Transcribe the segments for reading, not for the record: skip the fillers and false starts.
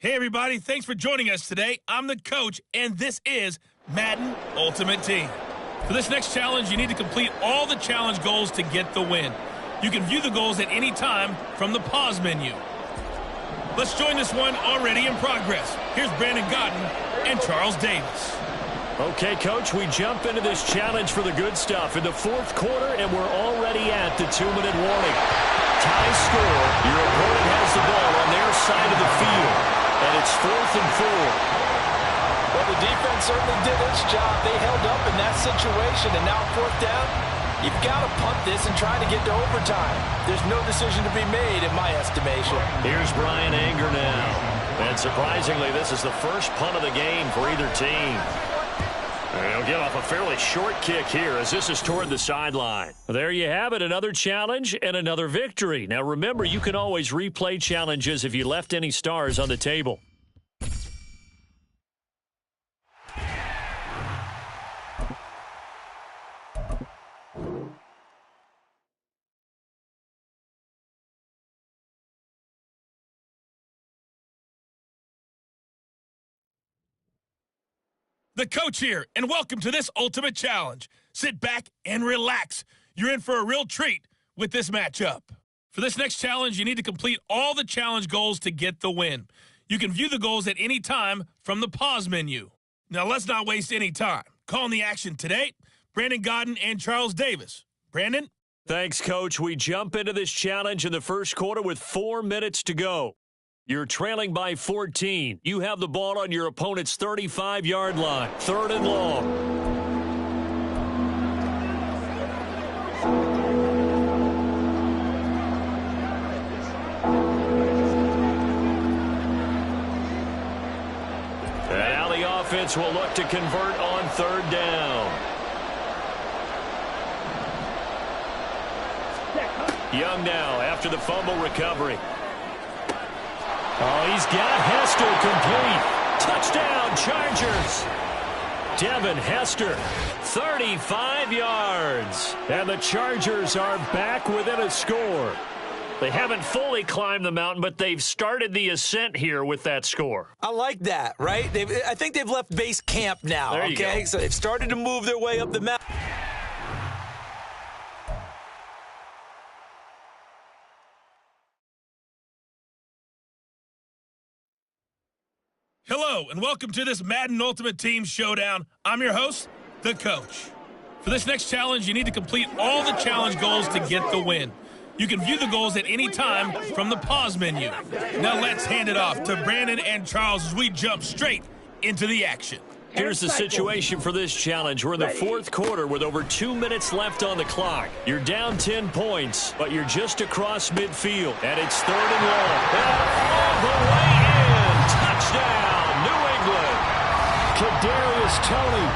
Hey everybody, thanks for joining us today. I'm the coach, and this is Madden Ultimate Team. For this next challenge, you need to complete all the challenge goals to get the win. You can view the goals at any time from the pause menu. Let's join this one already in progress. Here's Brandon Godden and Charles Davis. Okay, Coach, we jump into this challenge for the good stuff in the fourth quarter, and we're already at the 2-minute warning. Tie score. Your opponent has the ball on their side of the field, and it's 4th and 4. Well, the defense certainly did its job. They held up in that situation, and now 4th down, you've got to punt this and try to get to overtime. There's no decision to be made in my estimation. Here's Brian Anger now. And surprisingly, this is the first punt of the game for either team. He'll get off a fairly short kick here as this is toward the sideline. There you have it, another challenge and another victory. Now remember, you can always replay challenges if you left any stars on the table. The coach here, and welcome to this Ultimate Challenge. Sit back and relax. You're in for a real treat with this matchup. For this next challenge, you need to complete all the challenge goals to get the win. You can view the goals at any time from the pause menu. Now let's not waste any time. Calling the action today, Brandon Godden and Charles Davis. Brandon? Thanks, Coach. We jump into this challenge in the first quarter with 4 minutes to go. You're trailing by 14. You have the ball on your opponent's 35-yard line. 3rd and long. And now the offense will look to convert on 3rd down. Young now after the fumble recovery. Oh, he's got Hester complete. Touchdown, Chargers. Devin Hester, 35 yards. And the Chargers are back within a score. They haven't fully climbed the mountain, but they've started the ascent here with that score. I like that, right? I think they've left base camp now, there you okay? go. So they've started to move their way up the mountain. Hello, and welcome to this Madden Ultimate Team Showdown. I'm your host, the coach. For this next challenge, you need to complete all the challenge goals to get the win. You can view the goals at any time from the pause menu. Now let's hand it off to Brandon and Charles as we jump straight into the action. Here's the situation for this challenge. We're in the 4th quarter with over 2 minutes left on the clock. You're down 10 points, but you're just across midfield. And it's 3rd and long. And all the way in. Touchdown. Kadarius Toney,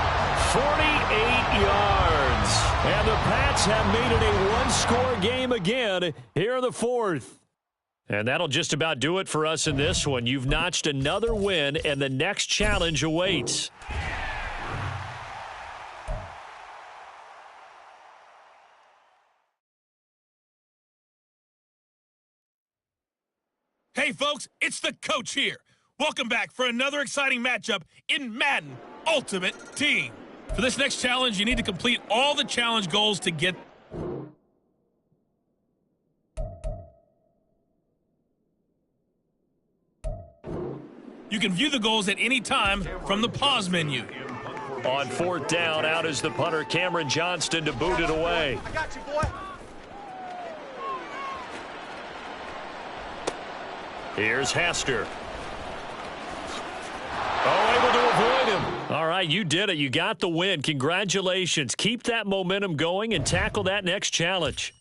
48 yards. And the Pats have made it a one-score game again here in the 4th. And that'll just about do it for us in this one. You've notched another win, and the next challenge awaits. Hey, folks, it's the coach here. Welcome back for another exciting matchup in Madden Ultimate Team. For this next challenge, you need to complete all the challenge goals to get... You can view the goals at any time from the pause menu. On 4th down, out is the punter, Cameron Johnston, to boot it away. I got you, boy. Here's Hester. Oh, able to avoid him. All right, you did it. You got the win. Congratulations. Keep that momentum going and tackle that next challenge.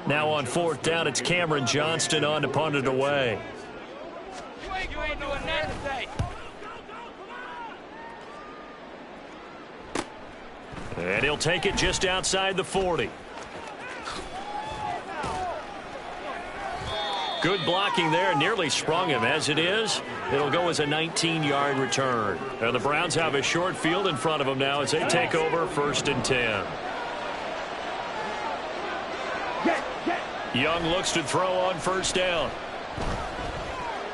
Now on 4th down, it's Cameron Johnston on to punt it away. You ain't doing that today. And he'll take it just outside the 40. Good blocking there. Nearly sprung him. As it is, it'll go as a 19-yard return. And the Browns have a short field in front of them now as they take over 1st and 10. Young looks to throw on 1st down.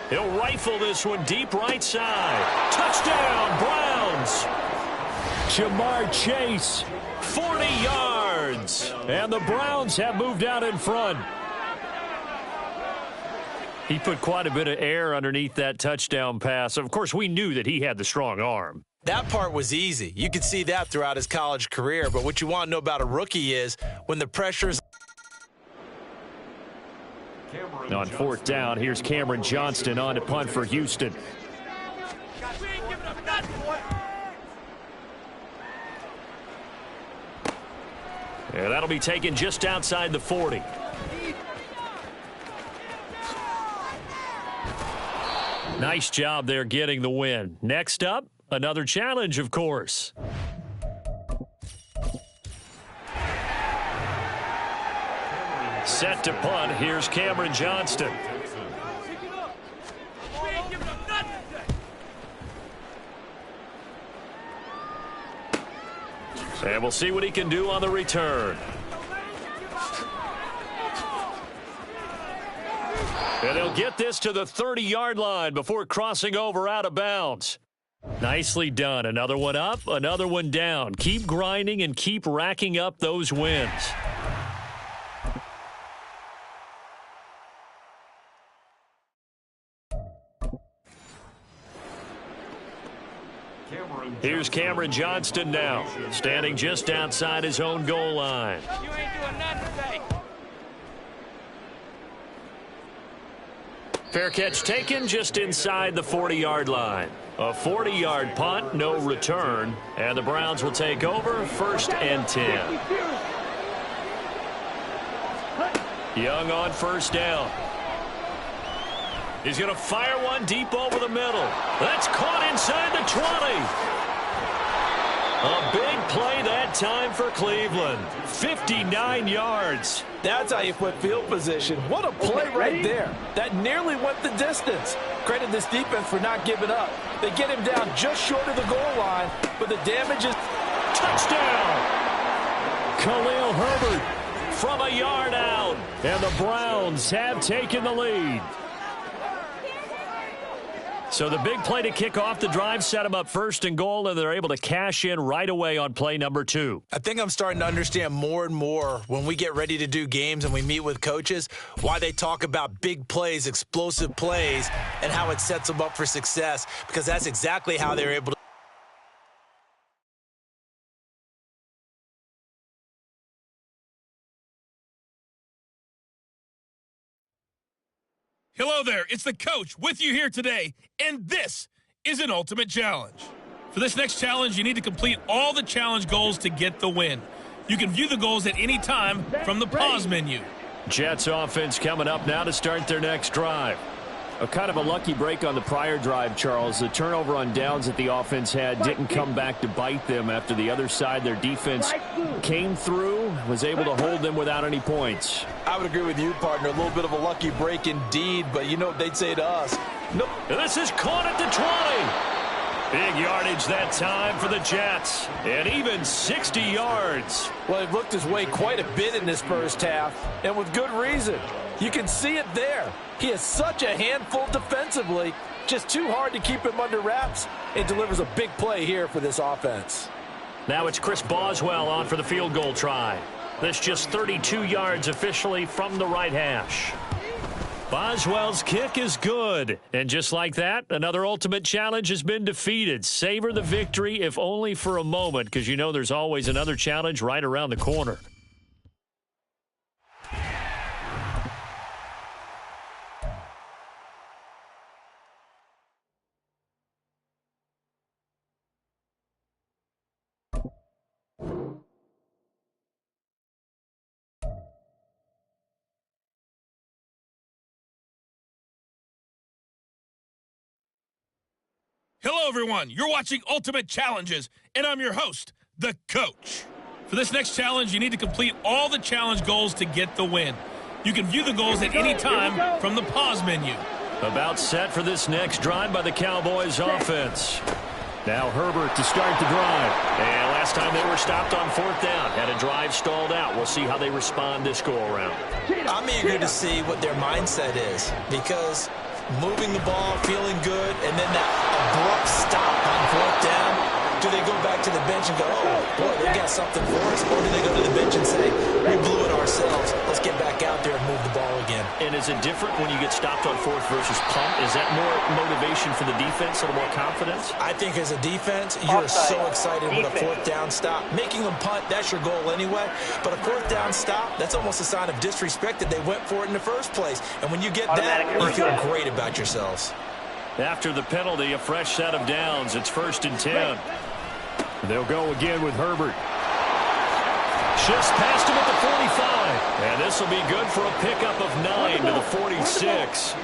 He'll rifle this one deep right side. Touchdown, Browns. Jamar Chase, 40 yards. And the Browns have moved out in front. He put quite a bit of air underneath that touchdown pass. Of course, we knew that he had the strong arm. That part was easy. You could see that throughout his college career. But what you want to know about a rookie is when the pressure's on 4th down, here's Cameron Johnston on to punt for Houston. Yeah, that'll be taken just outside the 40. Nice job there getting the win. Next up, another challenge, of course. Set to punt. Here's Cameron Johnston. And we'll see what he can do on the return. And he'll get this to the 30-yard line before crossing over out of bounds. Nicely done. Another one up, another one down. Keep grinding and keep racking up those wins. Here's Cameron Johnston now, standing just outside his own goal line. You ain't doing nothing today. Fair catch taken just inside the 40-yard line. A 40-yard punt, no return, and the Browns will take over 1st and 10. Young on 1st down. He's going to fire one deep over the middle. That's caught inside the 20. A big play that time for Cleveland. 59 yards. That's how you flip field position. What a play right there. That nearly went the distance. Credit this defense for not giving up. They get him down just short of the goal line, but the damage is... Touchdown! Khalil Herbert from a yard out. And the Browns have taken the lead. So the big play to kick off the drive set them up 1st and goal, and they're able to cash in right away on play number 2. I think I'm starting to understand more and more when we get ready to do games and we meet with coaches why they talk about big plays, explosive plays, and how it sets them up for success, because that's exactly how they're able to. Hello there, it's the coach with you here today, and this is an ultimate challenge. For this next challenge, you need to complete all the challenge goals to get the win. You can view the goals at any time from the pause menu. Jets offense coming up now to start their next drive. A kind of a lucky break on the prior drive, Charles. The turnover on downs that the offense had didn't come back to bite them after the other side. Their defense came through, was able to hold them without any points. I would agree with you, partner. A little bit of a lucky break indeed, but you know what they'd say to us. Nope. This is caught at the 20. Big yardage that time for the Jets. And even 60 yards. Well, they've looked his way quite a bit in this first half, and with good reason. You can see it there. He is such a handful defensively. Just too hard to keep him under wraps, and delivers a big play here for this offense. Now it's Chris Boswell on for the field goal try. This just 32 yards officially from the right hash. Boswell's kick is good. And just like that, another ultimate challenge has been defeated. Savor the victory, if only for a moment, because you know there's always another challenge right around the corner. Hello, everyone. You're watching Ultimate Challenges, and I'm your host, the coach. For this next challenge, you need to complete all the challenge goals to get the win. You can view the goals at any time from the pause menu. About set for this next drive by the Cowboys offense. Now Herbert to start the drive. And last time they were stopped on fourth down, had a drive stalled out. We'll see how they respond this go-around. I'm eager to see what their mindset is, because moving the ball, feeling good, and then that abrupt stop on fourth down. Do they go back to the bench and go, oh, boy, they got something for us? Or do they go to the bench and say, we blew it ourselves. Let's get back out there and move the ball again. And is it different when you get stopped on fourth versus punt? Is that more motivation for the defense, a little more confidence? I think as a defense, you're so excited with a fourth down stop. Making them punt, that's your goal anyway. But a fourth down stop, that's almost a sign of disrespect that they went for it in the first place. And when you get that, you feel great about yourselves. After the penalty, a fresh set of downs. It's 1st and 10. They'll go again with Herbert. Shifts past him at the 45. And this will be good for a pickup of 9 to the 46.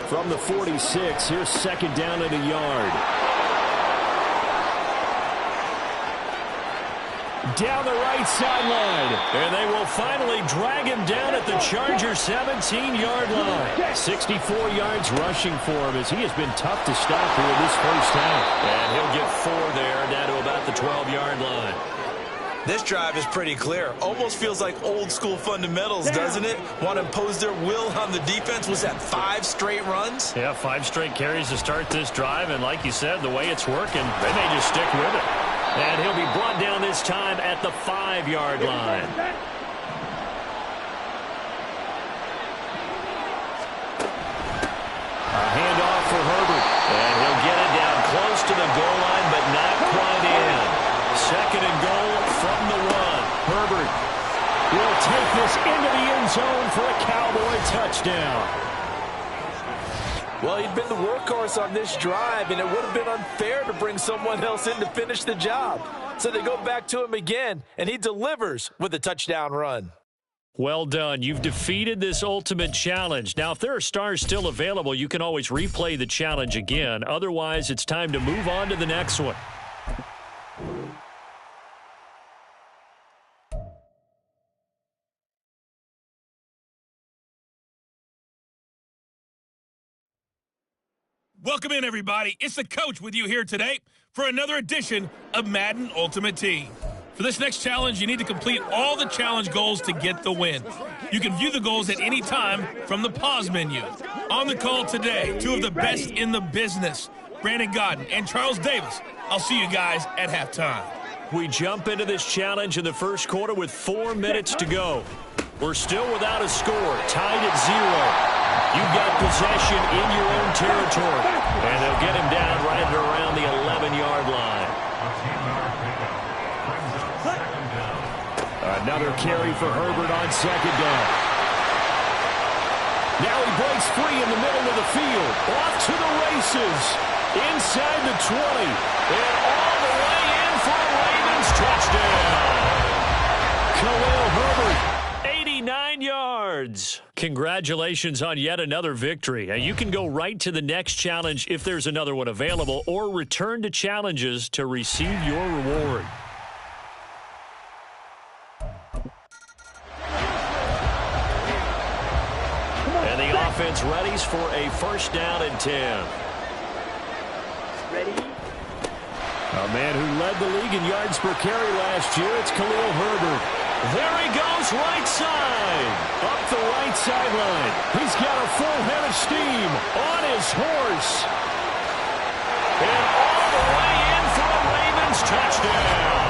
From the 46, here's 2nd down and a yard. Down the right sideline. And they will finally drag him down at the Chargers' 17-yard line. 64 yards rushing for him, as he has been tough to stop here in this first half. And he'll get 4 there, down to about the 12-yard line. This drive is pretty clear. Almost feels like old-school fundamentals, doesn't it? Want to impose their will on the defense. Was that 5 straight runs? Yeah, 5 straight carries to start this drive. And like you said, the way it's working, they may just stick with it. And he'll be brought down this time at the 5-yard line. A handoff for Herbert. And he'll get it down close to the goal line, but not quite in. 2nd and goal from the 1. Herbert will take this into the end zone for a Cowboy touchdown. Well, he'd been the workhorse on this drive, and it would have been unfair to bring someone else in to finish the job. So they go back to him again, and he delivers with a touchdown run. Well done. You've defeated this ultimate challenge. Now, if there are stars still available, you can always replay the challenge again. Otherwise, it's time to move on to the next one. Welcome in, everybody. It's the coach with you here today for another edition of Madden Ultimate Team. For this next challenge, you need to complete all the challenge goals to get the win. You can view the goals at any time from the pause menu. On the call today, 2 of the best in the business, Brandon Godden and Charles Davis. I'll see you guys at halftime. We jump into this challenge in the first quarter with 4 minutes to go. We're still without a score, tied at 0. You've got possession in your own territory. And they'll get him down right around the 11-yard line. Another carry for Herbert on 2nd down. Now he breaks free in the middle of the field. Off to the races. Inside the 20. And all the way in for a Ravens touchdown. Khalil Herbert. 89 yards. Congratulations on yet another victory. Now, you can go right to the next challenge if there's another one available, or return to challenges to receive your reward. And the offense readies for a 1st down and 10. Ready? A man who led the league in yards per carry last year, it's Khalil Herbert. There he goes, right side. Up the right sideline. He's got a full head of steam on his horse. And all the way in for a Ravens touchdown.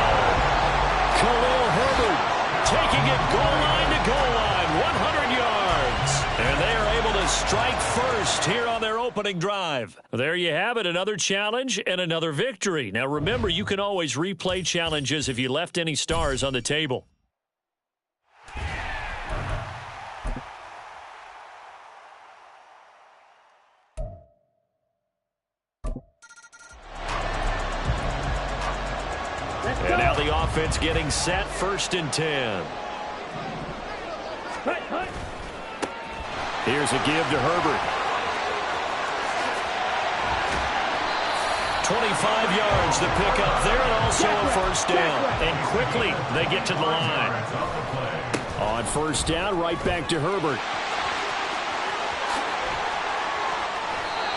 Khalil Herbert taking it goal line to goal line, 100 yards. And they are able to strike first here on their opening drive. There you have it, another challenge and another victory. Now remember, you can always replay challenges if you left any stars on the table. And now the offense getting set, 1st and 10. Here's a give to Herbert. 25 yards to pick up there, and also a 1st down. And quickly they get to the line. On first down, right back to Herbert.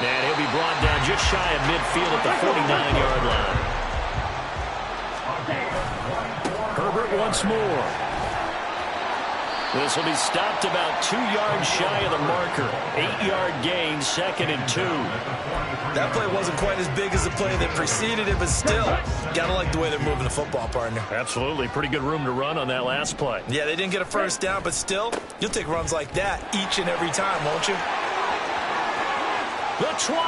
And he'll be brought down just shy of midfield at the 49-yard line. Herbert once more. This will be stopped about 2 yards shy of the marker. 8-yard gain, 2nd and 2. That play wasn't quite as big as the play that preceded it, but still, gotta like the way they're moving the football, partner. Absolutely. Pretty good room to run on that last play. Yeah, they didn't get a first down, but still, you'll take runs like that each and every time, won't you? The 20.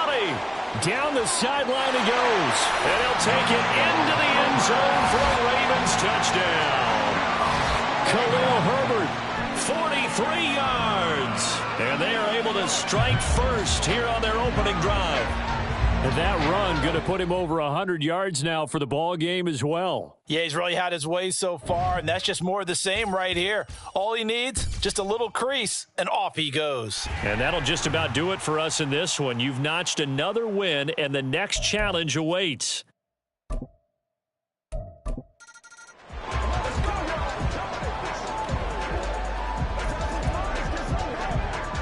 Down the sideline he goes. And he'll take it into the end zone for a Ravens touchdown. Khalil Herbert, 43 yards. And they are able to strike first here on their opening drive. And that run going to put him over 100 yards now for the ball game as well. Yeah, he's really had his way so far, and that's just more of the same right here. All he needs, just a little crease, and off he goes. And that'll just about do it for us in this one. You've notched another win, and the next challenge awaits.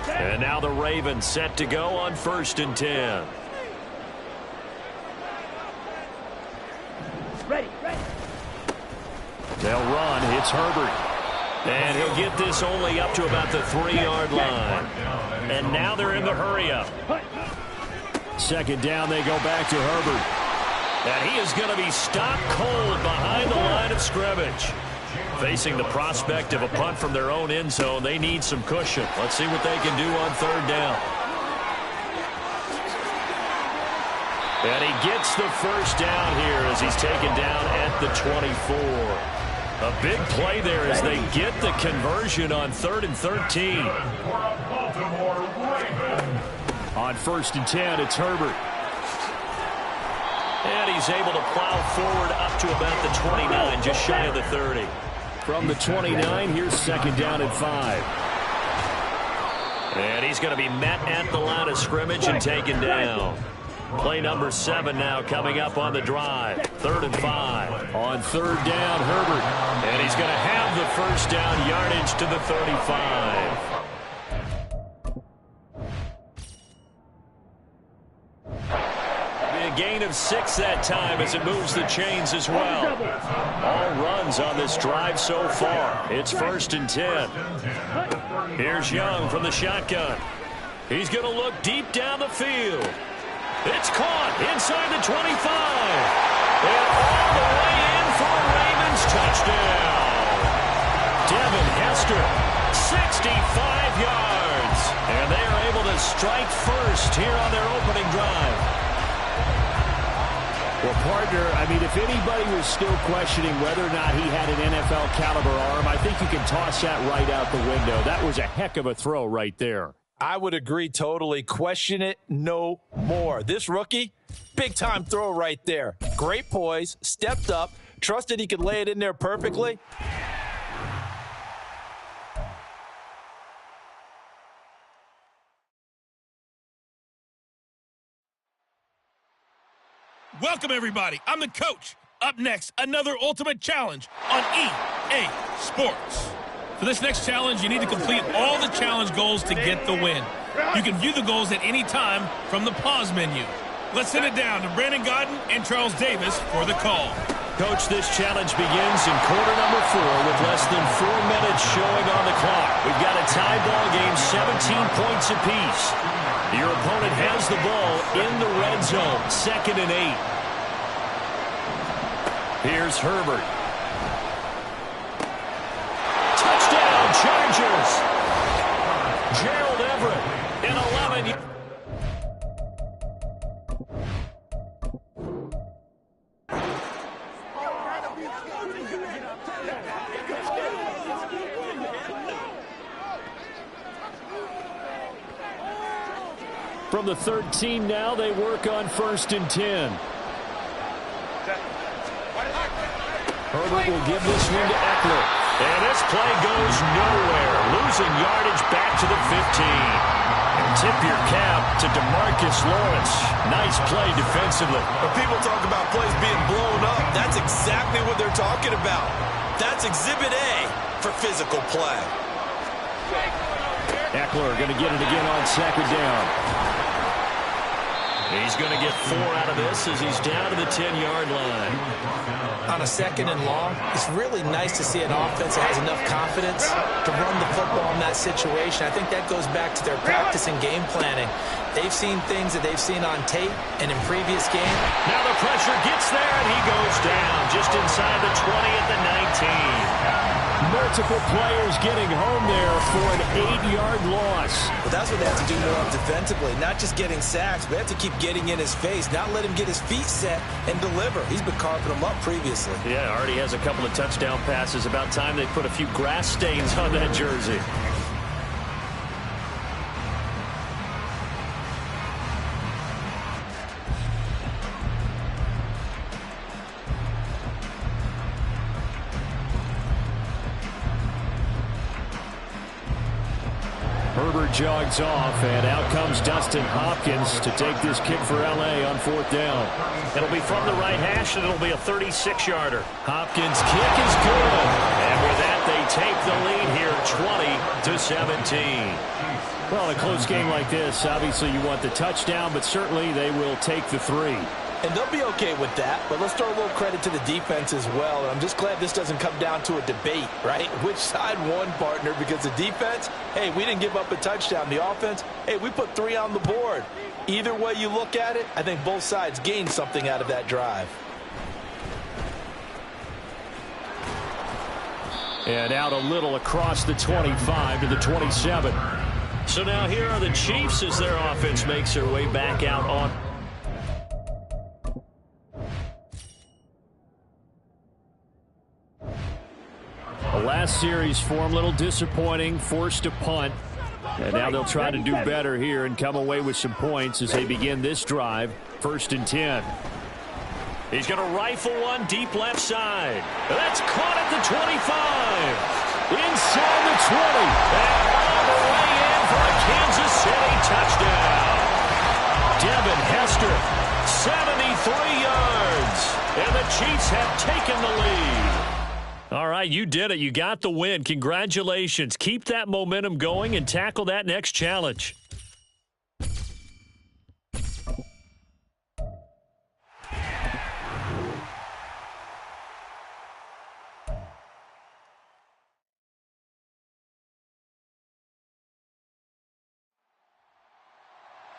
And now the Ravens set to go on 1st and 10. Ready. They'll run. It's Herbert. And he'll get this only up to about the 3-yard line. And now they're in the hurry-up. 2nd down, they go back to Herbert. And he is going to be stopped cold behind the line of scrimmage. Facing the prospect of a punt from their own end zone, they need some cushion. Let's see what they can do on 3rd down. And he gets the first down here as he's taken down at the 24. A big play there as they get the conversion on 3rd and 13. On 1st and 10, it's Herbert. And he's able to plow forward up to about the 29, just shy of the 30. From the 29, here's 2nd down and 5. And he's going to be met at the line of scrimmage and taken down. Play number 7 now coming up on the drive. 3rd and 5. On 3rd down, Herbert. And he's going to have the first down, yardage to the 35. A gain of 6 that time as it moves the chains as well. All runs on this drive so far. It's 1st and 10. Here's Young from the shotgun. He's going to look deep down the field. It's caught inside the 25. And all the way in for a Ravens touchdown. Devin Hester, 65 yards. And they are able to strike first here on their opening drive. Well, partner, I mean, if anybody was still questioning whether or not he had an NFL caliber arm, I think you can toss that right out the window. That was a heck of a throw right there. I would agree totally. Question it no more. This rookie, big-time throw right there. Great poise, stepped up, trusted he could lay it in there perfectly. Welcome, everybody. I'm the coach. Up next, another Ultimate Challenge on EA Sports. For this next challenge, you need to complete all the challenge goals to get the win. You can view the goals at any time from the pause menu. Let's send it down to Brandon Godden and Charles Davis for the call. Coach, this challenge begins in quarter number 4 with less than 4 minutes showing on the clock. We've got a tie ball game, 17 points apiece. Your opponent has the ball in the red zone, 2nd and 8. Here's Herbert. Touchdown, Chargers. Gerald Everett in 11. From the 13 now, they work on 1st and 10. Herbert will give this one to Eckler. And this play goes nowhere. Losing yardage back to the 15. And tip your cap to DeMarcus Lawrence. Nice play defensively. When people talk about plays being blown up, that's exactly what they're talking about. That's Exhibit A. for physical play. Eckler going to get it again on second down. He's going to get 4 out of this as he's down to the 10-yard line. On a second and long, it's really nice to see an offense that has enough confidence to run the football in that situation. I think that goes back to their practice and game planning. They've seen things that they've seen on tape and in previous games. Now the pressure gets there, and he goes down just inside the 20 at the 19. Multiple players getting home there for an 8-yard loss. But that's what they have to do more of defensively, not just getting sacks, but they have to keep getting in his face, not let him get his feet set and deliver. He's been carving them up previously. Yeah, already has a couple of touchdown passes. About time they put a few grass stains on that jersey. Herbert jogs off, and out comes Dustin Hopkins to take this kick for L.A. on 4th down. It'll be from the right hash, and it'll be a 36-yarder. Hopkins' kick is good. And with that, they take the lead here, 20-17. Well, in a close game like this, obviously you want the touchdown, but certainly they will take the 3. And they'll be okay with that, but let's throw a little credit to the defense as well. And I'm just glad this doesn't come down to a debate, right? Which side won, partner? Because the defense, hey, we didn't give up a touchdown. The offense, hey, we put 3 on the board. Either way you look at it, I think both sides gained something out of that drive. And out a little across the 25 to the 27. So now here are the Chiefs as their offense makes their way back out on. The last series for them, a little disappointing, forced to punt. And now they'll try to do better here and come away with some points as they begin this drive. 1st and 10. He's going to rifle one deep left side. That's caught at the 25. Inside the 20. And all the way in for a Kansas City touchdown. Devin Hester, 73 yards. And the Chiefs have taken the lead. All right, you did it. You got the win. Congratulations. Keep that momentum going and tackle that next challenge.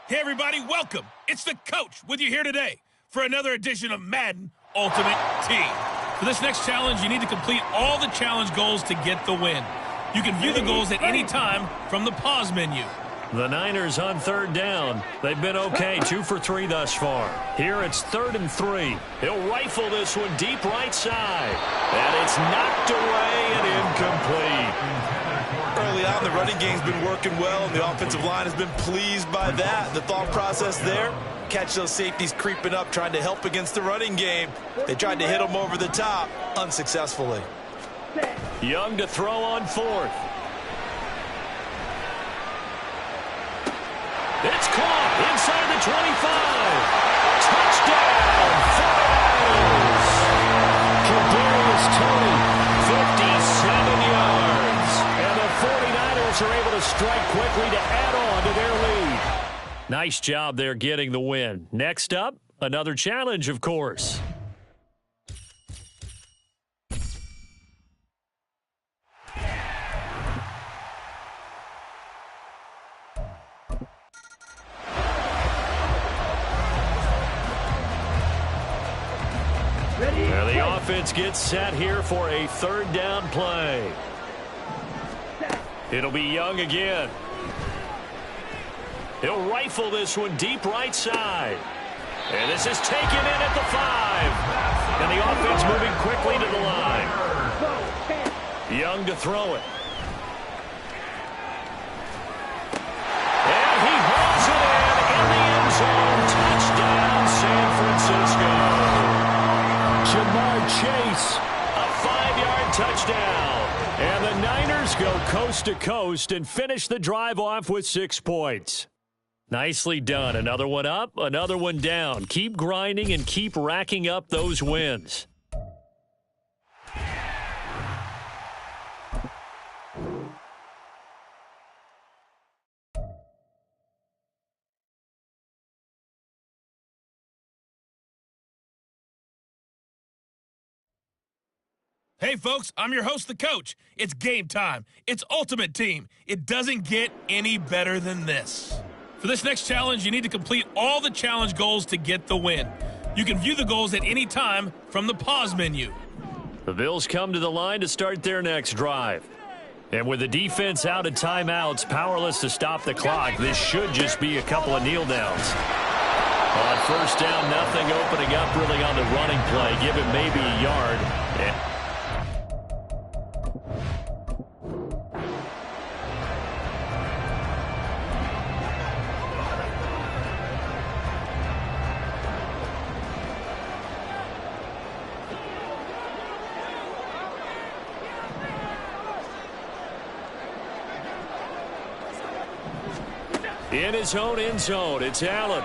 Hey, everybody, welcome. It's the coach with you here today for another edition of Madden Ultimate Team. For this next challenge, you need to complete all the challenge goals to get the win. You can view the goals at any time from the pause menu. The Niners on 3rd down. They've been okay, 2 for 3 thus far. Here it's 3rd and 3. He'll rifle this one deep right side. And it's knocked away and incomplete. Early on, the running game's been working well, and the offensive line has been pleased by that. The thought process there, catch those safeties creeping up, trying to help against the running game. They tried to hit them over the top, unsuccessfully. Young to throw on 4th. It's caught inside the 25. Touchdown, 49ers. Kadarius Toney, 57 yards. And the 49ers are able to strike quickly to add on to their lead. Nice job there getting the win. Next up, another challenge, of course. And the offense gets set here for a 3rd down play. It'll be Young again. He'll rifle this one deep right side. And this is taken in at the 5. And the offense moving quickly to the line. Young to throw it. And he hauls it in the end zone. Touchdown, San Francisco. Jamar Chase, a 5-yard touchdown. And the Niners go coast to coast and finish the drive off with 6 points. Nicely done. Another one up, another one down. Keep grinding and keep racking up those wins. Hey, folks, I'm your host, the coach. It's game time. It's Ultimate Team. It doesn't get any better than this. For this next challenge, you need to complete all the challenge goals to get the win. You can view the goals at any time from the pause menu. The Bills come to the line to start their next drive. And with the defense out of timeouts, powerless to stop the clock, this should just be a couple of kneel downs. On first down, nothing opening up really on the running play. Give him maybe a yard. In his own end zone, it's Allen.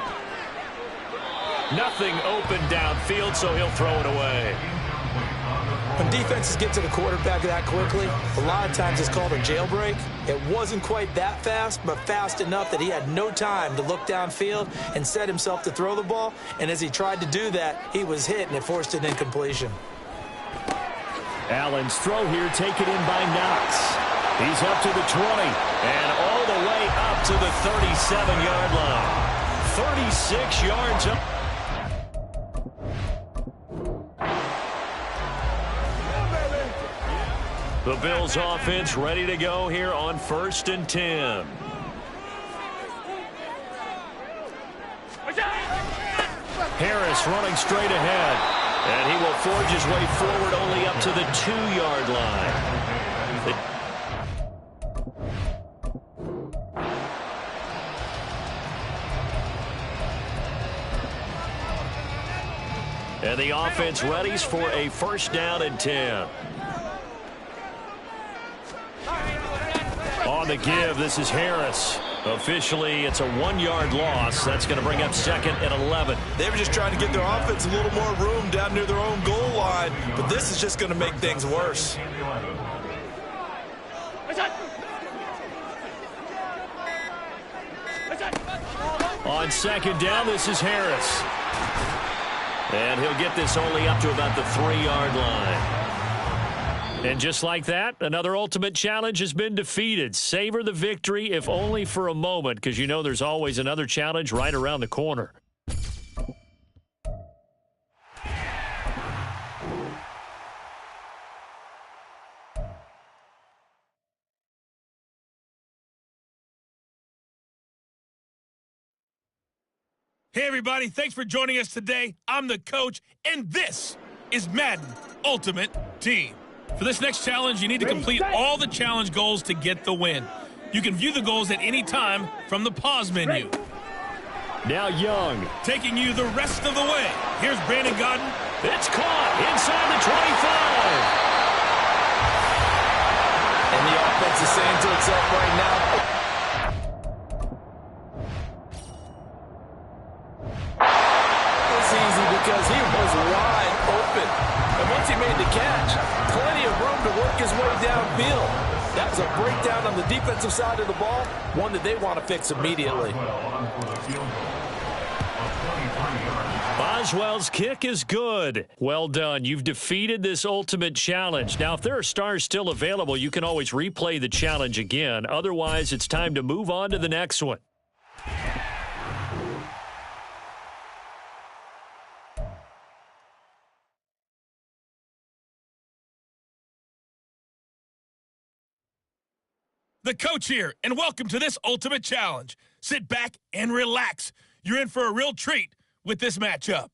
Nothing open downfield, so he'll throw it away. When defenses get to the quarterback that quickly, a lot of times it's called a jailbreak. It wasn't quite that fast, but fast enough that he had no time to look downfield and set himself to throw the ball. And as he tried to do that, he was hit, and it forced an incompletion. Allen's throw here taken in by Knox. He's up to the 20 and all the way up to the 37-yard line. 36 yards up. The Bills offense ready to go here on 1st and 10. Harris running straight ahead. And he will forge his way forward only up to the 2-yard line. And the offense readies for a 1st down and 10. On the give, this is Harris. Officially, it's a 1-yard loss. That's going to bring up 2nd and 11. They were just trying to get their offense a little more room down near their own goal line, but this is just going to make things worse. On 2nd down, this is Harris. And he'll get this only up to about the 3-yard line. And just like that, another Ultimate Challenge has been defeated. Savor the victory, if only for a moment, because you know there's always another challenge right around the corner. Hey, everybody, thanks for joining us today. I'm the coach, and this is Madden Ultimate Team. For this next challenge, you need to complete all the challenge goals to get the win. You can view the goals at any time from the pause menu. Now Young. Taking you the rest of the way. Here's Brandon Godden. It's caught inside the 25. And the offense is saying to itself right now, easy because he was wide open. And once he made the catch, plenty of room to work his way downfield. That was a breakdown on the defensive side of the ball, one that they want to fix immediately. Boswell's kick is good. Well done. You've defeated this Ultimate Challenge. Now, if there are stars still available, you can always replay the challenge again. Otherwise, it's time to move on to the next one. The coach here, and welcome to this Ultimate Challenge. Sit back and relax. You're in for a real treat with this matchup.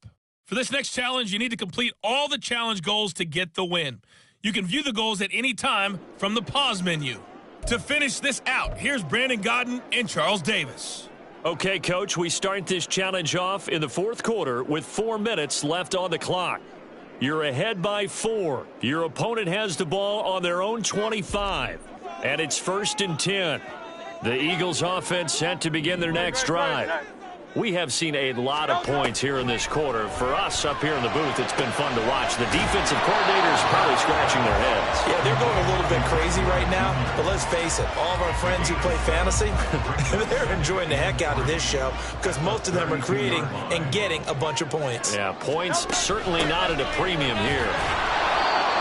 For this next challenge, you need to complete all the challenge goals to get the win. You can view the goals at any time from the pause menu. To finish this out, here's Brandon Godden and Charles Davis. Okay, Coach, we start this challenge off in the 4th quarter with 4 minutes left on the clock. You're ahead by 4. Your opponent has the ball on their own 25. And it's 1st and 10. The Eagles offense set to begin their next drive. We have seen a lot of points here in this quarter. For us up here in the booth, it's been fun to watch. The defensive coordinators probably scratching their heads. Yeah, they're going a little bit crazy right now. But let's face it, all of our friends who play fantasy, they're enjoying the heck out of this show because most of them are creating and getting a bunch of points. Yeah, points certainly not at a premium here.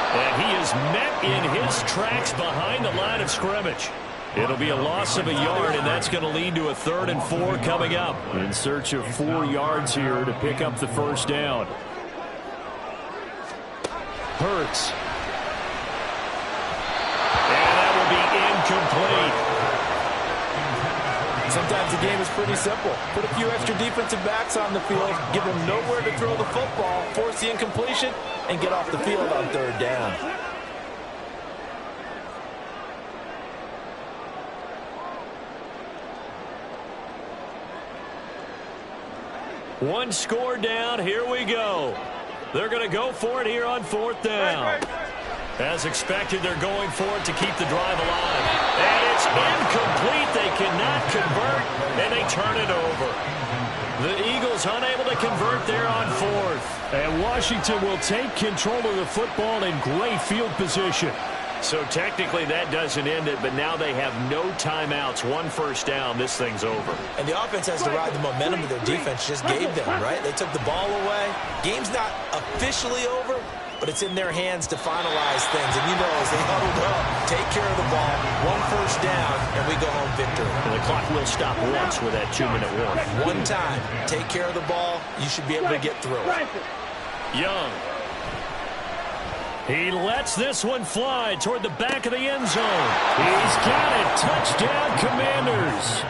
And he is met in his tracks behind the line of scrimmage. It'll be a loss of a yard, and that's going to lead to a 3rd and 4 coming up. In search of 4 yards here to pick up the first down. Hurts. And that will be incomplete. Sometimes the game is pretty simple. Put a few extra defensive backs on the field, give them nowhere to throw the football, force the incompletion, and get off the field on 3rd down. One score down. Here we go. They're going to go for it here on 4th down. As expected, they're going for it to keep the drive alive. And it's incomplete. They cannot convert, and they turn it over. The Eagles unable to convert there on 4th. And Washington will take control of the football in great field position. So technically that doesn't end it, but now they have no timeouts. 1 first down, this thing's over. And the offense has to ride the momentum that their defense just gave them, right? They took the ball away. Game's not officially over, but it's in their hands to finalize things. And you know, as they huddled up, take care of the ball, 1 first down, and we go home victory. And the clock will stop once with that 2-minute warning. One time, take care of the ball, you should be able to get through. Young. He lets this one fly toward the back of the end zone. He's got it. Touchdown, Commanders.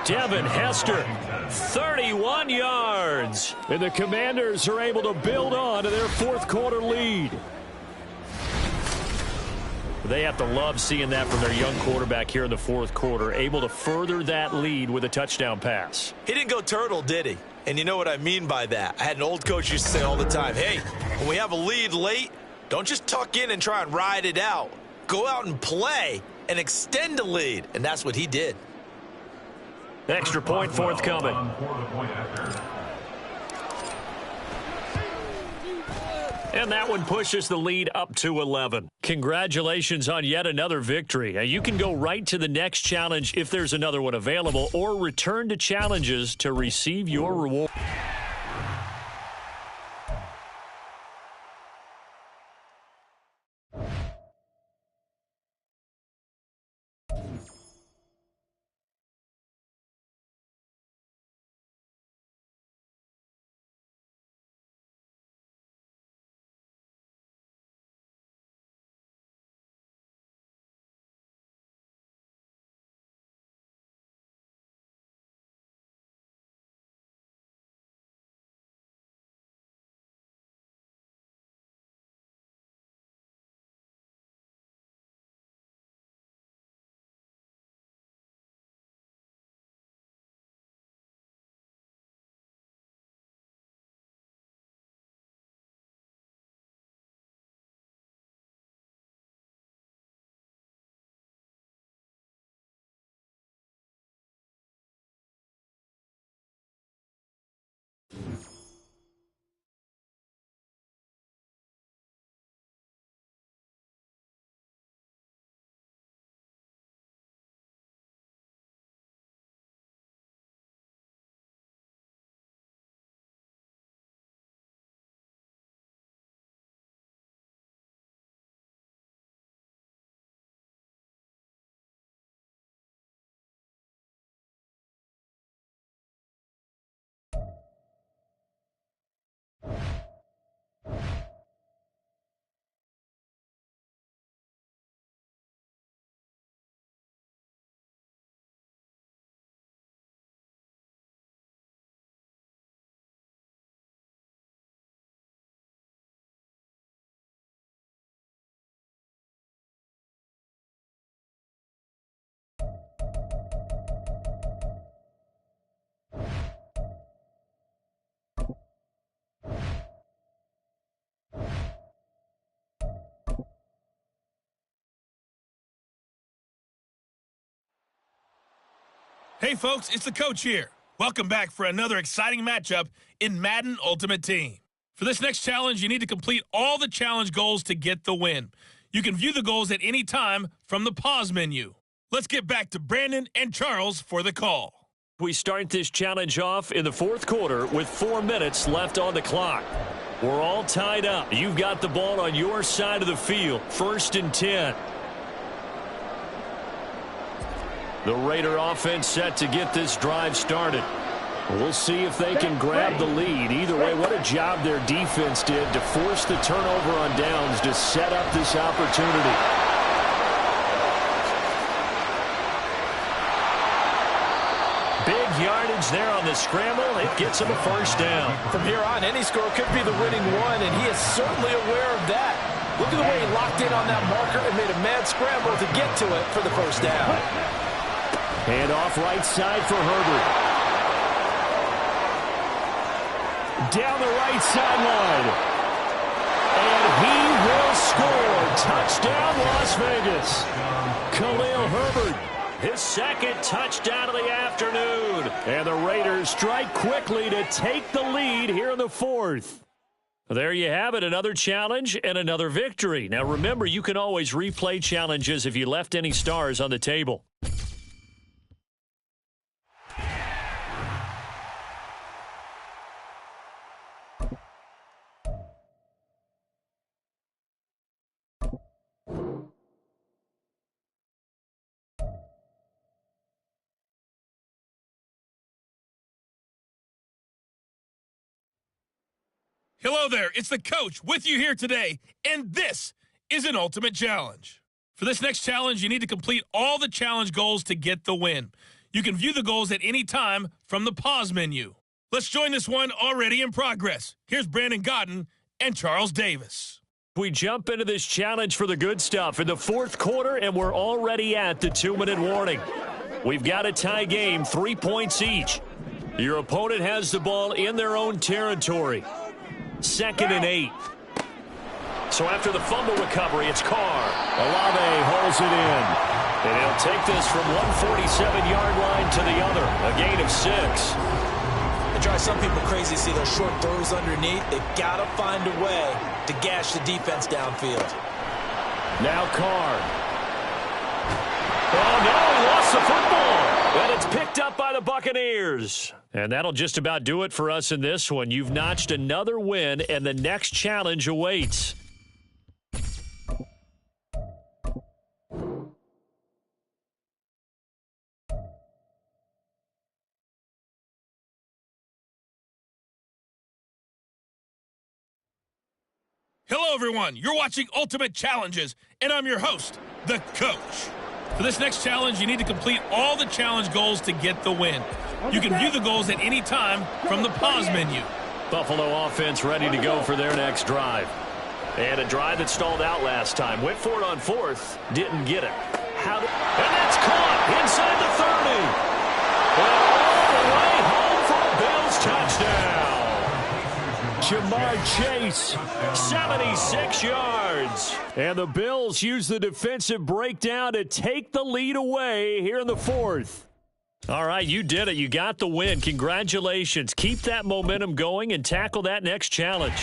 Devin Hester, 31 yards. And the Commanders are able to build on to their 4th quarter lead. They have to love seeing that from their young quarterback here in the 4th quarter, able to further that lead with a touchdown pass. He didn't go turtle, did he? And you know what I mean by that. I had an old coach used to say all the time, hey, when we have a lead late, don't just tuck in and try and ride it out. Go out and play and extend the lead. And that's what he did. Extra point forthcoming. And that one pushes the lead up to 11. Congratulations on yet another victory. You can go right to the next challenge if there's another one available, or return to challenges to receive your reward. Hey folks, it's the coach here. Welcome back for another exciting matchup in Madden Ultimate Team. For this next challenge, you need to complete all the challenge goals to get the win. You can view the goals at any time from the pause menu. Let's get back to Brandon and Charles for the call. We start this challenge off in the 4th quarter with 4 minutes left on the clock. We're all tied up. You've got the ball on your side of the field. 1st and 10. The Raider offense set to get this drive started. We'll see if they can grab the lead. Either way, what a job their defense did to force the turnover on downs to set up this opportunity. Big yardage there on the scramble. It gets him a 1st down. From here on, any score could be the winning one, and he is certainly aware of that. Look at the way he locked in on that marker and made a mad scramble to get to it for the 1st down. Hand off right side for Herbert. Down the right sideline. And he will score. Touchdown, Las Vegas. Khalil Herbert. His 2nd touchdown of the afternoon. And the Raiders strike quickly to take the lead here in the 4th. There you have it, another challenge and another victory. Now remember, you can always replay challenges if you left any stars on the table. Hello there, it's the coach with you here today, and this is an ultimate challenge. For this next challenge, you need to complete all the challenge goals to get the win. You can view the goals at any time from the pause menu. Let's join this one already in progress. Here's Brandon Godden and Charles Davis. We jump into this challenge for the good stuff in the 4th quarter, and we're already at the 2-minute warning. We've got a tie game, 3 points each. Your opponent has the ball in their own territory. 2nd and 8. So after the fumble recovery, it's Carr. Olave holds it in. And he'll take this from 147-yard line to the other. A gain of 6. It drives some people crazy to see those short throws underneath. They've got to find a way to gash the defense downfield. Now Carr. Oh, no, he lost the football. And it's picked up by the Buccaneers. And that'll just about do it for us in this one. You've notched another win, and the next challenge awaits. Hello, everyone. You're watching Ultimate Challenges, and I'm your host, the coach. For this next challenge, you need to complete all the challenge goals to get the win. You can view the goals at any time from the pause menu. Buffalo offense ready to go for their next drive. And a drive that stalled out last time. Went for it on 4th. Didn't get it. And that's caught inside the 30. And all the way home for a Bills touchdown. Jamar Chase, 76 yards. And the Bills use the defensive breakdown to take the lead away here in the 4th. All right, you did it. You got the win. Congratulations. Keep that momentum going and tackle that next challenge.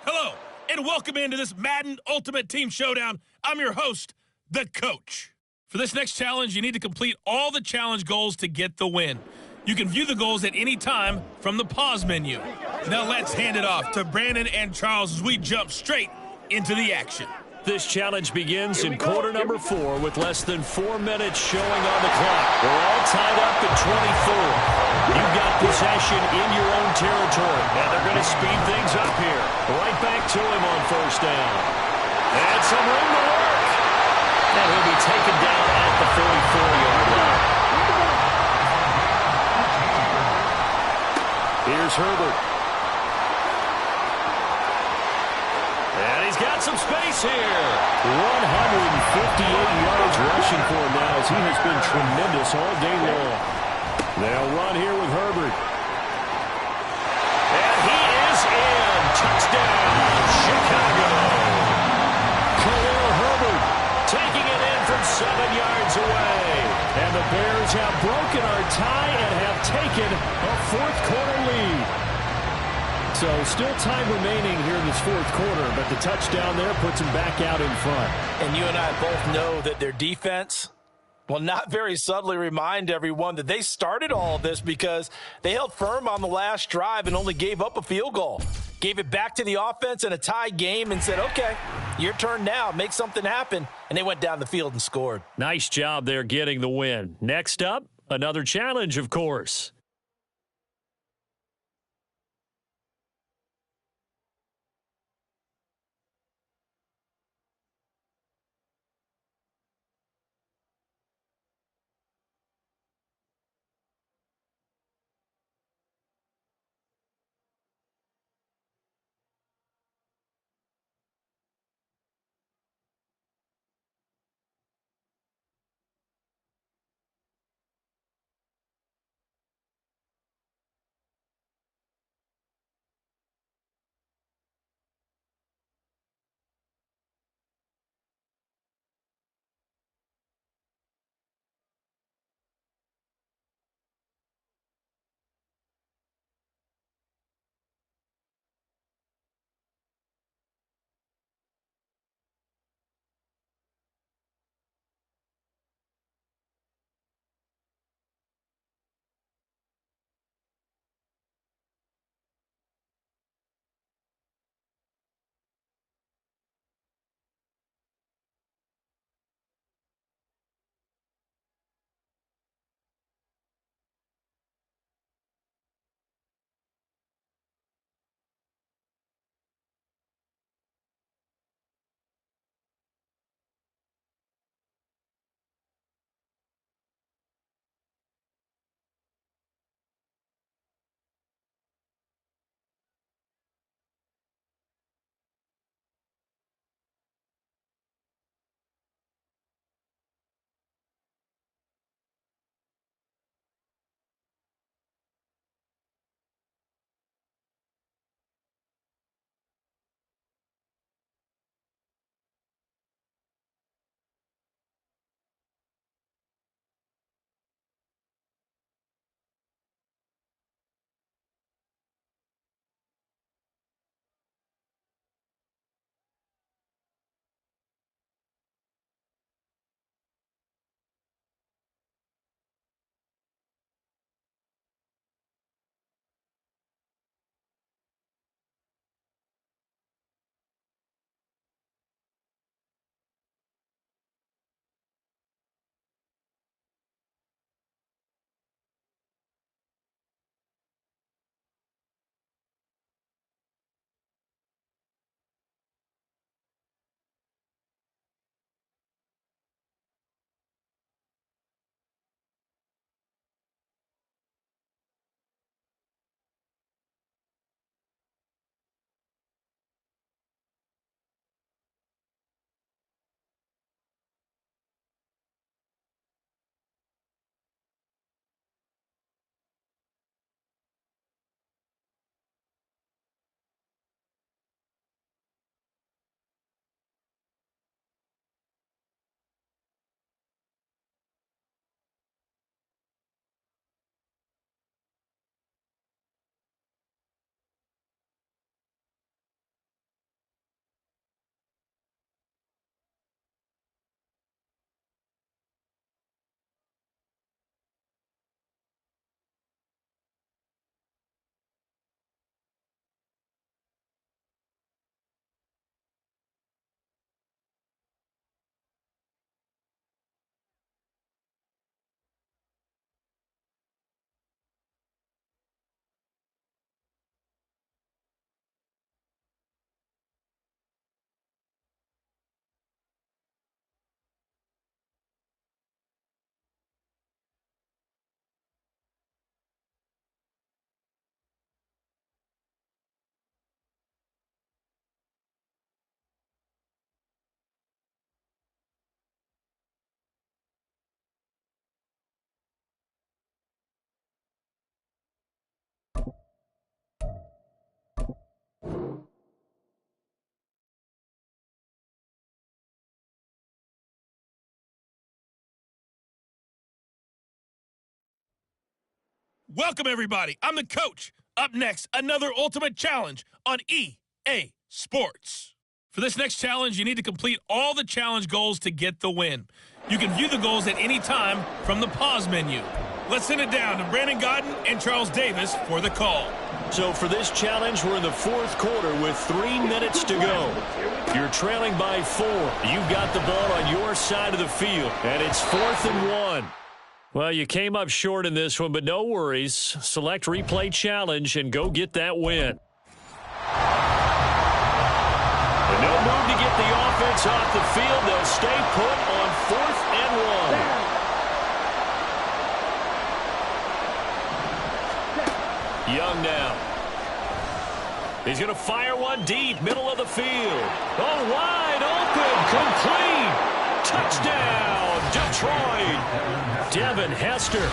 Hello, and welcome into this Madden Ultimate Team Showdown. I'm your host, the coach. For this next challenge, you need to complete all the challenge goals to get the win. You can view the goals at any time from the pause menu. Now let's hand it off to Brandon and Charles as we jump straight into the action. This challenge begins in quarter number 4 with less than 4 minutes showing on the clock. We're all tied up at 24. You've got possession in your own territory, and they're going to speed things up here. Right back to him on 1st down. And some room to work. And he'll be taken down at the 44-yard line. Here's Herbert. And he's got some space here. 158 yards rushing for him now as he has been tremendous all day long. They'll run here with Herbert. And he is in. Touchdown, Chicago. Khalil Herbert taking it in from 7 yards away. And the Bears have broken our tie and have taken a 4th quarter lead. So still time remaining here in this fourth quarter, but the touchdown there puts them back out in front. And you and I both know that their defense will not very subtly remind everyone that they started all of this because they held firm on the last drive and only gave up a field goal. Gave it back to the offense in a tie game and said, okay, your turn now, make something happen. And they went down the field and scored. Nice job there getting the win. Next up, another challenge, of course. Welcome, everybody. I'm the coach. Up next, another Ultimate Challenge on EA Sports. For this next challenge, you need to complete all the challenge goals to get the win. You can view the goals at any time from the pause menu. Let's send it down to Brandon Godden and Charles Davis for the call. So for this challenge, we're in the fourth quarter with 3 minutes to go. You're trailing by 4. You've got the ball on your side of the field, and it's 4th and 1. Well, you came up short in this one, but no worries. Select Replay Challenge and go get that win. And no move to get the offense off the field. They'll stay put on 4th and 1. Young now. He's going to fire one deep, middle of the field. Oh, wide open, complete. Touchdown, Detroit. Devin Hester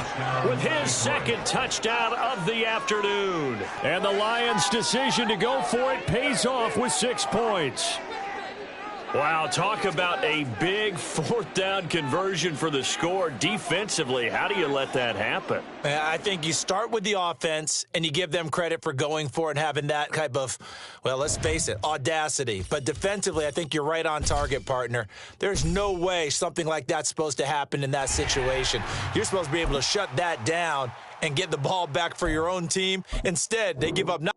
with his second touchdown of the afternoon. And the Lions' decision to go for it pays off with 6 points. Wow, talk about a big 4th down conversion for the score. Defensively, how do you let that happen? I think you start with the offense and you give them credit for going for it and having that type of, well, let's face it, audacity. But defensively, I think you're right on target, partner. There's no way something like that's supposed to happen in that situation. You're supposed to be able to shut that down and get the ball back for your own team. Instead, they give up not.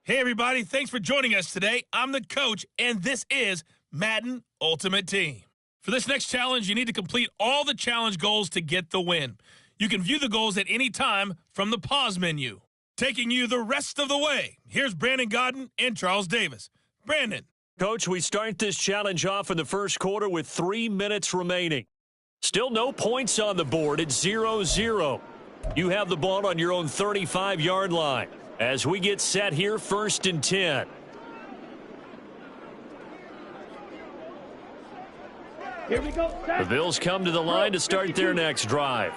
Hey, everybody. Thanks for joining us today. I'm the coach, and this is Madden Ultimate Team. For this next challenge, you need to complete all the challenge goals to get the win. You can view the goals at any time from the pause menu. Taking you the rest of the way, here's Brandon Godden and Charles Davis. Brandon. Coach, we start this challenge off in the first quarter with 3 minutes remaining. Still no points on the board. It's 0-0. You have the ball on your own 35-yard line. As we get set here, 1st and 10. Here we go. The Bills come to the line to start their next drive.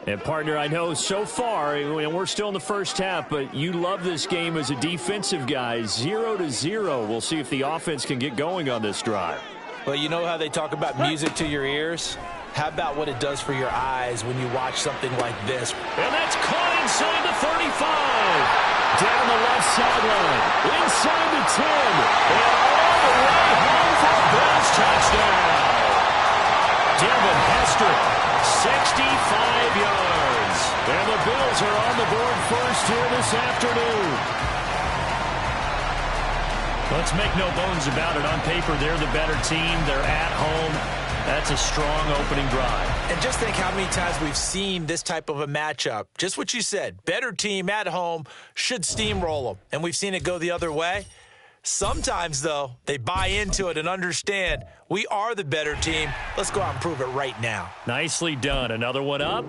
And, partner, I know so far, and we're still in the first half, but you love this game as a defensive guy. 0-0. We'll see if the offense can get going on this drive. Well, you know how they talk about music to your ears? How about what it does for your eyes when you watch something like this? And that's caught inside the 35. Down the left sideline. Inside the 10. And all the way home for the Bills touchdown. Devin Hester, 65 yards. And the Bills are on the board first here this afternoon. Let's make no bones about it. On paper, they're the better team. They're at home. That's a strong opening drive. And just think how many times we've seen this type of a matchup. Just what you said. Better team at home should steamroll them. And we've seen it go the other way. Sometimes, though, they buy into it and understand we are the better team. Let's go out and prove it right now. Nicely done. Another one up.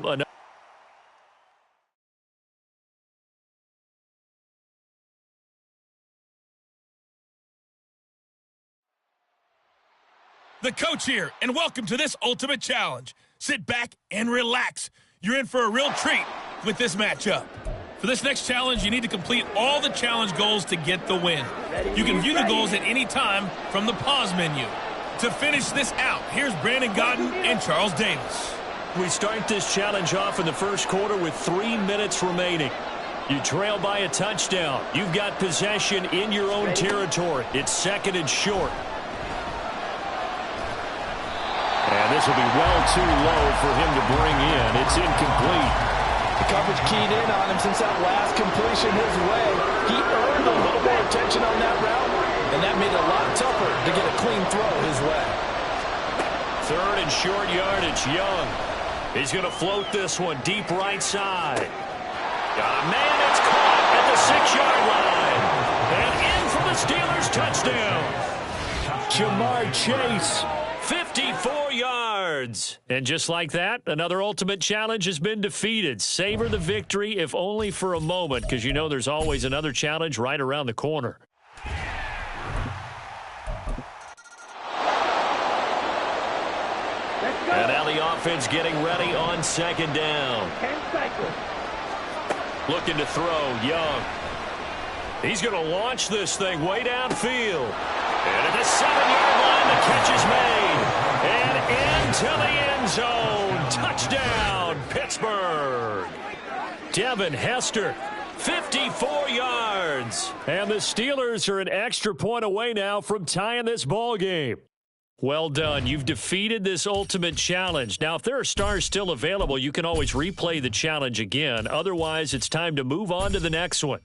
The coach here, and welcome to this Ultimate Challenge. Sit back and relax. You're in for a real treat with this matchup. For this next challenge, you need to complete all the challenge goals to get the win. You can view the goals at any time from the pause menu. To finish this out, here's Brandon Godden and Charles Davis. We start this challenge off in the first quarter with 3 minutes remaining. You trail by a touchdown. You've got possession in your own territory. It's 2nd and short. And this will be well too low for him to bring in. It's incomplete. The coverage keyed in on him since that last completion his way. He earned a little more attention on that route, and that made it a lot tougher to get a clean throw his way. 3rd and short yardage, Young. He's going to float this one deep right side. Got a man that's caught at the 6-yard line. And in for the Steelers touchdown. Jamar Chase. 54 yards. And just like that, another Ultimate Challenge has been defeated. Savor the victory, if only for a moment, because you know there's always another challenge right around the corner. And now the offense getting ready on 2nd down. Looking to throw, Young. He's going to launch this thing way downfield. And at the 7-yard line, the catch is made. And into the end zone. Touchdown, Pittsburgh. Devin Hester, 54 yards. And the Steelers are an extra point away now from tying this ball game. Well done. You've defeated this ultimate challenge. Now, if there are stars still available, you can always replay the challenge again. Otherwise, it's time to move on to the next one.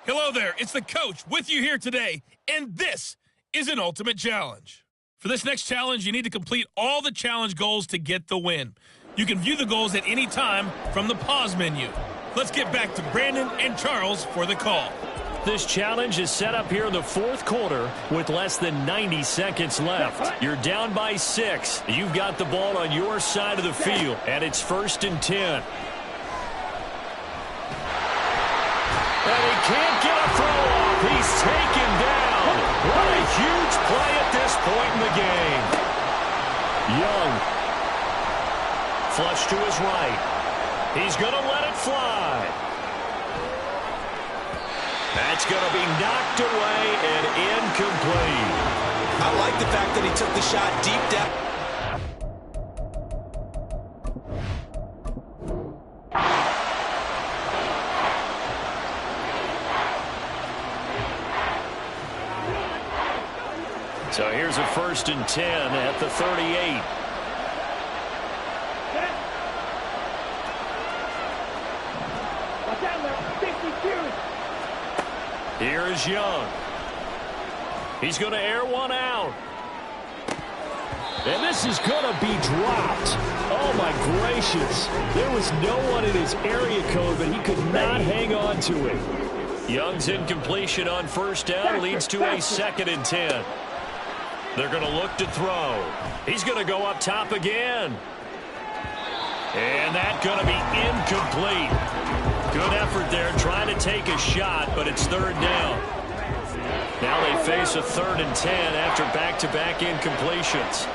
Hello there, it's the coach with you here today, and this is an ultimate challenge. For this next challenge, you need to complete all the challenge goals to get the win. You can view the goals at any time from the pause menu. Let's get back to Brandon and Charles for the call. This challenge is set up here in the fourth quarter with less than 90 seconds left. You're down by 6. You've got the ball on your side of the field, and it's 1st and 10. And he can't get a throw off. He's taken down. What a huge play at this point in the game. Young. Flush to his right. He's going to let it fly. That's going to be knocked away and incomplete. I like the fact that he took the shot deep down. So here's a 1st and 10 at the 38. Watch out now. 52. Here is Young. He's going to air one out. And this is going to be dropped. Oh, my gracious. There was no one in his area code, but he could not hang on to it. Young's incompletion on 1st down leads to a 2nd and 10. They're going to look to throw. He's going to go up top again. And that's going to be incomplete. Good effort there trying to take a shot, but it's 3rd down. Now they face a 3rd and 10 after back-to-back incompletions.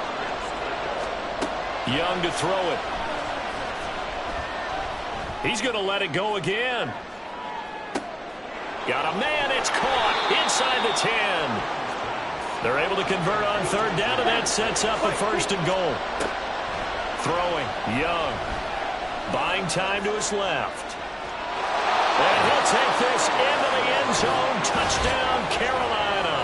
Young to throw it. He's going to let it go again. Got a man. It's caught inside the 10. They're able to convert on 3rd down, and that sets up a 1st and goal. Throwing, Young. Buying time to his left. And he'll take this into the end zone. Touchdown, Carolina.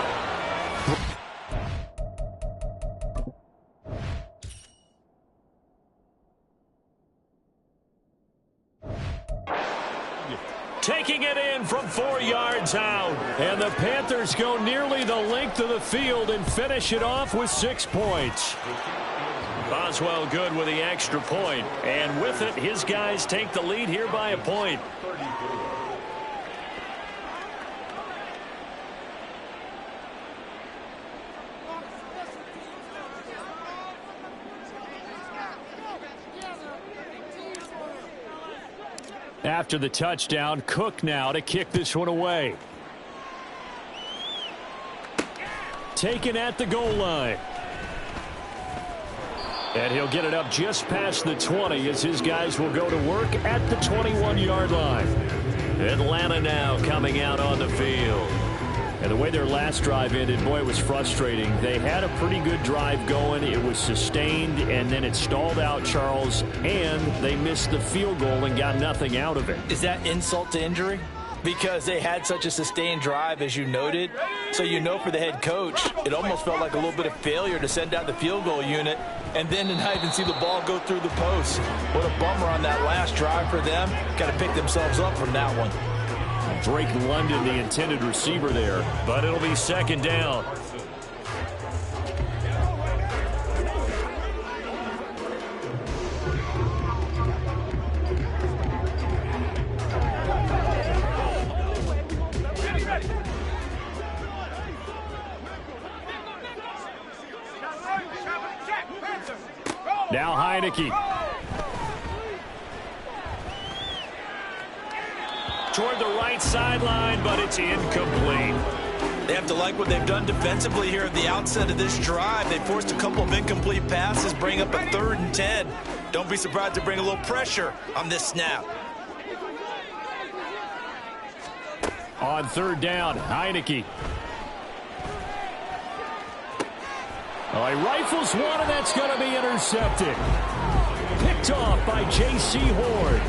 Taking it in from 4 yards out. And the Panthers go nearly the length of the field and finish it off with 6 points. Boswell good with the extra point. And with it, his guys take the lead here by a point. After the touchdown, Cook now to kick this one away. Taken at the goal line. And he'll get it up just past the 20 as his guys will go to work at the 21-yard line. Atlanta now coming out on the field. And the way their last drive ended, boy, it was frustrating. They had a pretty good drive going. It was sustained, and then it stalled out, Charles, and they missed the field goal and got nothing out of it. Is that insult to injury? Because they had such a sustained drive, as you noted. So you know for the head coach, it almost felt like a little bit of failure to send out the field goal unit and then to not even see the ball go through the post. What a bummer on that last drive for them. Got to pick themselves up from that one. Drake London, the intended receiver there, but it'll be 2nd down. Now Heineke. Toward the right sideline, but it's incomplete. They have to like what they've done defensively here at the outset of this drive. They forced a couple of incomplete passes, bring up a 3rd and 10. Don't be surprised to bring a little pressure on this snap. On 3rd down, Heineke. He rifles one, and that's going to be intercepted. Picked off by J.C. Horn.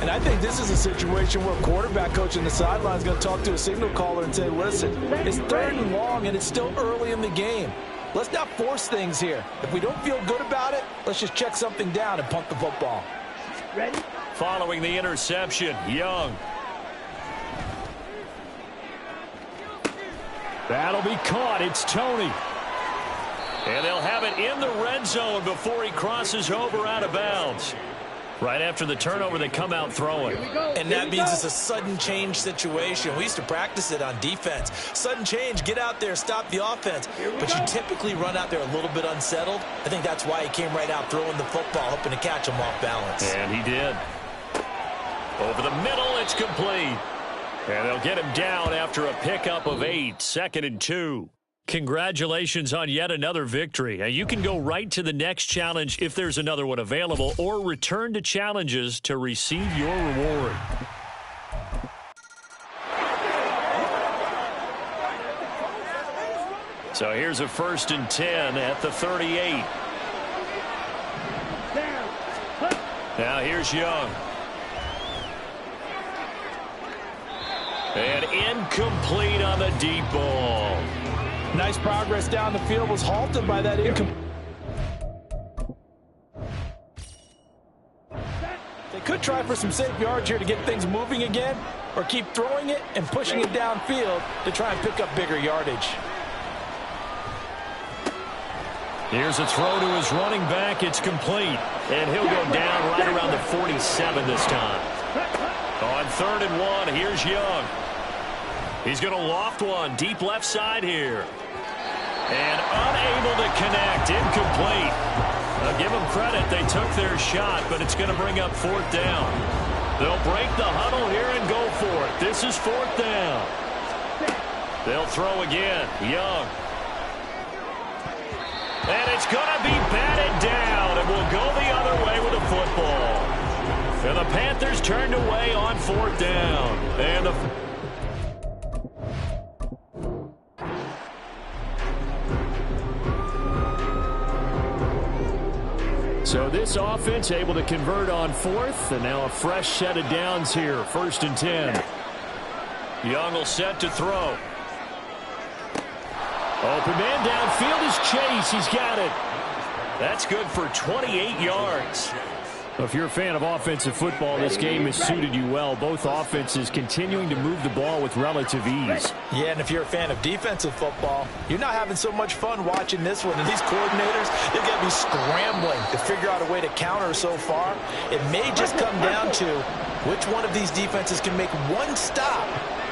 And I think this is a situation where quarterback coach in the sideline is going to talk to a signal caller and say, listen, it's 3rd and long, and it's still early in the game. Let's not force things here. If we don't feel good about it, let's just check something down and punt the football. Ready? Following the interception, Young. That'll be caught. It's Tony. And they'll have it in the red zone before he crosses over out of bounds. Right after the turnover, they come out throwing. And that means it's a sudden change situation. We used to practice it on defense. Sudden change, get out there, stop the offense. But you typically run out there a little bit unsettled. I think that's why he came right out throwing the football, hoping to catch him off balance. And he did. Over the middle, it's complete. And they'll get him down after a pickup of 8, 2nd and 2. Congratulations on yet another victory. Now, you can go right to the next challenge if there's another one available, or return to challenges to receive your reward. So here's a 1st and 10 at the 38. Now here's Young. And incomplete on the deep ball. Nice progress down the field, was halted by that incomplete. They could try for some safe yards here to get things moving again, or keep throwing it and pushing it downfield to try and pick up bigger yardage. Here's a throw to his running back. It's complete. And he'll go down right around the 47 this time. On 3rd and 1, here's Young. He's going to loft one deep left side here. And unable to connect. Incomplete. I'll give them credit. They took their shot, but it's going to bring up 4th down. They'll break the huddle here and go for it. This is 4th down. They'll throw again. Young. And it's going to be batted down, and we'll go the other way with the football. And the Panthers turned away on 4th down. And the... So this offense able to convert on 4th, and now a fresh set of downs here. 1st and 10. Young will set to throw. Open man downfield is Chase. He's got it. That's good for 28 yards. Well, if you're a fan of offensive football, this game has suited you well. Both offenses continuing to move the ball with relative ease. Yeah, and if you're a fan of defensive football, you're not having so much fun watching this one. And these coordinators, they're going to be scrambling to figure out a way to counter so far. It may just come down to which one of these defenses can make one stop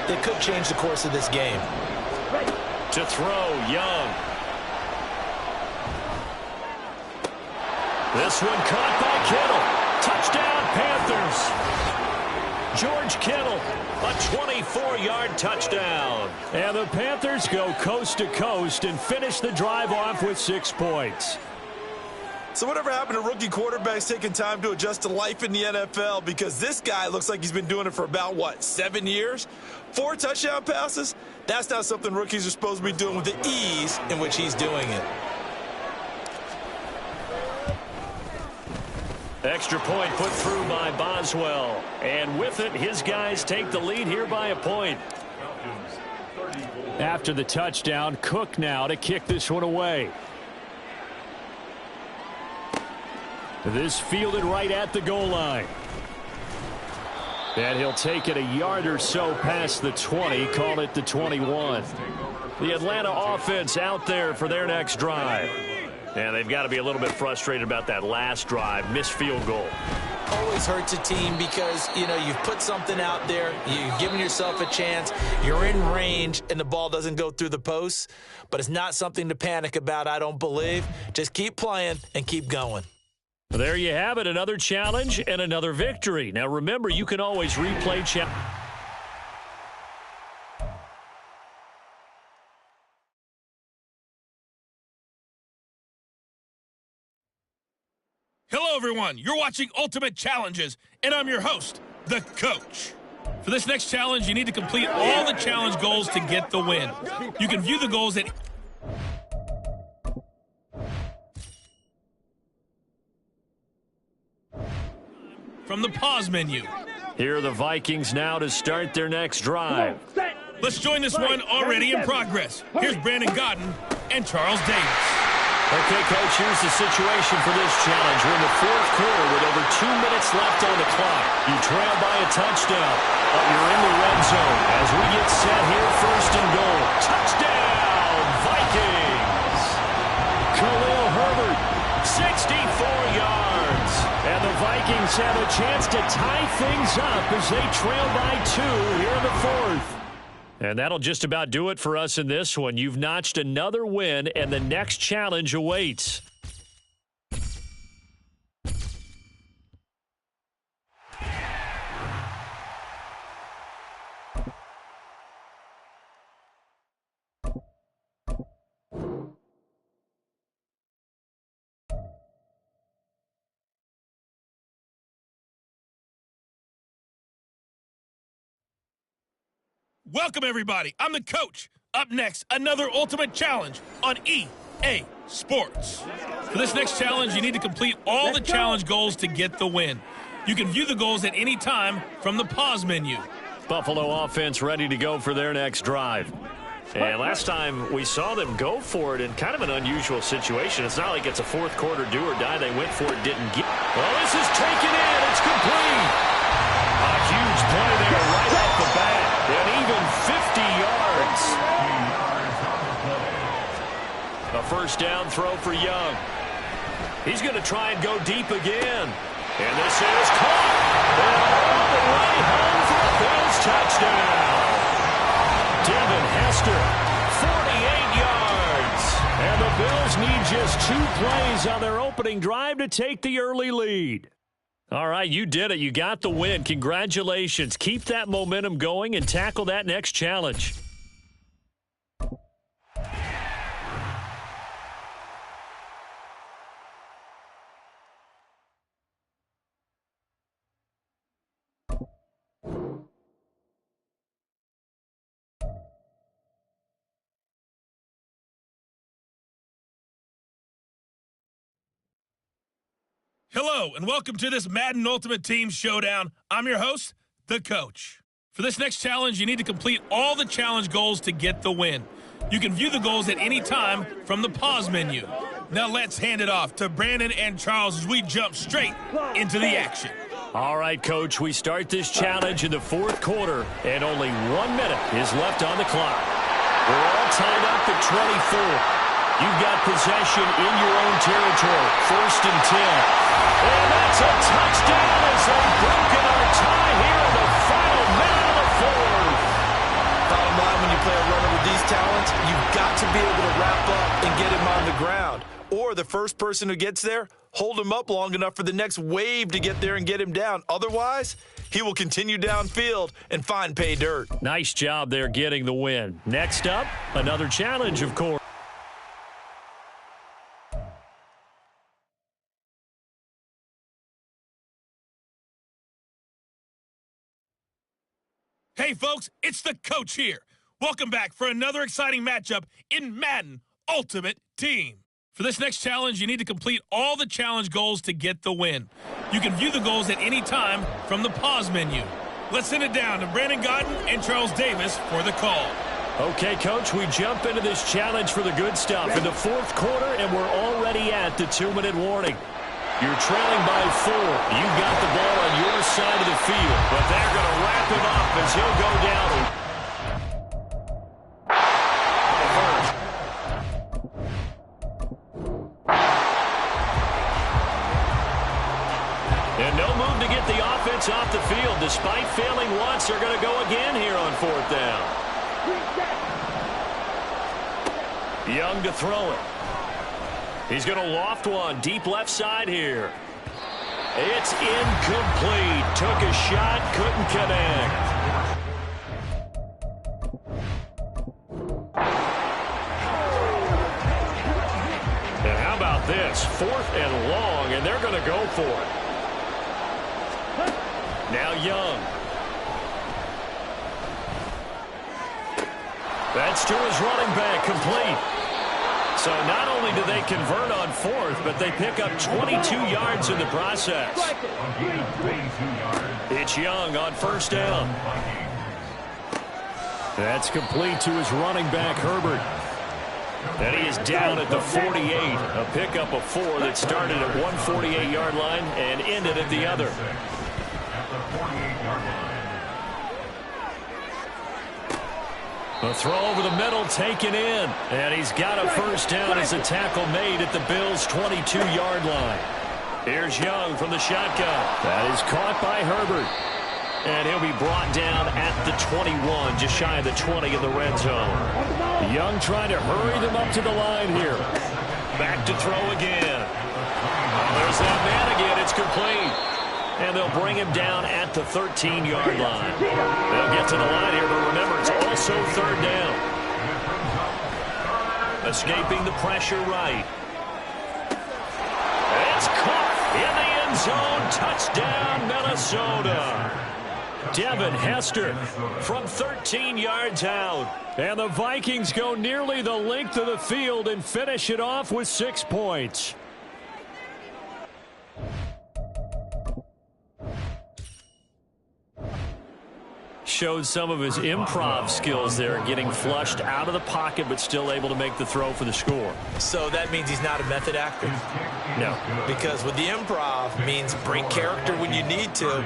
that could change the course of this game. To throw, Young. This one caught by Kittle. Touchdown, Panthers. George Kittle, a 24-yard touchdown. And the Panthers go coast to coast and finish the drive off with 6 points. So whatever happened to rookie quarterbacks taking time to adjust to life in the NFL? Because this guy looks like he's been doing it for about, 7 years? 4 touchdown passes? That's not something rookies are supposed to be doing with the ease in which he's doing it. Extra point put through by Boswell. And with it, his guys take the lead here by a point. After the touchdown, Cook now to kick this one away. This fielded right at the goal line. And he'll take it a yard or so past the 20, call it the 21. The Atlanta offense out there for their next drive. And they've got to be a little bit frustrated about that last drive, missed field goal. Always hurts a team because, you've put something out there, you've given yourself a chance, you're in range, and the ball doesn't go through the posts. But it's not something to panic about, I don't believe. Just keep playing and keep going. There you have it, another challenge and another victory. Now remember, you can always replay Hello, everyone. You're watching Ultimate Challenges, and I'm your host, the Coach. For this next challenge, you need to complete all the challenge goals to get the win. You can view the goals at from the pause menu. Here are the Vikings now to start their next drive. Let's join this one already in progress. Here's Brandon Godden and Charles Davis. Okay, Coach, here's the situation for this challenge. We're in the fourth quarter with over 2 minutes left on the clock. You trail by a touchdown, but you're in the red zone as we get set here, first and goal. Touchdown, Vikings! Khalil Herbert, 64 yards. And the Vikings have a chance to tie things up as they trail by 2 here in the fourth. And that'll just about do it for us in this one. You've notched another win, and the next challenge awaits. Welcome, everybody. I'm the Coach. Up next, another Ultimate Challenge on EA Sports. For this next challenge, you need to complete all the challenge goals to get the win. You can view the goals at any time from the pause menu. Buffalo offense ready to go for their next drive. And last time we saw them go for it in kind of an unusual situation. It's not like it's a fourth quarter do or die. They went for it, didn't get. Well, this is taken in. It's complete. A huge play there right off the bat. And even 50 yards. A first down throw for Young. He's going to try and go deep again. And this is caught. And all the way home for a Bills touchdown. Devin Hester, 48 yards. And the Bills need just 2 plays on their opening drive to take the early lead. All right, you did it. You got the win. Congratulations. Keep that momentum going and tackle that next challenge. Hello, and welcome to this Madden Ultimate Team Showdown. I'm your host, the Coach. For this next challenge, you need to complete all the challenge goals to get the win. You can view the goals at any time from the pause menu. Now let's hand it off to Brandon and Charles as we jump straight into the action. All right, Coach, we start this challenge in the fourth quarter, and only 1 minute is left on the clock. We're all tied up at 24. You've got possession in your own territory, first and 10. And that's a touchdown as they've broken our tie here in the final minute of the fourth. Bottom line, when you play a runner with these talents, you've got to be able to wrap up and get him on the ground. Or the first person who gets there, hold him up long enough for the next wave to get there and get him down. Otherwise, he will continue downfield and find pay dirt. Nice job there getting the win. Next up, another challenge, of course. Hey, folks, it's the Coach here. Welcome back for another exciting matchup in Madden Ultimate Team. For this next challenge, you need to complete all the challenge goals to get the win. You can view the goals at any time from the pause menu. Let's send it down to Brandon Godden and Charles Davis for the call. Okay, Coach, we jump into this challenge for the good stuff in the fourth quarter, and we're already at the 2-minute warning. You're trailing by 4. You've got the ball on your side of the field, but they're going to wrap him up as he'll go down. And no move to get the offense off the field. Despite failing once, they're going to go again here on fourth down. Young to throw it. He's going to loft one deep left side here. It's incomplete. Took a shot, couldn't connect. And how about this? 4th and long, and they're going to go for it. Now Young. That's to his running back, complete. So not only do they convert on 4th, but they pick up 22 yards in the process. It's Young on 1st down. That's complete to his running back, Herbert. And he is down at the 48. A pickup of 4 that started at one 48-yard line and ended at the other. A throw over the middle taken in. And he's got a 1st down as a tackle made at the Bills' 22-yard line. Here's Young from the shotgun. That is caught by Herbert. And he'll be brought down at the 21, just shy of the 20 in the red zone. Young trying to hurry them up to the line here. Back to throw again. There's that man again. It's complete. And they'll bring him down at the 13-yard line. They'll get to the line here, but remember, it's also 3rd down. Escaping the pressure right. It's caught in the end zone. Touchdown, Minnesota. Devin Hester from 13 yards out. And the Vikings go nearly the length of the field and finish it off with 6 points. Showed some of his improv skills there, getting flushed out of the pocket but still able to make the throw for the score. So that means he's not a method actor? No. Because with the improv means break character when you need to.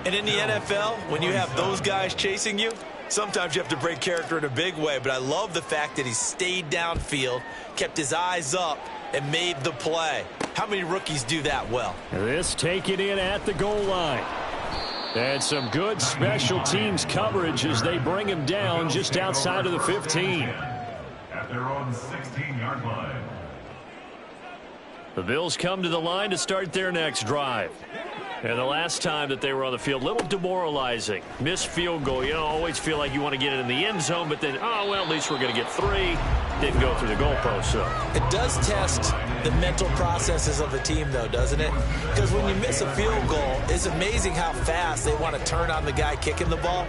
And in the NFL, when you have those guys chasing you, sometimes you have to break character in a big way. But I love the fact that he stayed downfield, kept his eyes up, and made the play. How many rookies do that well? This taken in at the goal line. And some good special teams coverage as they bring him down just outside of the 15. At their own 16-yard line. The Bills come to the line to start their next drive. And the last time that they were on the field, a little demoralizing. Missed field goal. You always feel like you want to get it in the end zone, but then, oh, well, at least we're going to get 3. Didn't go through the goalpost, so. It does test the mental processes of a team, though, doesn't it? Because when you miss a field goal, it's amazing how fast they want to turn on the guy kicking the ball.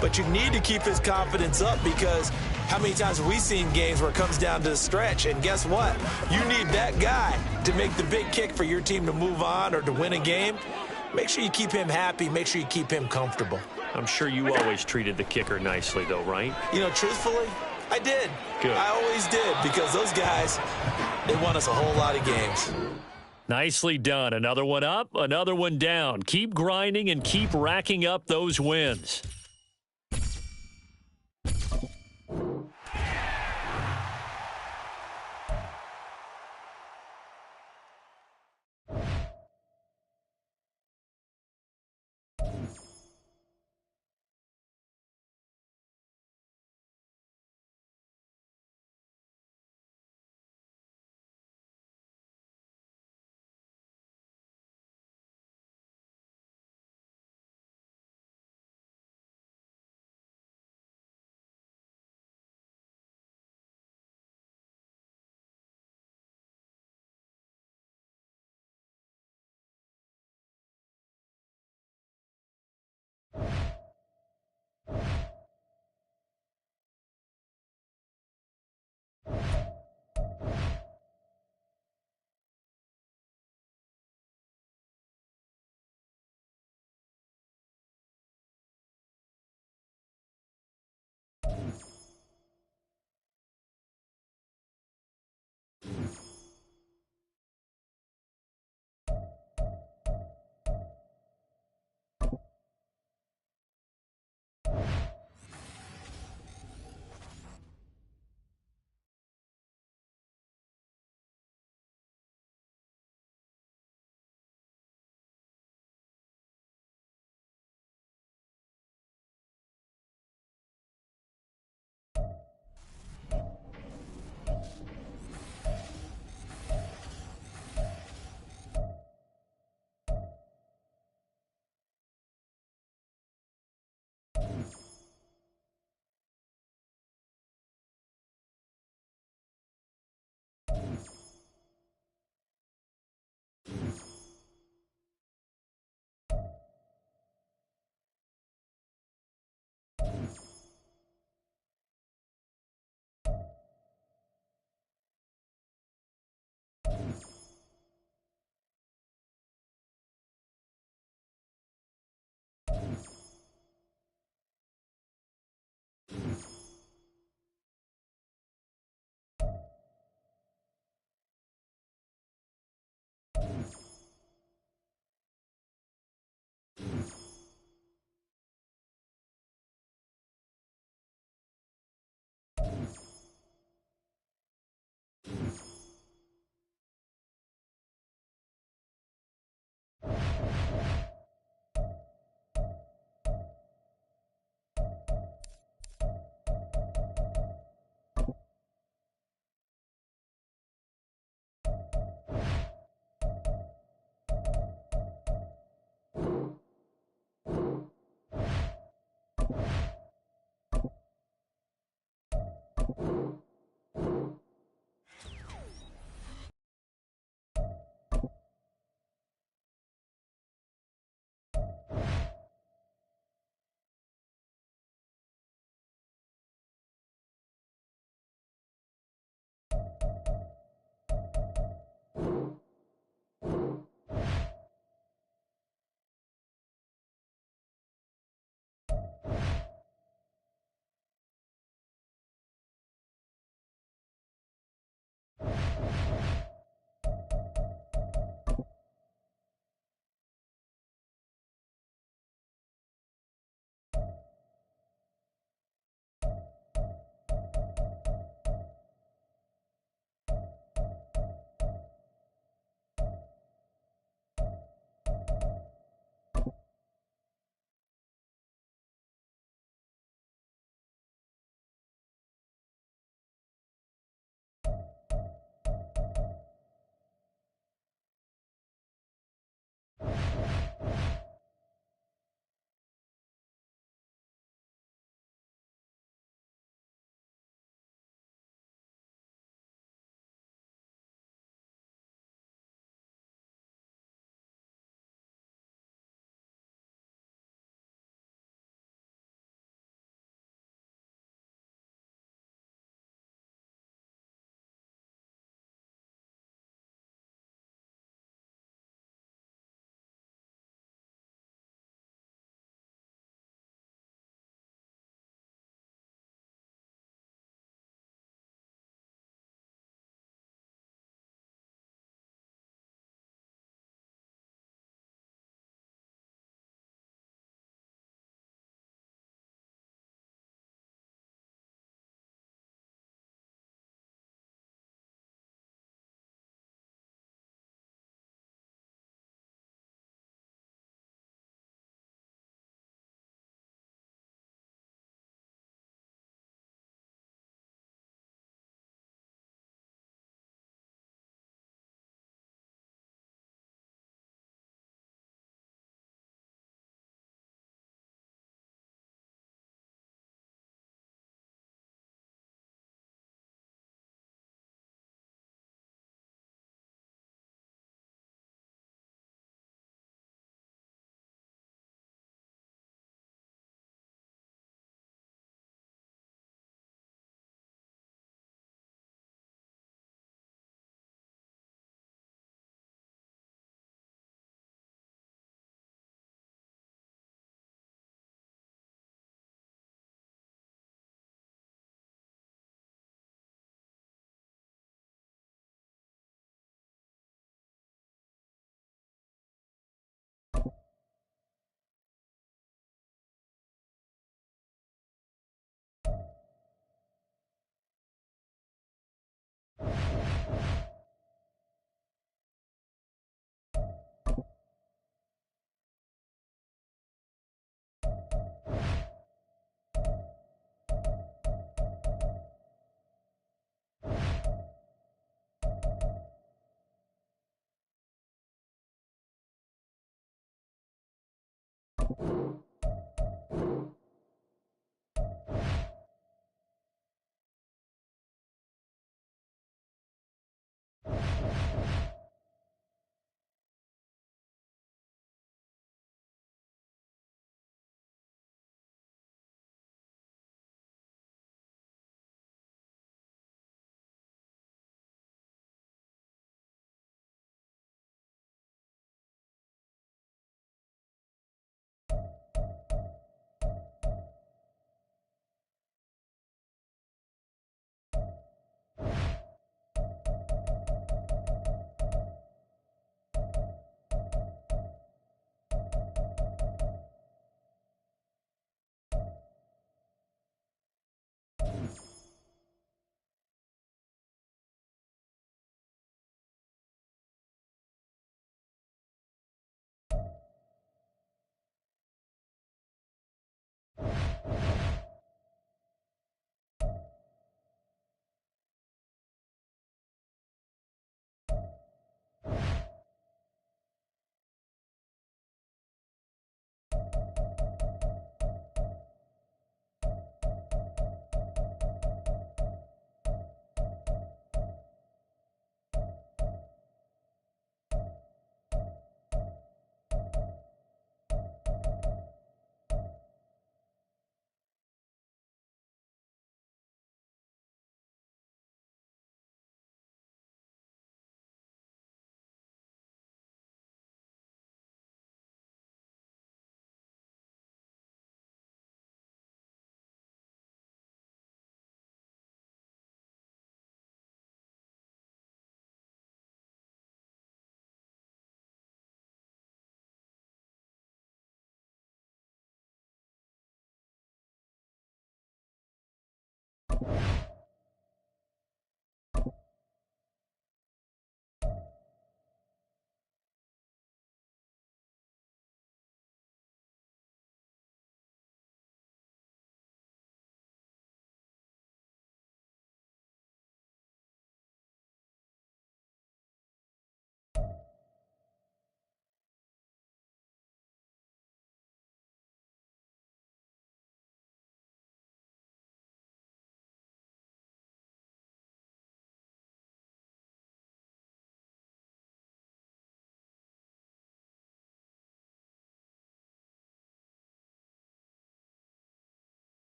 But you need to keep his confidence up because how many times have we seen games where it comes down to the stretch, and guess what? You need that guy to make the big kick for your team to move on or to win a game. Make sure you keep him happy. Make sure you keep him comfortable. I'm sure you always treated the kicker nicely, though, right? You know, truthfully, I did. Good. I always did because those guys, they won us a whole lot of games. Nicely done. Another one up, another one down. Keep grinding and keep racking up those wins.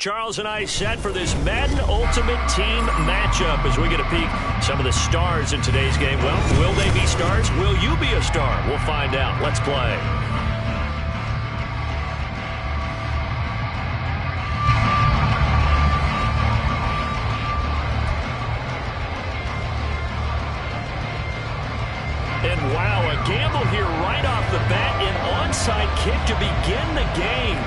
Charles and I set for this Madden Ultimate Team matchup as we get a peek some of the stars in today's game. Well, will they be stars? Will you be a star? We'll find out. Let's play. And wow, a gamble here right off the bat. An onside kick to begin the game.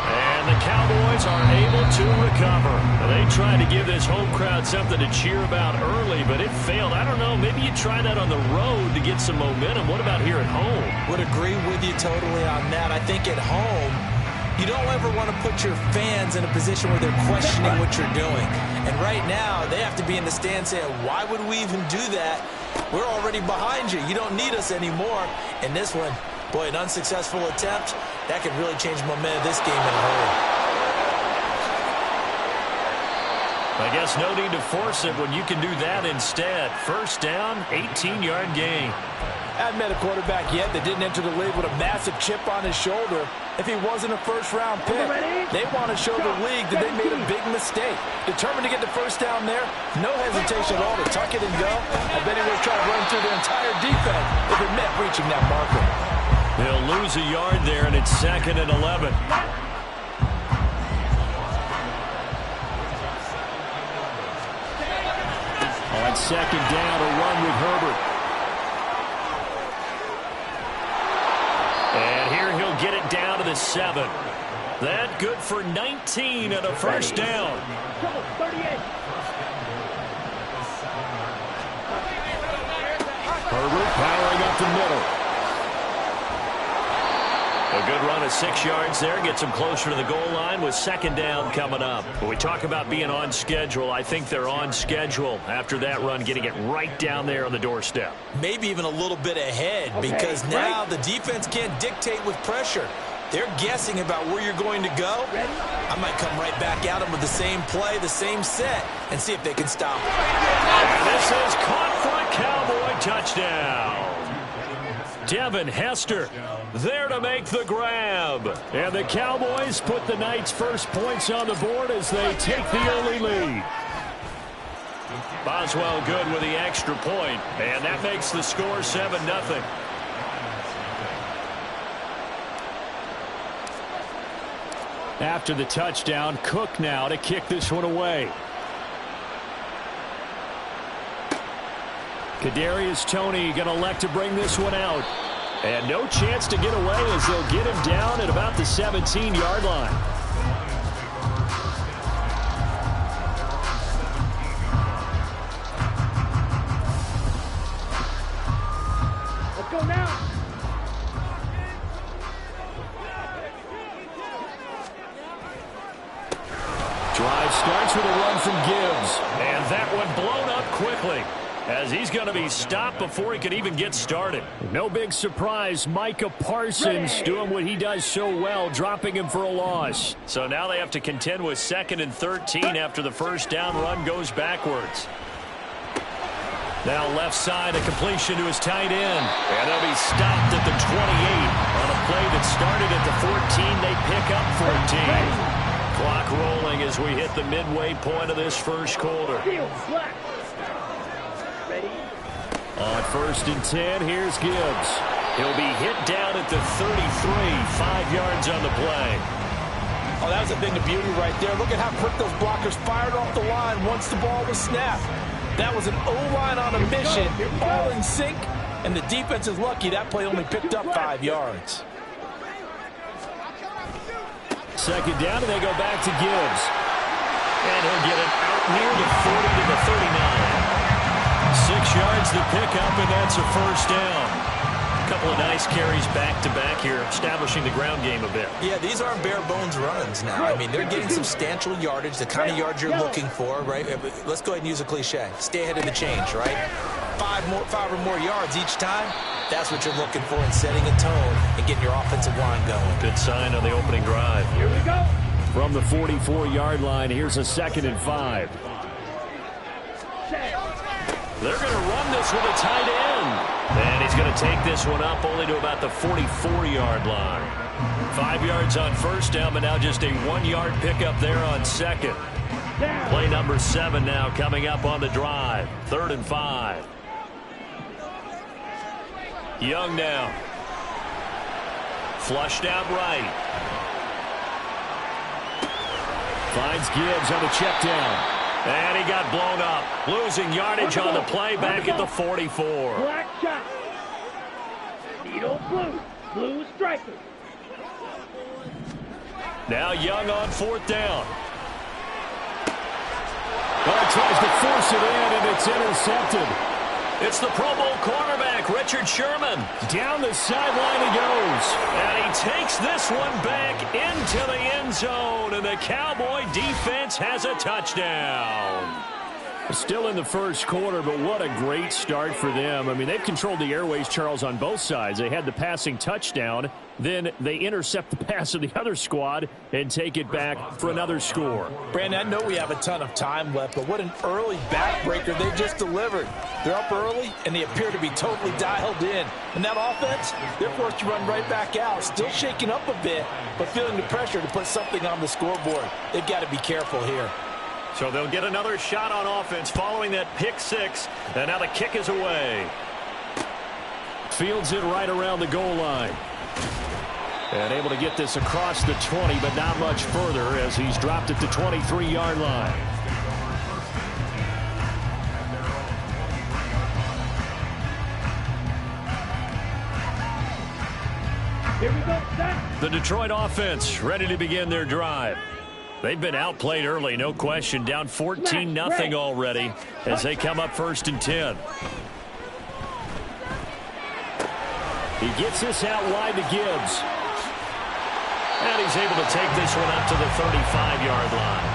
And the Cowboys are able to recover. They tried to give this home crowd something to cheer about early, but it failed. I don't know, maybe you try that on the road to get some momentum. What about here at home? Would agree with you totally on that. I think at home, you don't ever want to put your fans in a position where they're questioning what you're doing. And right now, they have to be in the stand saying, why would we even do that? We're already behind you. You don't need us anymore. And this one, boy, an unsuccessful attempt, that could really change the momentum of this game in a hurry. I guess no need to force it when you can do that instead. First down, 18-yard gain. I haven't met a quarterback yet that didn't enter the league with a massive chip on his shoulder if he wasn't a first-round pick. They want to show the league that they made a big mistake. Determined to get the first down there, no hesitation at all to tuck it and go. I bet he would have tried to run through the entire defense if it meant reaching that marker. They'll lose a yard there, and it's 2nd and 11. On 2nd down, a run with Herbert. And here he'll get it down to the 7. That good for 19 and a first down. Herbert powering up the middle. A good run of 6 yards there. Gets him closer to the goal line with 2nd down coming up. When we talk about being on schedule, I think they're on schedule after that run, getting it right down there on the doorstep. Maybe even a little bit ahead because now the defense can't dictate with pressure. They're guessing about where you're going to go. I might come right back at them with the same play, the same set, and see if they can stop it. And this is caught for a Cowboy touchdown. Devin Hester there to make the grab. And the Cowboys put the night's first points on the board as they take the early lead. Boswell good with the extra point, and that makes the score 7-0. After the touchdown, Cook now to kick this one away. Kadarius Toney going to elect to bring this one out. And no chance to get away as they'll get him down at about the 17-yard line. Let's go now. Drive starts with a run from Gibbs. And that one blown up quickly, as he's going to be stopped before he can even get started. No big surprise, Micah Parsons doing what he does so well, dropping him for a loss. So now they have to contend with 2nd and 13 after the first down run goes backwards. Now left side, a completion to his tight end. And they'll be stopped at the 28 on a play that started at the 14. They pick up 14. Clock rolling as we hit the midway point of this first quarter. On 1st and 10, here's Gibbs. He'll be hit down at the 33, 5 yards on the play. Oh, that was a thing of beauty right there. Look at how quick those blockers fired off the line once the ball was snapped. That was an O-line on a mission, all in sync, and the defense is lucky that play only picked up 5 yards. 2nd down, and they go back to Gibbs. And he'll get it out near the 40 to the 39. 6 yards to pick up, and that's a first down. A couple of nice carries back-to-back here, establishing the ground game a bit. Yeah, these aren't bare-bones runs now. I mean, they're getting substantial yardage, the kind of yards you're looking for, right? Let's go ahead and use a cliche. Stay ahead of the change, right? 5 or more yards each time. That's what you're looking for in setting a tone and getting your offensive line going. Good sign on the opening drive. Here we go. From the 44-yard line, here's a 2nd and 5. They're going to run this with a tight end. And he's going to take this one up only to about the 44-yard line. 5 yards on first down, but now just a 1-yard pickup there on 2nd. Play number 7 now coming up on the drive. 3rd and 5. Young now. Flushed out right. Finds Gibbs on the check down. And he got blown up. Losing yardage on the play back at the 44. Black shot. Needle blue. Blue striker. Now Young on 4th down. Well, tries to force it in, and it's intercepted. It's the Pro Bowl cornerback, Richard Sherman. Down the sideline he goes. And he takes this one back into the end zone. And the Cowboy defense has a touchdown. Still in the first quarter, but what a great start for them. I mean, they've controlled the airways, Charles, on both sides. They had the passing touchdown. Then they intercept the pass of the other squad and take it back for another score. Brandon, I know we have a ton of time left, but what an early backbreaker they just delivered. They're up early, and they appear to be totally dialed in. And that offense, they're forced to run right back out, still shaking up a bit, but feeling the pressure to put something on the scoreboard. They've got to be careful here. So they'll get another shot on offense following that pick 6, and now the kick is away. Fields it right around the goal line. And able to get this across the 20, but not much further as he's dropped at the 23-yard line. Here we go, set. The Detroit offense ready to begin their drive. They've been outplayed early, no question. Down 14-0 already as they come up 1st and 10. He gets this out wide to Gibbs. And he's able to take this one up to the 35-yard line.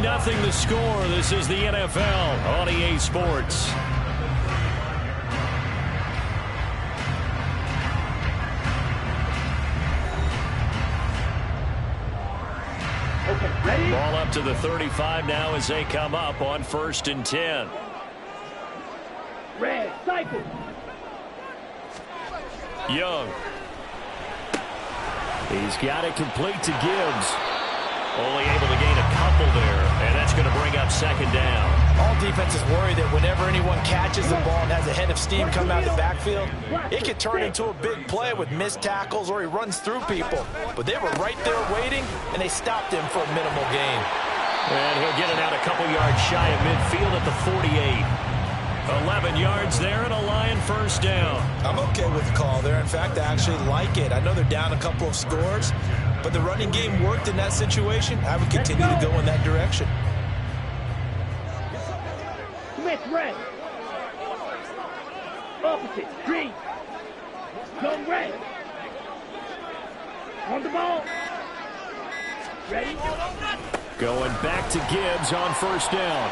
14-0 the score. This is the NFL on EA Sports. Ball up to the 35 now as they come up on 1st and 10. Red, cycle. Young. He's got it complete to Gibbs. Only able to gain a couple there, and that's going to bring up 2nd down. All defenses worry that whenever anyone catches the ball and has a head of steam come out of the backfield, it could turn into a big play with missed tackles or he runs through people. But they were right there waiting, and they stopped him for a minimal gain. And he'll get it out a couple yards shy of midfield at the 48. 11 yards there and a Lion 1st down. I'm okay with the call there. In fact, I actually like it. I know they're down a couple of scores, but the running game worked in that situation. I would continue to go in that direction. Smith, red. Opposite, green. Come red. On the ball. Ready? Going back to Gibbs on first down.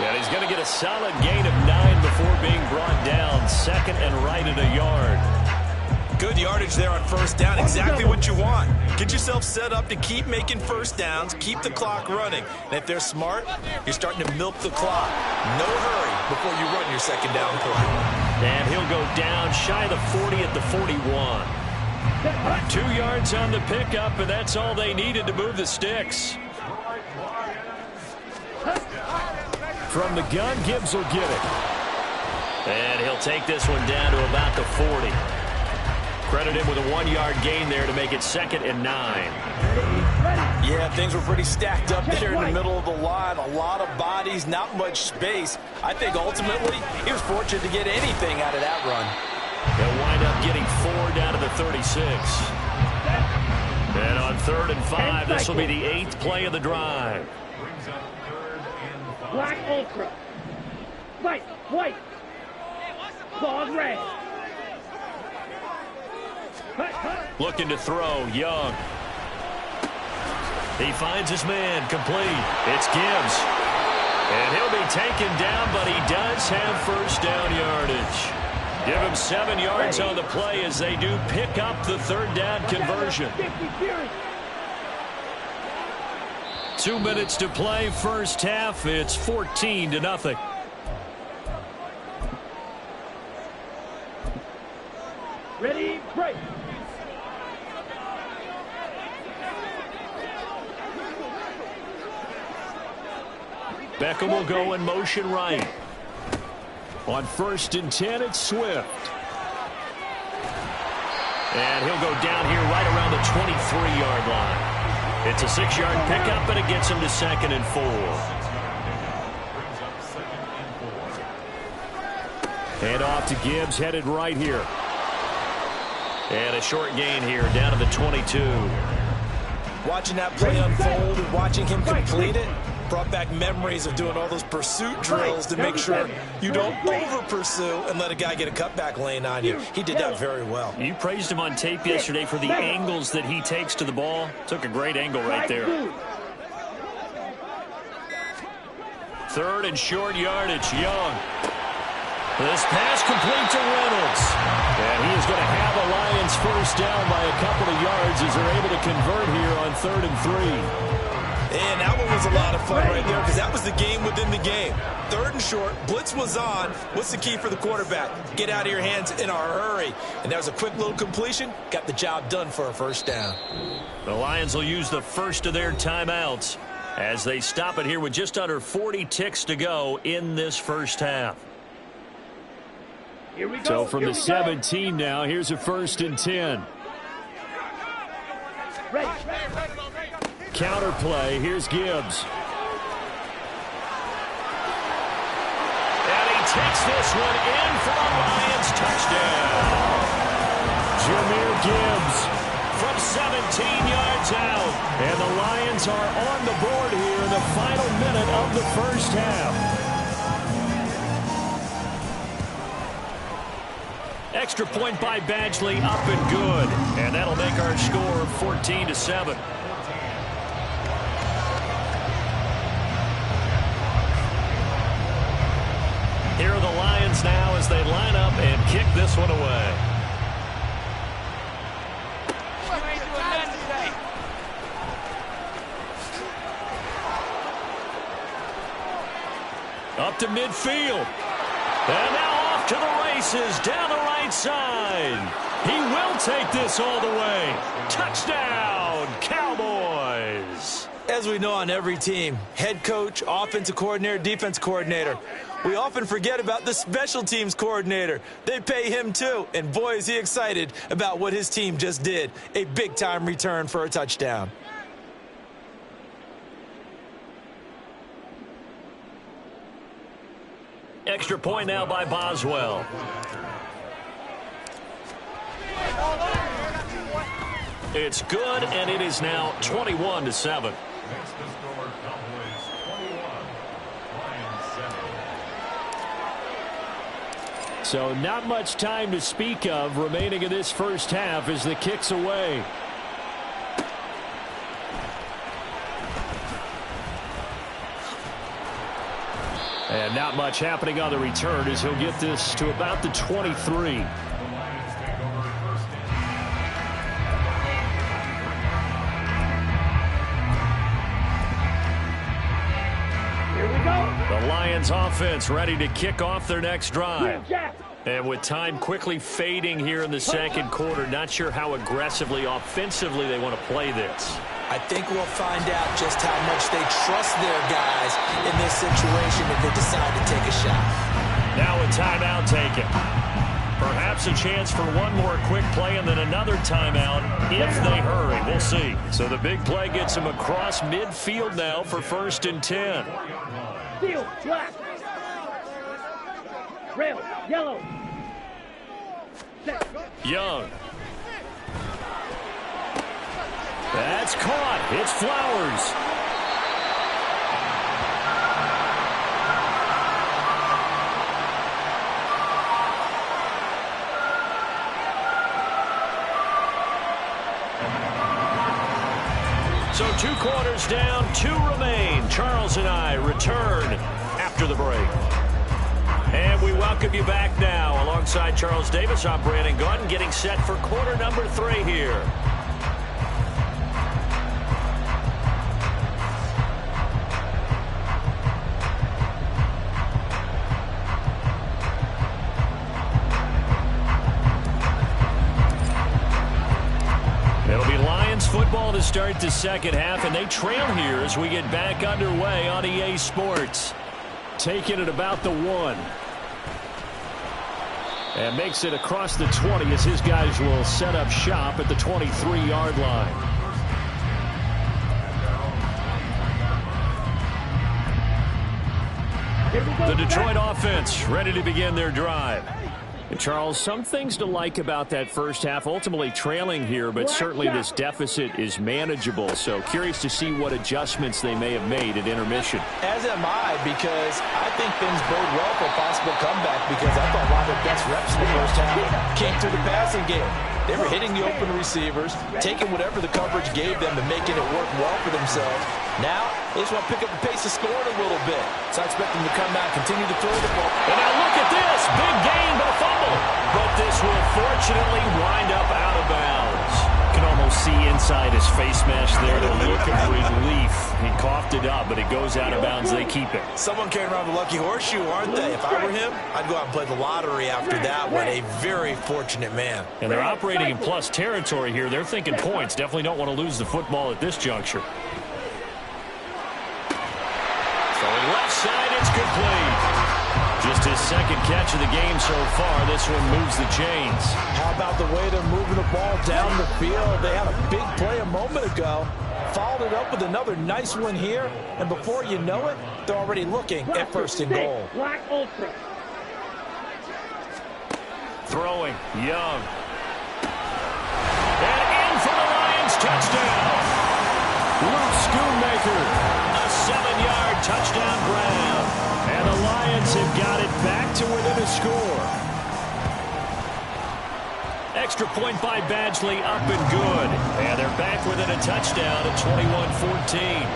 And he's going to get a solid gain of 9 before being brought down. Second and right at a yard. Good yardage there on first down. Exactly what you want. Get yourself set up to keep making first downs, keep the clock running. And if they're smart, you're starting to milk the clock. No hurry before you run your second down play. And he'll go down shy of the 40 at the 41. 2 yards on the pickup, and that's all they needed to move the sticks. From the gun, Gibbs will get it. And he'll take this one down to about the 40. Credit him with a 1-yard gain there to make it second and 9. Yeah, things were pretty stacked up there in the middle of the line. A lot of bodies, not much space. I think ultimately he was fortunate to get anything out of that run. They'll wind up getting 4 down to the 36. And on 3rd and 5, this will be the 8th play of the drive. Black Ultra. White, white. Claws red. Looking to throw, Young. He finds his man, complete. It's Gibbs. And he'll be taken down, but he does have first down yardage. Give him 7 yards on the play as they do pick up the 3rd down conversion. 2 minutes to play, first half. It's 14-0. Ready, break. Beckham will go in motion right. On 1st and 10, it's Swift. And he'll go down here right around the 23-yard line. It's a 6-yard pickup, and it gets him to 2nd and 4. And off to Gibbs, headed right here. And a short gain here, down to the 22. Watching that play unfold and watching him complete it brought back memories of doing all those pursuit drills to make sure you don't over-pursue and let a guy get a cutback lane on you. He did that very well. You praised him on tape yesterday for the angles that he takes to the ball. Took a great angle right there. 3rd and short yardage, Young. This pass complete to Reynolds. And he is going to have the Lions first down by a couple of yards as they're able to convert here on 3rd and 3. And that one was a lot of fun right there because that was the game within the game. 3rd and short, blitz was on. What's the key for the quarterback? Get out of your hands in a hurry. And that was a quick little completion. Got the job done for a first down. The Lions will use the first of their timeouts as they stop it here with just under 40 ticks to go in this first half. Here we go. So from the 17 now, here's a 1st and 10. Ready. Counter play. Here's Gibbs. And he takes this one in for a Lions touchdown. Jahmyr Gibbs from 17 yards out. And the Lions are on the board here in the final minute of the first half. Extra point by Badgley, up and good. And that'll make our score 14-7. Here are the Lions now as they line up and kick this one away. Up to midfield. And now off to the races down the right side. He will take this all the way. Touchdown, Cowboys. As we know on every team, head coach, offensive coordinator, defense coordinator, we often forget about the special teams coordinator. They pay him too, and boy is he excited about what his team just did. A big-time return for a touchdown. Extra point now by Boswell. It's good, and it is now 21-7. So not much time to speak of remaining in this first half as the kick's away. And not much happening on the return as he'll get this to about the 23. The Lions offense ready to kick off their next drive. And with time quickly fading here in the second quarter, not sure how aggressively, offensively they want to play this. I think we'll find out just how much they trust their guys in this situation if they decide to take a shot. Now a timeout taken. Perhaps a chance for one more quick play and then another timeout if they hurry. We'll see. So the big play gets them across midfield now for 1st and 10. Field, black. Rail, yellow. Set. Young. That's caught. It's Flowers. So 2 quarters down, 2 remain. Charles and I return after the break. And we welcome you back now. Alongside Charles Davis, I'm Brandon Gaudin, getting set for quarter number 3 here. It'll be Lions football to start the second half, and they trail here as we get back underway on EA Sports. Taking it about the 1. And makes it across the 20 as his guys will set up shop at the 23-yard line. The Detroit offense ready to begin their drive. And Charles, some things to like about that first half. Ultimately trailing here, but certainly this deficit is manageable. So curious to see what adjustments they may have made at intermission. As am I, because I think things bode well for a possible comeback, because I thought a lot of their best reps in the first half came through the passing game. They were hitting the open receivers, taking whatever the coverage gave them and making it work well for themselves. Now, they just want to pick up the pace of scoring a little bit. So I expect them to come out, continue to throw the ball. And now look at this. Big gain, but a fumble. But this will fortunately wind up out of bounds. You can almost see inside his face mask there the look of relief. He coughed it up, but it goes out of bounds. They keep it. Someone carrying around the lucky horseshoe, aren't they? If I were him, I'd go out and play the lottery after that one. A very fortunate man. And they're operating in plus territory here. They're thinking points. Definitely don't want to lose the football at this juncture. Throwing left side, it's complete. Just his second catch of the game so far. This one moves the chains. How about the way they're moving the ball down the field? They had a big play a moment ago. Followed it up with another nice one here. And before you know it, they're already looking at 1st and goal. Black Ultra. Throwing, Young. And in for the Lions, touchdown. Luke Schoonmaker, a 7-yard touchdown grab. And the Lions have got it back to within a score. Extra point by Badgley, up and good. And they're back within a touchdown at 21-14.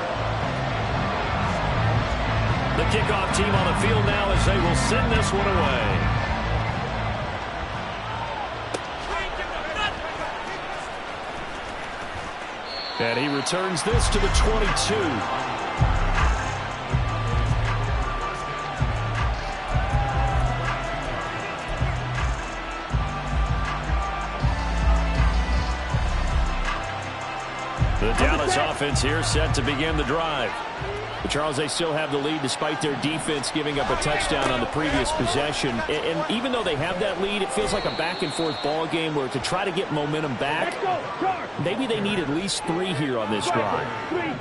The kickoff team on the field now as they will send this one away. And he returns this to the 22. The Dallas offense here set to begin the drive. But Charles, they still have the lead despite their defense giving up a touchdown on the previous possession. And even though they have that lead, it feels like a back-and-forth ball game where to try to get momentum back, maybe they need at least 3 here on this drive.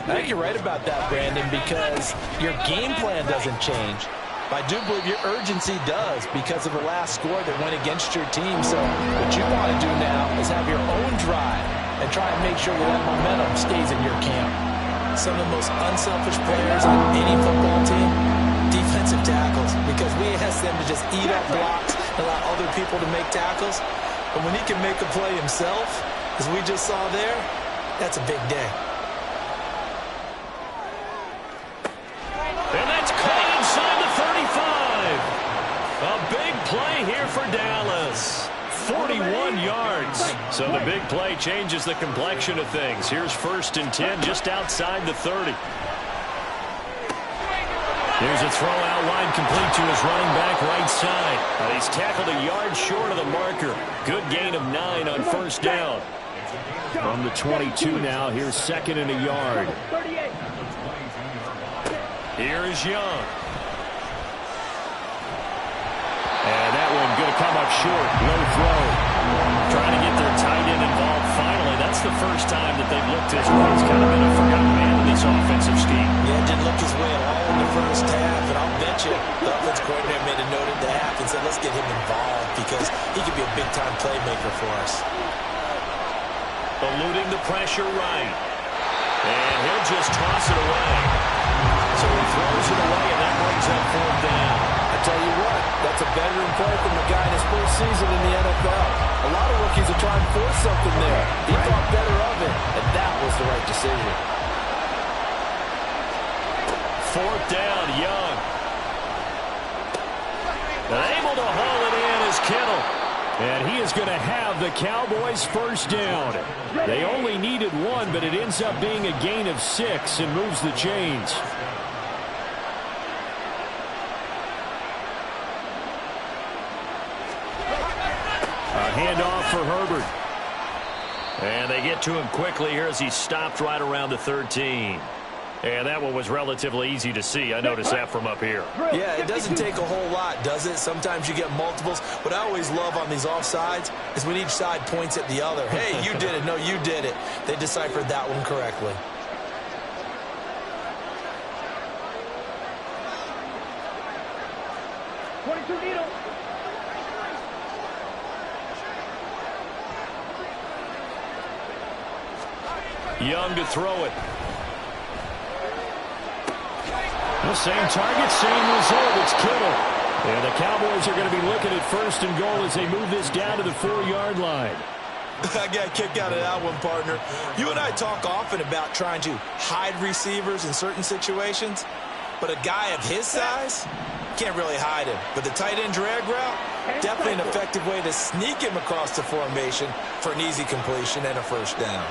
I think you're right about that, Brandon, because your game plan doesn't change. But I do believe your urgency does because of the last score that went against your team. So what you want to do now is have your own drive and try and make sure that momentum stays in your camp. Some of the most unselfish players on any football team, defensive tackles, because we ask them to just eat up blocks and allow other people to make tackles. But when he can make a play himself, as we just saw there, that's a big day. And that's caught inside the 35. 41 yards. So the big play changes the complexion of things. Here's 1st and 10 just outside the 30. Here's a throw out wide, complete to his running back right side. And he's tackled a yard short of the marker. Good gain of 9 on 1st down. From the 22 now, here's 2nd and a yard. Here is Young. And that one going to come up short. Low throw. Trying to get their tight end involved finally. That's the first time that they've looked his way. He's kind of been a forgotten man in this offensive scheme. Yeah, didn't look his way at all in the first half. And I'll bet you the offense coordinator made a note at the half and said, let's get him involved because he could be a big-time playmaker for us. Eluding the pressure right. And he'll just toss it away. So he throws it away, and that brings up 4th down. I tell you what, that's a veteran play from a guy in his first season in the NFL. A lot of rookies are trying to force something there. He thought better of it, and that was the right decision. 4th down, Young. And able to haul it in is Kittle. And he is going to have the Cowboys' 1st down. They only needed 1, but it ends up being a gain of 6 and moves the chains. A handoff for Herbert. And they get to him quickly here as he stopped right around the 13. And that one was relatively easy to see. I noticed that from up here. Yeah, it doesn't take a whole lot, does it? Sometimes you get multiples. What I always love on these offsides is when each side points at the other. Hey, you did it. No, you did it. They deciphered that one correctly. Young to throw it. The same target, same result. It's Kittle. And the Cowboys are going to be looking at 1st and goal as they move this down to the 4-yard line. I got a kick out of that one, partner. You and I talk often about trying to hide receivers in certain situations, but a guy of his size can't really hide him. But the tight end drag route, definitely an effective way to sneak him across the formation for an easy completion and a 1st down.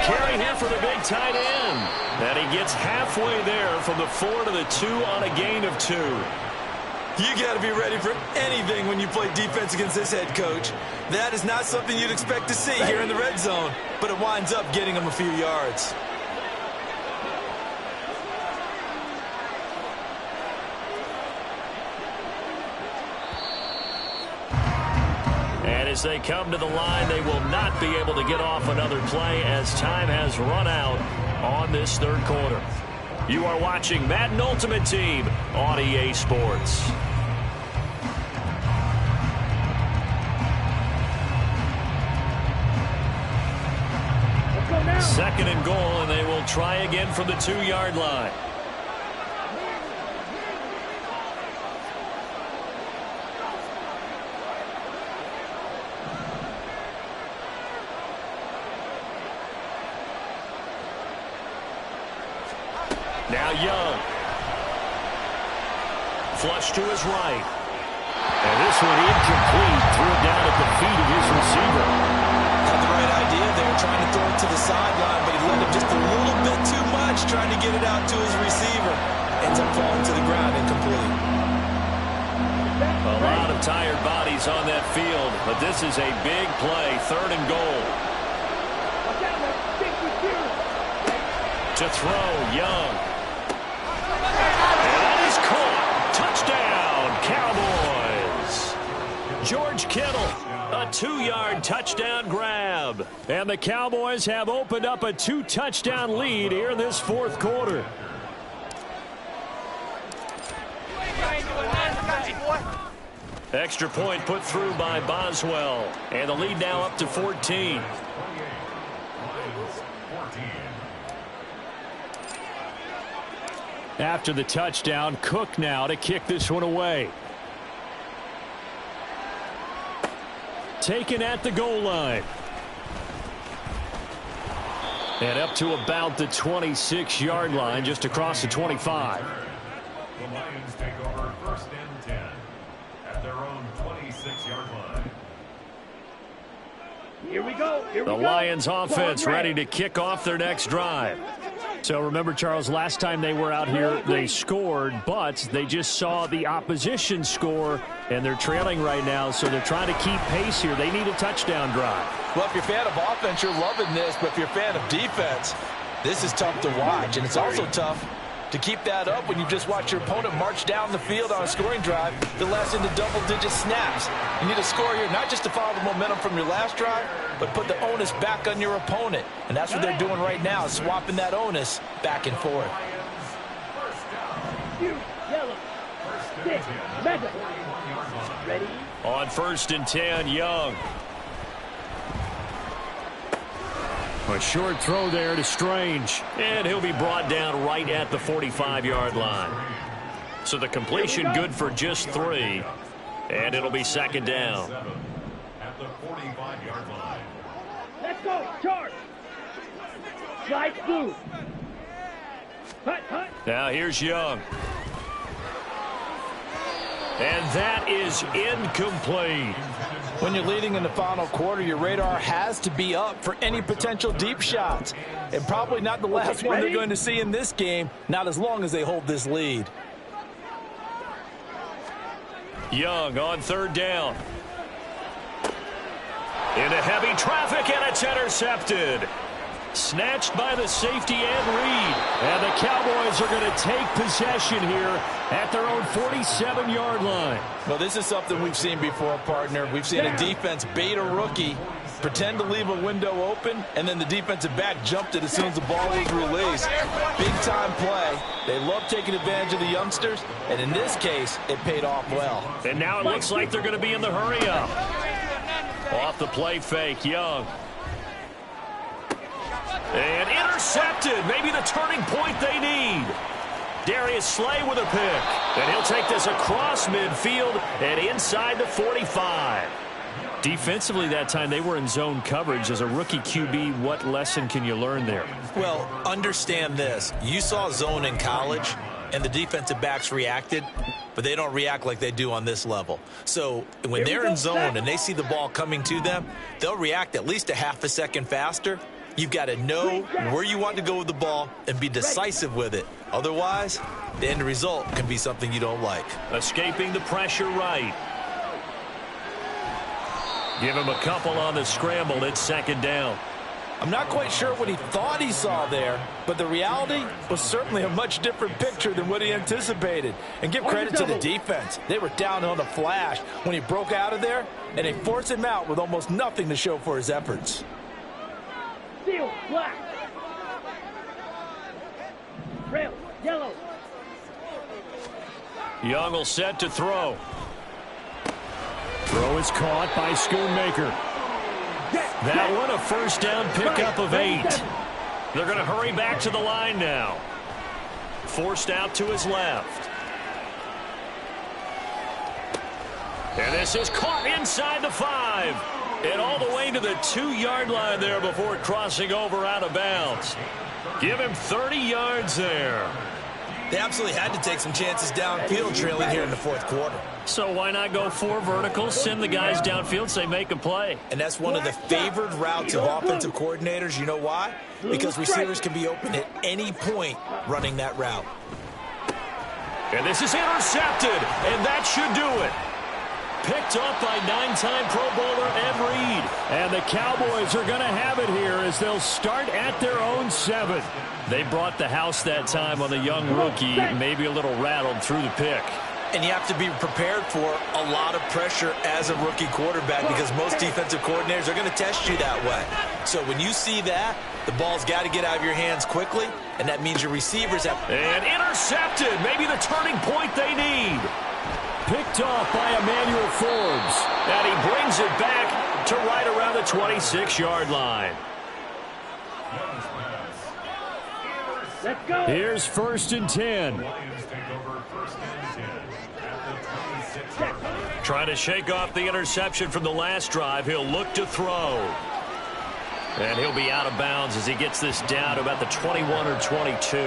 Carry here for the big tight end. And he gets halfway there from the 4 to the 2 on a gain of 2. You got to be ready for anything when you play defense against this head coach. That is not something you'd expect to see here in the red zone, but it winds up getting him a few yards. And as they come to the line, they will not be able to get off another play as time has run out on this 3rd quarter. You are watching Madden Ultimate Team on EA Sports. Second and goal, and they will try again from the 2-yard line. Now Young. Flush to his right. And this one incomplete. Threw it down at the feet of his receiver. Had the right idea there, trying to throw it to the sideline, but he let him just a little bit too much, trying to get it out to his receiver. Ends up falling to the ground incomplete. A lot of tired bodies on that field, but this is a big play. 3rd and goal. To throw, Young. And that is caught. Touchdown, Cowboys. George Kittle, a 2-yard touchdown grab. And the Cowboys have opened up a 2-touchdown lead here in this 4th quarter. Extra point put through by Boswell. And the lead now up to 14. After the touchdown, Cook now to kick this one away. Taken at the goal line. And up to about the 26-yard line, just across the 25. The Lions take over 1st and 10 at their own 26-yard line. Here we go. Here we The go. Lions offense ready to kick off their next drive. So remember, Charles, last time they were out here, they scored, but they just saw the opposition score, and they're trailing right now, so they're trying to keep pace here. They need a touchdown drive. Well, if you're a fan of offense, you're loving this, but if you're a fan of defense, this is tough to watch, and it's also tough to keep that up when you just watch your opponent march down the field on a scoring drive that lasts into double-digit snaps. You need a score here, not just to follow the momentum from your last drive, but put the onus back on your opponent. And that's what they're doing right now, swapping that onus back and forth. Yellow. 6. Madden. Ready? On 1st and 10, Young. A short throw there to Strange. And he'll be brought down right at the 45-yard line. So the completion good for just 3. And it'll be 2nd down. At the 45-yard line. Let's go. Charge. Slide through. Hut. Now here's Young. And that is incomplete. When you're leading in the final quarter, your radar has to be up for any potential deep shots. And probably not the last one they're going to see in this game, not as long as they hold this lead. Young on 3rd down. Into heavy traffic, and it's intercepted. Snatched by the safety and Reed. And the Cowboys are going to take possession here at their own 47-yard line. Well, this is something we've seen before, partner. We've seen a defense bait a rookie, pretend to leave a window open, and then the defensive back jumped it as soon as the ball was released. Big-time play. They love taking advantage of the youngsters, and in this case, it paid off well. And now it looks like they're going to be in the hurry-up. Off the play fake, Young. And intercepted. Maybe the turning point they need. Darius Slay with a pick. And he'll take this across midfield and inside the 45. Defensively that time, they were in zone coverage. As a rookie QB, what lesson can you learn there? Well, understand this. You saw zone in college, and the defensive backs reacted, but they don't react like they do on this level. So when they're in zone and they see the ball coming to them, they'll react at least a half a second faster. You've got to know where you want to go with the ball and be decisive with it. Otherwise, the end result can be something you don't like. Escaping the pressure right. Give him a couple on the scramble. It's 2nd down. I'm not quite sure what he thought he saw there, but the reality was certainly a much different picture than what he anticipated. And give credit to the defense. They were down on the flash when he broke out of there, and they forced him out with almost nothing to show for his efforts. Steel. Black. Rail. Yellow. Young will set to throw. Throw is caught by Schoonmaker. That one a 1st down pickup of 8. They're going to hurry back to the line now. Forced out to his left. And this is caught inside the 5. And all the way to the 2-yard line there before crossing over out of bounds. Give him 30 yards there. They absolutely had to take some chances downfield trailing here in the 4th quarter. So why not go 4 verticals, send the guys downfield, say make a play? And that's one of the favored routes of offensive coordinators. You know why? Because receivers can be open at any point running that route. And this is intercepted, and that should do it. Picked up by 9-time Pro Bowler Ed Reed. And the Cowboys are going to have it here as they'll start at their own 7. They brought the house that time on the young rookie, maybe a little rattled through the pick. And you have to be prepared for a lot of pressure as a rookie quarterback because most defensive coordinators are going to test you that way. So when you see that, the ball's got to get out of your hands quickly, and that means your receivers have... And intercepted, maybe the turning point they need. Picked off by Emmanuel Forbes. And he brings it back to right around the 26-yard line. Let's go. Here's 1st and 10. Lions take over 1st and 10 at the 26-yard line. Trying to shake off the interception from the last drive. He'll look to throw. And he'll be out of bounds as he gets this down to about the 21 or 22.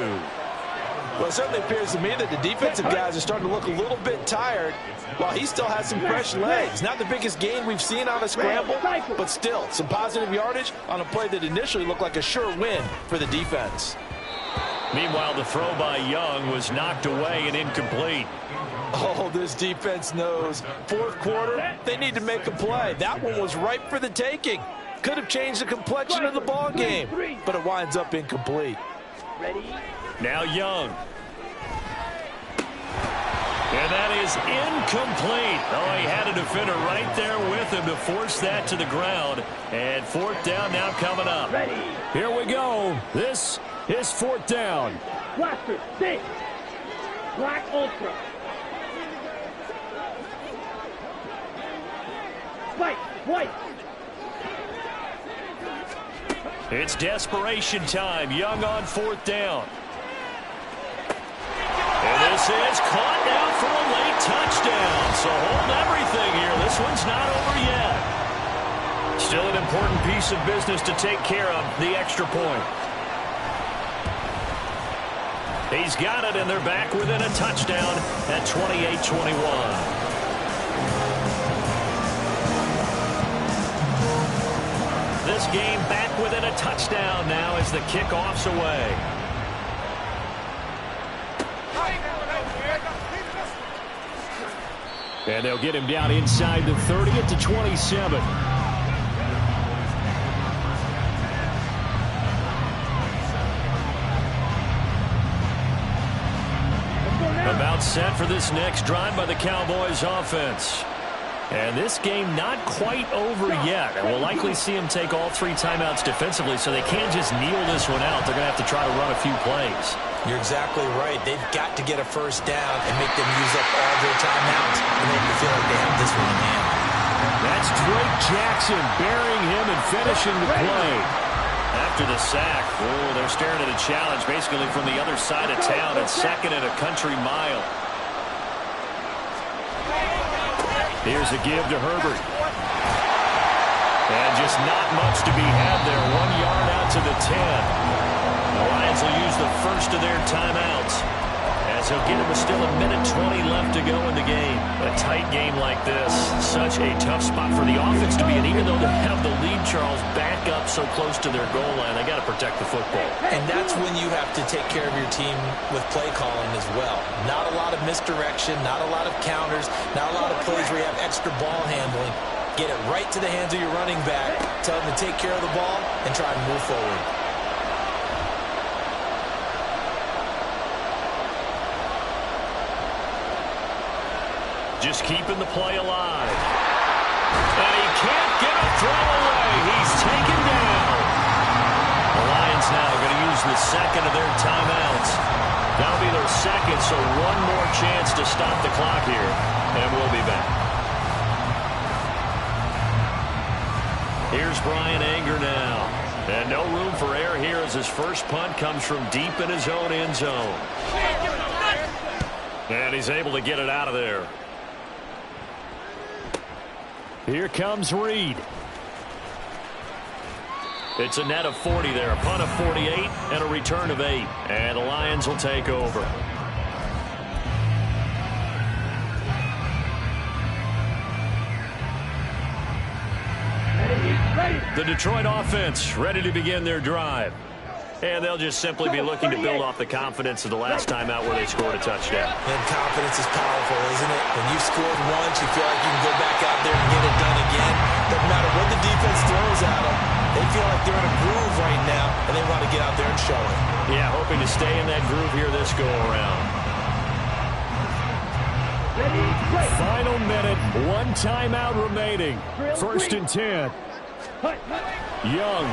Well, it certainly appears to me that the defensive guys are starting to look a little bit tired while he still has some fresh legs. Not the biggest gain we've seen on a scramble, but still some positive yardage on a play that initially looked like a sure win for the defense. Meanwhile, the throw by Young was knocked away and incomplete. Oh, this defense knows. Fourth quarter, they need to make a play. That one was ripe for the taking. Could have changed the complexion of the ball game, but it winds up incomplete. Now Young. And that is incomplete. Oh, he had a defender right there with him to force that to the ground. And fourth down now coming up. Here we go. This is fourth down. Blaster, 6. Black Ultra. Spike, white. It's desperation time. Young on fourth down. And this is caught now for a late touchdown. So hold everything here. This one's not over yet. Still an important piece of business to take care of, the extra point. He's got it, and they're back within a touchdown at 28-21. This game back within a touchdown now as the kickoff's away. And they'll get him down inside the 30 at the 27. About set for this next drive by the Cowboys offense. And this game not quite over yet. And we'll likely see them take all 3 timeouts defensively, so they can't just kneel this one out. They're going to have to try to run a few plays. You're exactly right. They've got to get a first down and make them use up all their timeouts in order to feel like they have this one in hand. That's Drake Jackson burying him and finishing the play. After the sack, oh, they're staring at a challenge basically from the other side of town at second and a country mile. Here's a give to Herbert. And just not much to be had there. 1 yard out to the 10. The Lions will use the first of their timeouts as he'll get him still a minute 20 left to go in the game. A tight game like this, such a tough spot for the offense to be in. Even though they have the lead, Charles, back up so close to their goal line, they got to protect the football. And that's when you have to take care of your team with play calling as well. Not a lot of misdirection, not a lot of counters, not a lot of plays where you have extra ball handling. Get it right to the hands of your running back, tell them to take care of the ball, and try to move forward. Just keeping the play alive. And he can't get a throw away. He's taken down. The Lions now are going to use the second of their timeouts. That'll be their second, so one more chance to stop the clock here. And we'll be back. Here's Brian Anger now. And no room for error here as his first punt comes from deep in his own end zone. And he's able to get it out of there. Here comes Reed. It's a net of 40 there, a punt of 48, and a return of 8. And the Lions will take over. The Detroit offense ready to begin their drive. And they'll just simply be looking to build off the confidence of the last time out where they scored a touchdown. And confidence is powerful, isn't it? When you've scored once, you feel like you can go back out there and get it done again. Doesn't matter what the defense throws at them. They feel like they're in a groove right now, and they want to get out there and show it. Yeah, hoping to stay in that groove here this go-around. Final minute, 1 timeout remaining. 1st and 10. Young.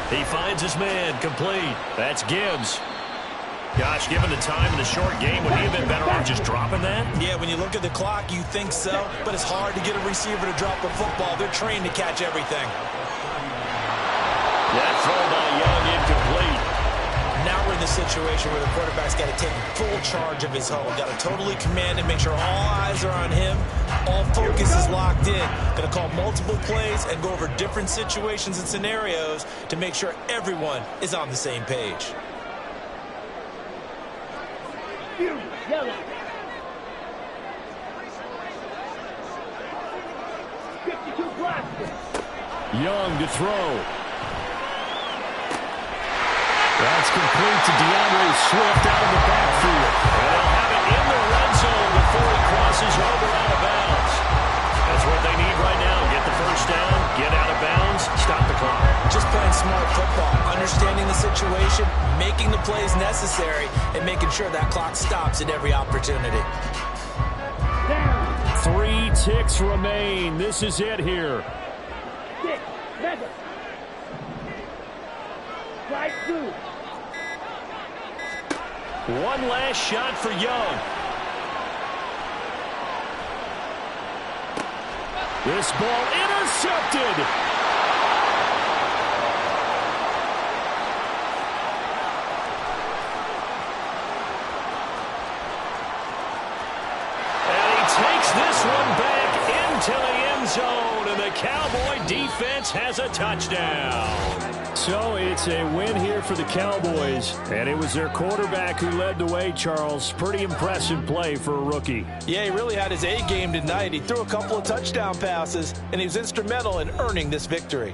He finds his man, complete. That's Gibbs. Gosh, given the time in the short game, would he have been better off just dropping that? Yeah, when you look at the clock, you think so, but it's hard to get a receiver to drop a football. They're trained to catch everything. That throw by Young incomplete. Now we're in this situation where the quarterback's got to take full charge of his huddle. Got to totally command and make sure all eyes are on him. All focus is locked in. Going to call multiple plays and go over different situations and scenarios to make sure everyone is on the same page. Yellow. 52 blocks. Young to throw. That's complete to DeAndre Swift out of the backfield. And they'll have it in the red zone before he crosses over out of bounds. That's what they need right now. Get the first down, get out of bounds, stop the clock. Just playing smart football, understanding the situation, making the plays necessary, and making sure that clock stops at every opportunity. Down. 3 ticks remain. This is it here. 6. Mega. Strike 2. One last shot for Young. This ball intercepted. And he takes this one back into the end zone, and the Cowboy defense has a touchdown. So it's a win here for the Cowboys, and it was their quarterback who led the way, Charles. Pretty impressive play for a rookie. Yeah, he really had his A game tonight. He threw a couple of touchdown passes, and he was instrumental in earning this victory.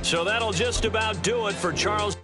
So that'll just about do it for Charles.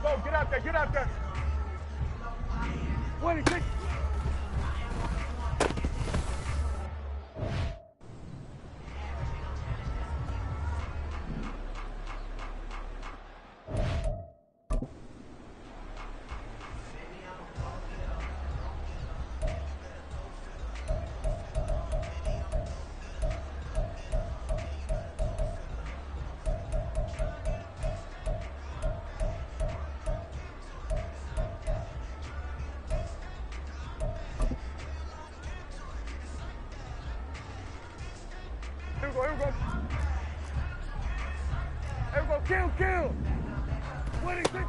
Go, get out there, get out there. 26. Kill, kill. 26.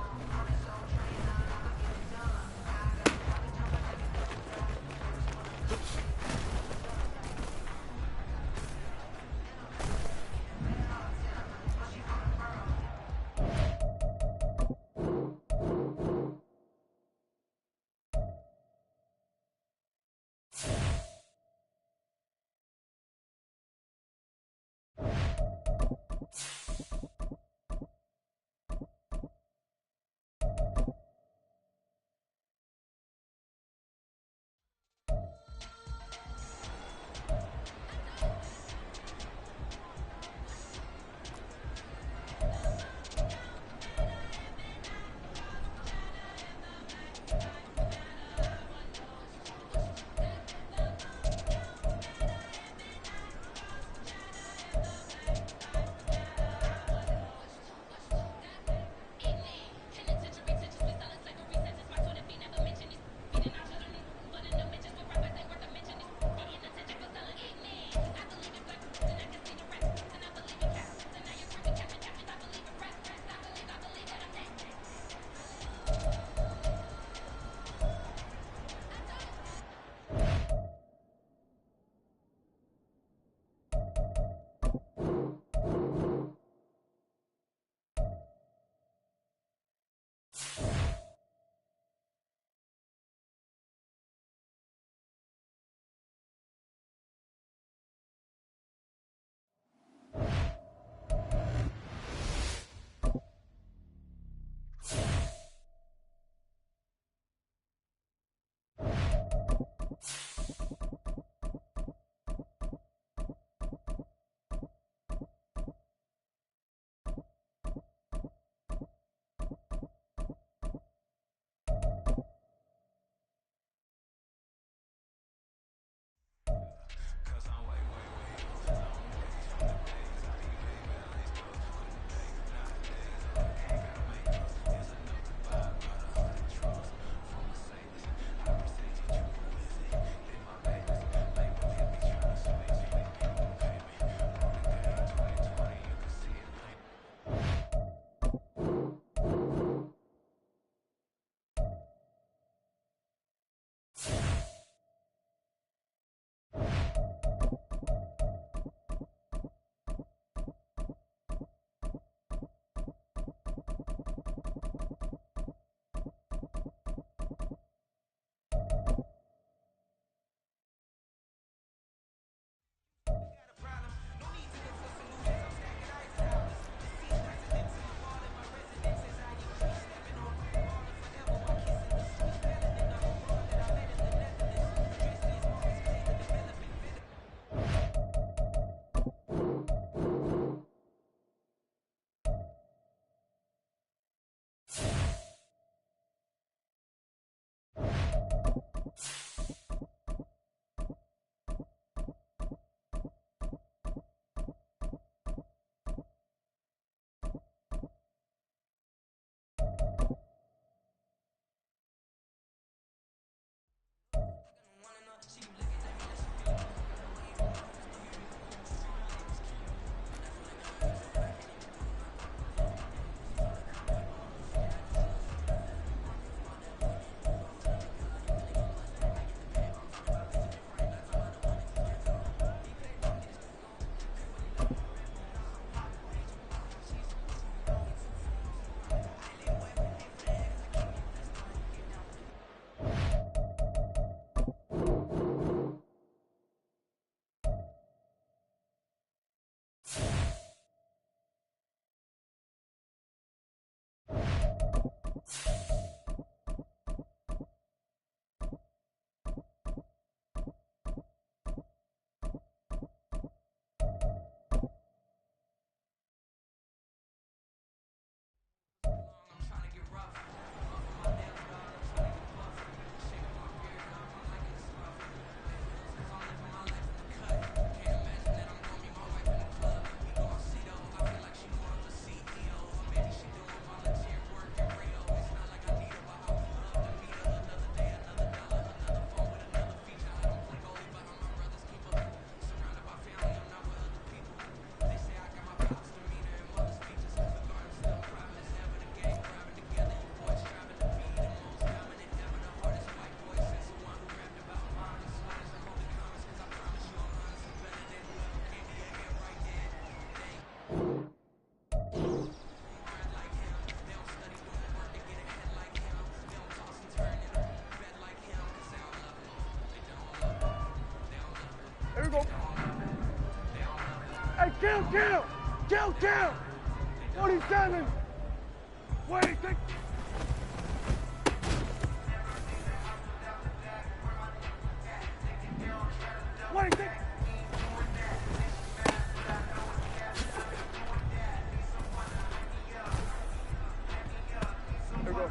Kill! 47! 26! 26! There we go.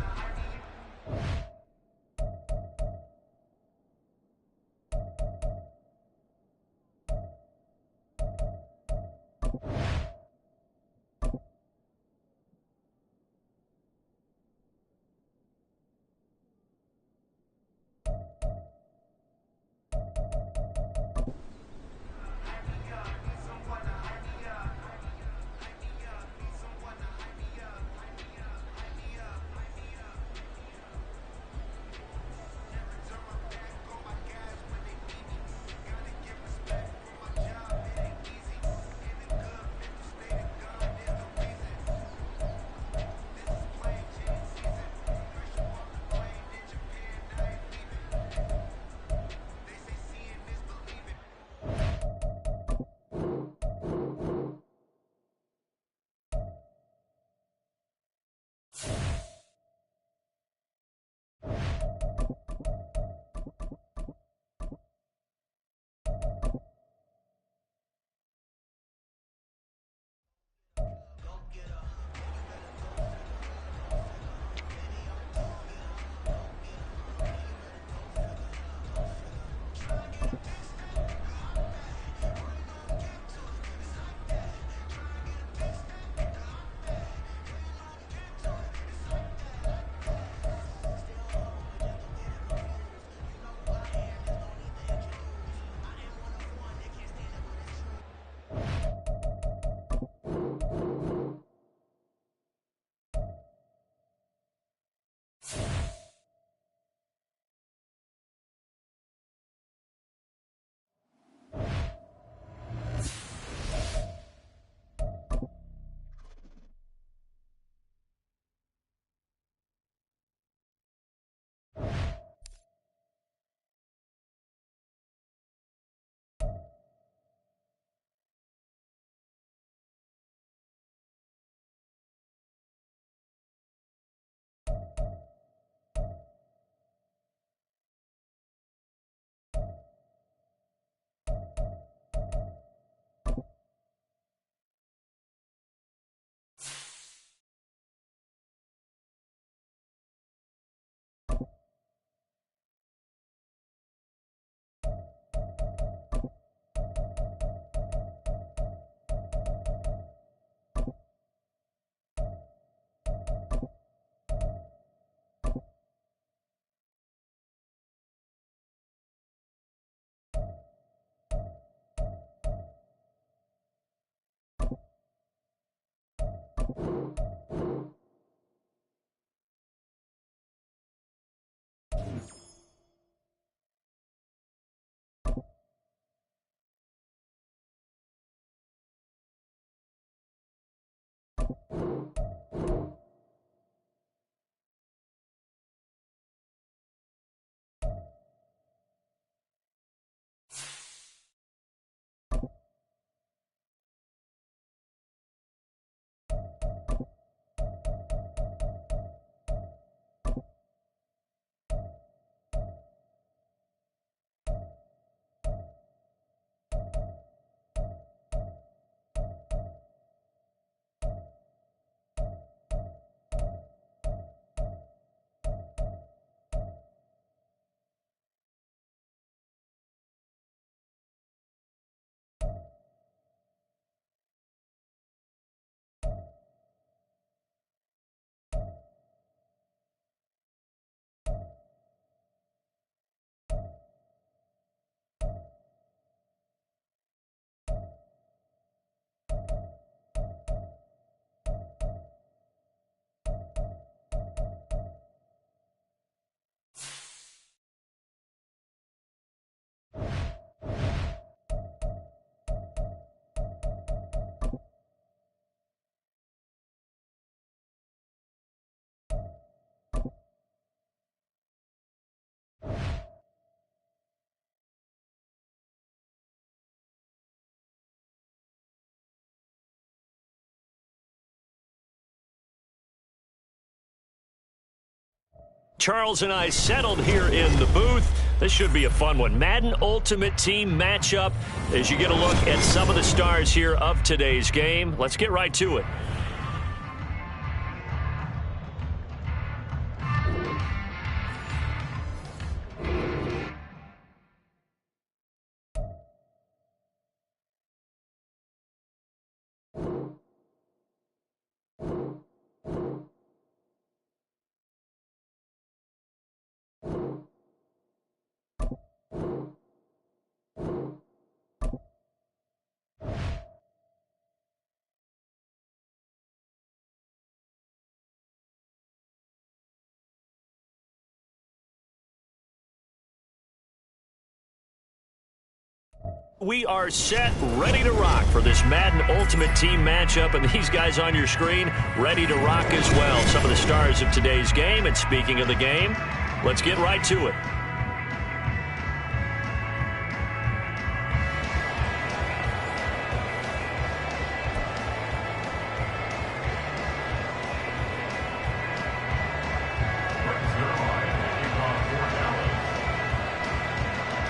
Charles and I settled here in the booth. This should be a fun one. Madden Ultimate Team matchup as you get a look at some of the stars here of today's game. Let's get right to it. We are set, ready to rock for this Madden Ultimate Team matchup, and these guys on your screen ready to rock as well. Some of the stars of today's game, and speaking of the game, let's get right to it.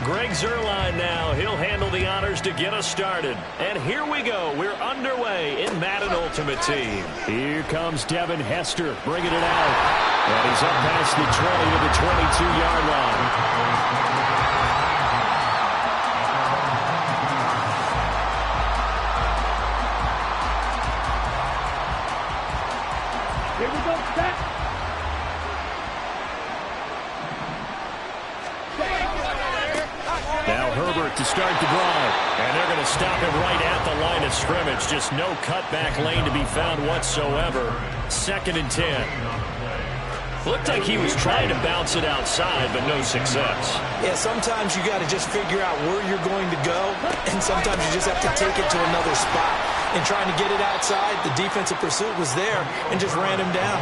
Greg Zerline now. He'll handle the honors to get us started. And here we go. We're underway in Madden Ultimate Team. Here comes Devin Hester bringing it out. And he's up past the 20 to the 22-yard line. Here we go, set. Now Herbert to start the drive. And they're going to stop him right at the line of scrimmage. Just no cutback lane to be found whatsoever. 2nd and 10. Looked like he was trying to bounce it outside, but no success. Yeah, sometimes you got to just figure out where you're going to go, and sometimes you just have to take it to another spot. And trying to get it outside, the defensive pursuit was there and just ran him down.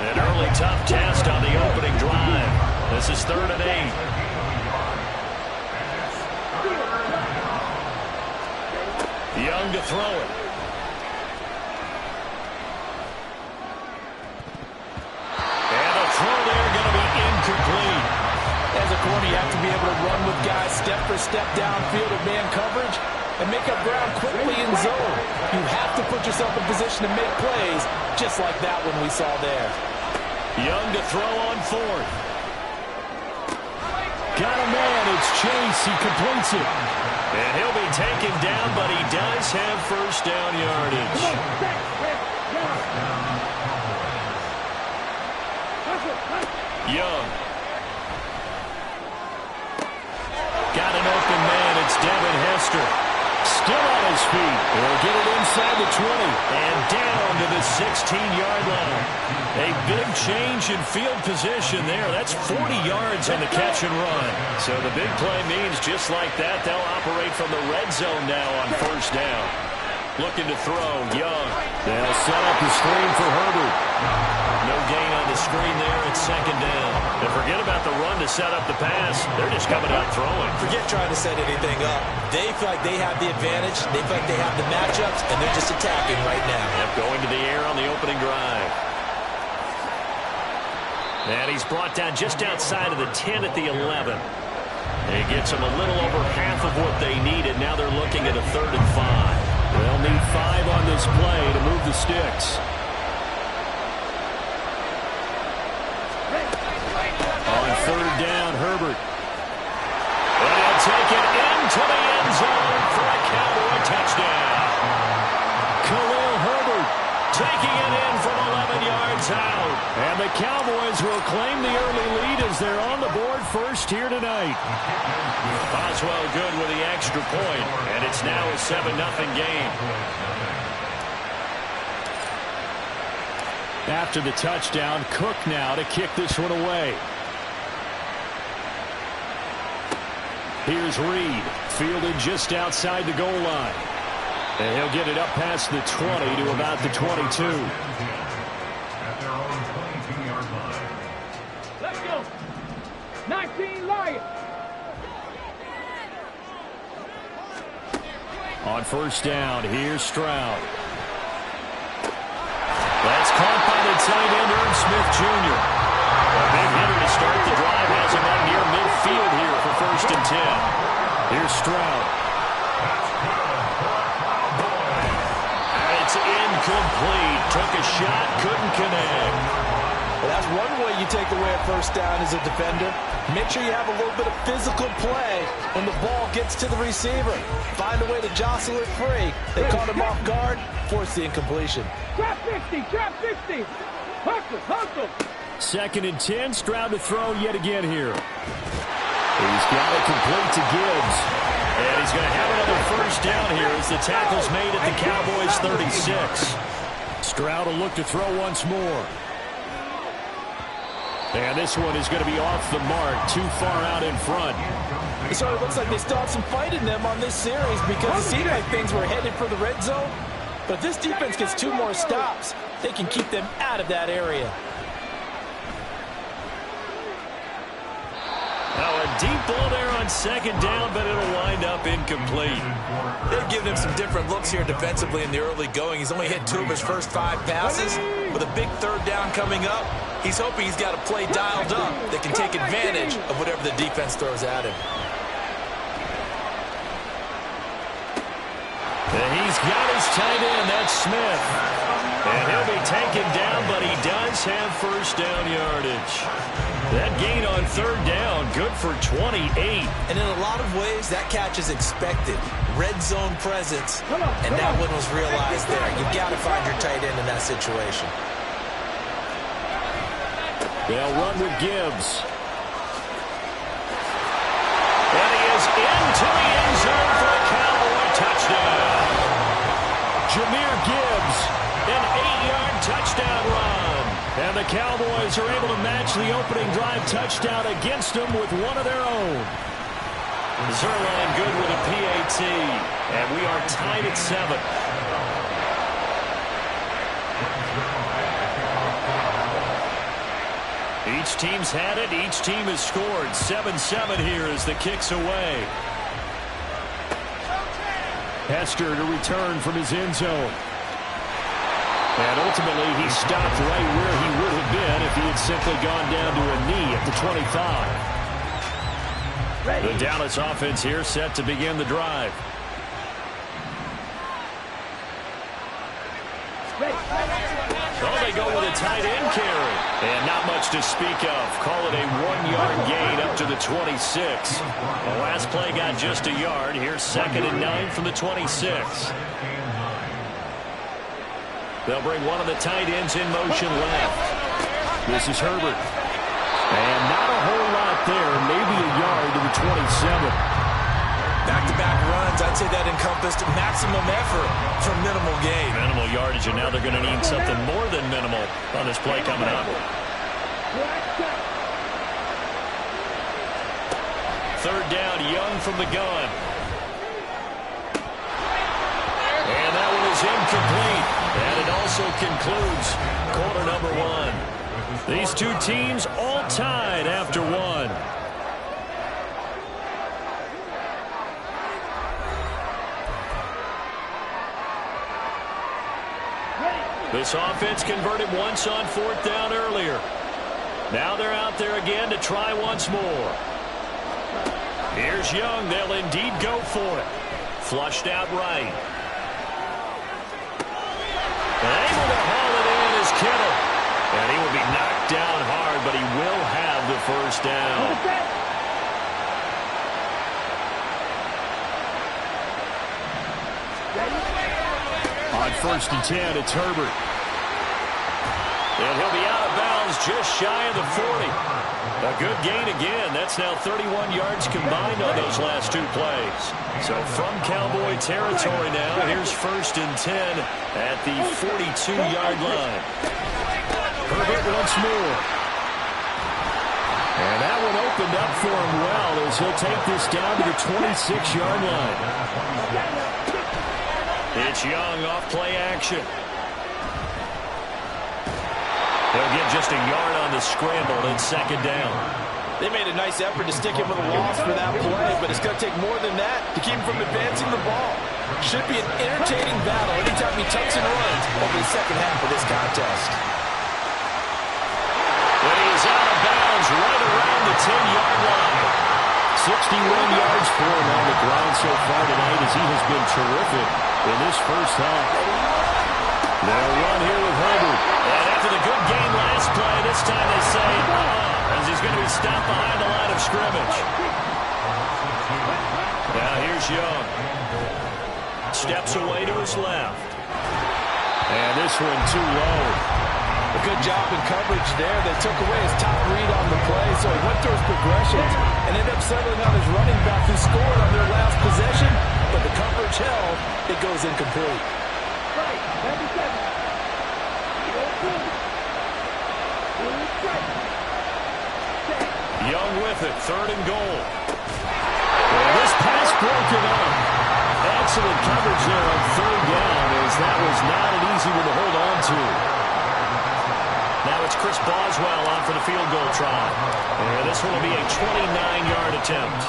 An early tough test on the opening drive. This is 3rd and 8. Young to throw it. And a throw there going to be incomplete. As a corner, you have to be able to run with guys step for step downfield of man coverage and make up ground quickly in zone. You have to put yourself in position to make plays, just like that one we saw there. Young to throw on 4th. Got a man. It's Chase. He completes it. And he'll be taken down, but he does have first down yardage. Young. Got an open man. It's Devin Hester. Still on his feet. He'll get it inside the 20. And down to the 16-yard line. A big change in field position there. That's 40 yards on the catch and run. So the big play means just like that, they'll operate from the red zone now on 1st down. Looking to throw, Young. They'll set up the screen for Herbert. No gain on the screen there at 2nd down. And forget about the run to set up the pass. They're just coming out throwing. Forget trying to set anything up. They feel like they have the advantage. They feel like they have the matchups, and they're just attacking right now. Yep, going to the air on the opening drive. And he's brought down just outside of the 10 at the 11. And he gets them a little over half of what they needed. Now they're looking at a 3rd and 5. They'll need 5 on this play to move the sticks. On 3rd down, Herbert. And he'll take it into the end zone for a Cowboy touchdown. Khalil Herbert Taking it in from 11 yards out. And the Cowboys will claim the early lead as they're on the board first here tonight. Boswell good with the extra point, and it's now a 7-0 game. After the touchdown, Cook now to kick this one away. Here's Reed, fielded just outside the goal line. And he'll get it up past the 20 to about the 22. At their own 22-yard line. Let's go. 19 Lions. On first down, here's Stroud. That's caught by the tight end, Irv Smith Jr. A big hitter to start the drive has him up near midfield here for 1st and 10. Here's Stroud. And it's incomplete. Took a shot, couldn't connect. Well, that's one way you take away a 1st down as a defender. Make sure you have a little bit of physical play when the ball gets to the receiver. Find a way to jostle it free. They caught him off guard, forced the incompletion. Trap 50, trap 50. Hustle, hustle. 2nd and 10, Stroud to throw yet again here. He's got it complete to Gibbs. And he's going to have another 1st down here as the tackle's made at the Cowboys' 36. Stroud will look to throw once more. And this one is going to be off the mark, too far out in front. It sort of looks like they still have some fight in them on this series because it seemed like things were headed for the red zone. But if this defense gets 2 more stops, they can keep them out of that area. Now a deep ball there on 2nd down, but it'll wind up incomplete. They've given him some different looks here defensively in the early going. He's only hit 2 of his first 5 passes. With a big 3rd down coming up, he's hoping he's got a play dialed up that can take advantage of whatever the defense throws at him. And he's got his tight end, that's Smith. And he'll be taken down, but he does have 1st down yardage. That gain on 3rd down, good for 28. And in a lot of ways, that catch is expected. Red zone presence, and that one was realized there. You've got to find your tight end in that situation. They'll run with Gibbs. And he is into the end zone for a Cowboy touchdown. Jahmyr Gibbs, An 8-yard touchdown run. and the Cowboys are able to match the opening drive touchdown against them with one of their own. Zerline good with a PAT, and we are tied at 7. Each team's had it. Each team has scored. 7-7 here as the kick's away. Hester to return from his end zone. And ultimately, he stopped right where he would have been if he had simply gone down to a knee at the 25. The Dallas offense here set to begin the drive. Oh, they go with a tight end carry. And not much to speak of. Call it a 1-yard gain up to the 26. The last play got just a yard. Here's 2nd and 9 from the 26. They'll bring one of the tight ends in motion left. This is Herbert. And not a whole lot there. Maybe a yard to the 27. Back-to-back runs, I'd say that encompassed maximum effort for minimal gain. Minimal yardage, and now they're going to need something more than minimal on this play coming up. 3rd down, Young from the gun. And that one is incomplete. And it also concludes quarter number 1. These two teams all tied after 1. This offense converted once on 4th down earlier. Now they're out there again to try once more. Here's Young. They'll indeed go for it. Flushed out right. Able to haul it in is Kittle. And he will be knocked down hard, but he will have the 1st down. On 1st and 10, it's Herbert. And he'll be out of bounds just shy of the 40. A good gain again. That's now 31 yards combined on those last 2 plays. So from Cowboy territory now, here's 1st and 10 at the 42-yard line. Herbert once more. And that one opened up for him well as he'll take this down to the 26-yard line. It's Young off play action. He'll get just a yard on the scramble and 2nd down. They made a nice effort to stick him with a loss for that play, but it's going to take more than that to keep him from advancing the ball. Should be an entertaining battle anytime he tucks and runs over the second half of this contest. But he is out of yards for him on the ground so far tonight as he has been terrific in this first half. They'll run here with Herbert. And after the good game last play, this time they say, as he's going to be stopped behind the line of scrimmage. Now here's Young. Steps away to his left. And this one too low. A good job in coverage there. They took away his top read on the play, so he went through his progressions and ended up settling on his running back who scored on their last possession, but the coverage held. It goes incomplete. Young with it, 3rd and goal. And this pass broken up. Excellent coverage there on 3rd down, as that was not an easy one to hold on to. Now it's Chris Boswell on for the field goal try. And this one will be a 29-yard attempt.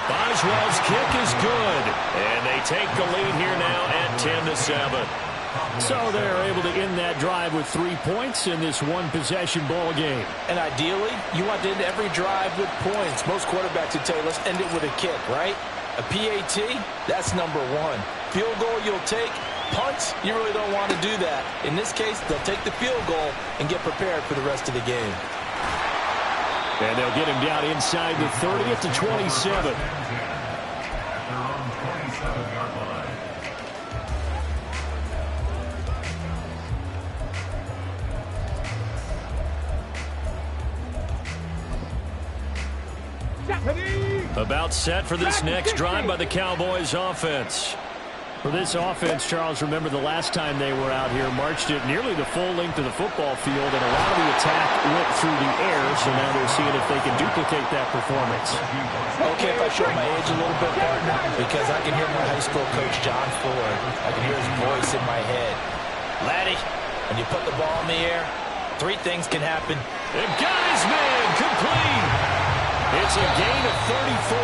Boswell's kick is good. And they take the lead here now at 10-7. So they're able to end that drive with 3 points in this one-possession ball game. And ideally, you want to end every drive with points. Most quarterbacks would tell you, let's end it with a kick, right? A PAT, that's number 1. Field goal you'll take. Punts, you really don't want to do that. In this case, they'll take the field goal and get prepared for the rest of the game. And they'll get him down inside the 30 at the 27. About set for this next drive by the Cowboys offense. For this offense, Charles, remember the last time they were out here, marched it nearly the full length of the football field, and a lot of the attack went through the air, so now they're seeing if they can duplicate that performance. Okay, if I show my age a little bit, partner, because I can hear my high school coach, John Ford. I can hear his voice in my head. Laddie, when you put the ball in the air, 3 things can happen. And got his man complete. It's a gain of 34.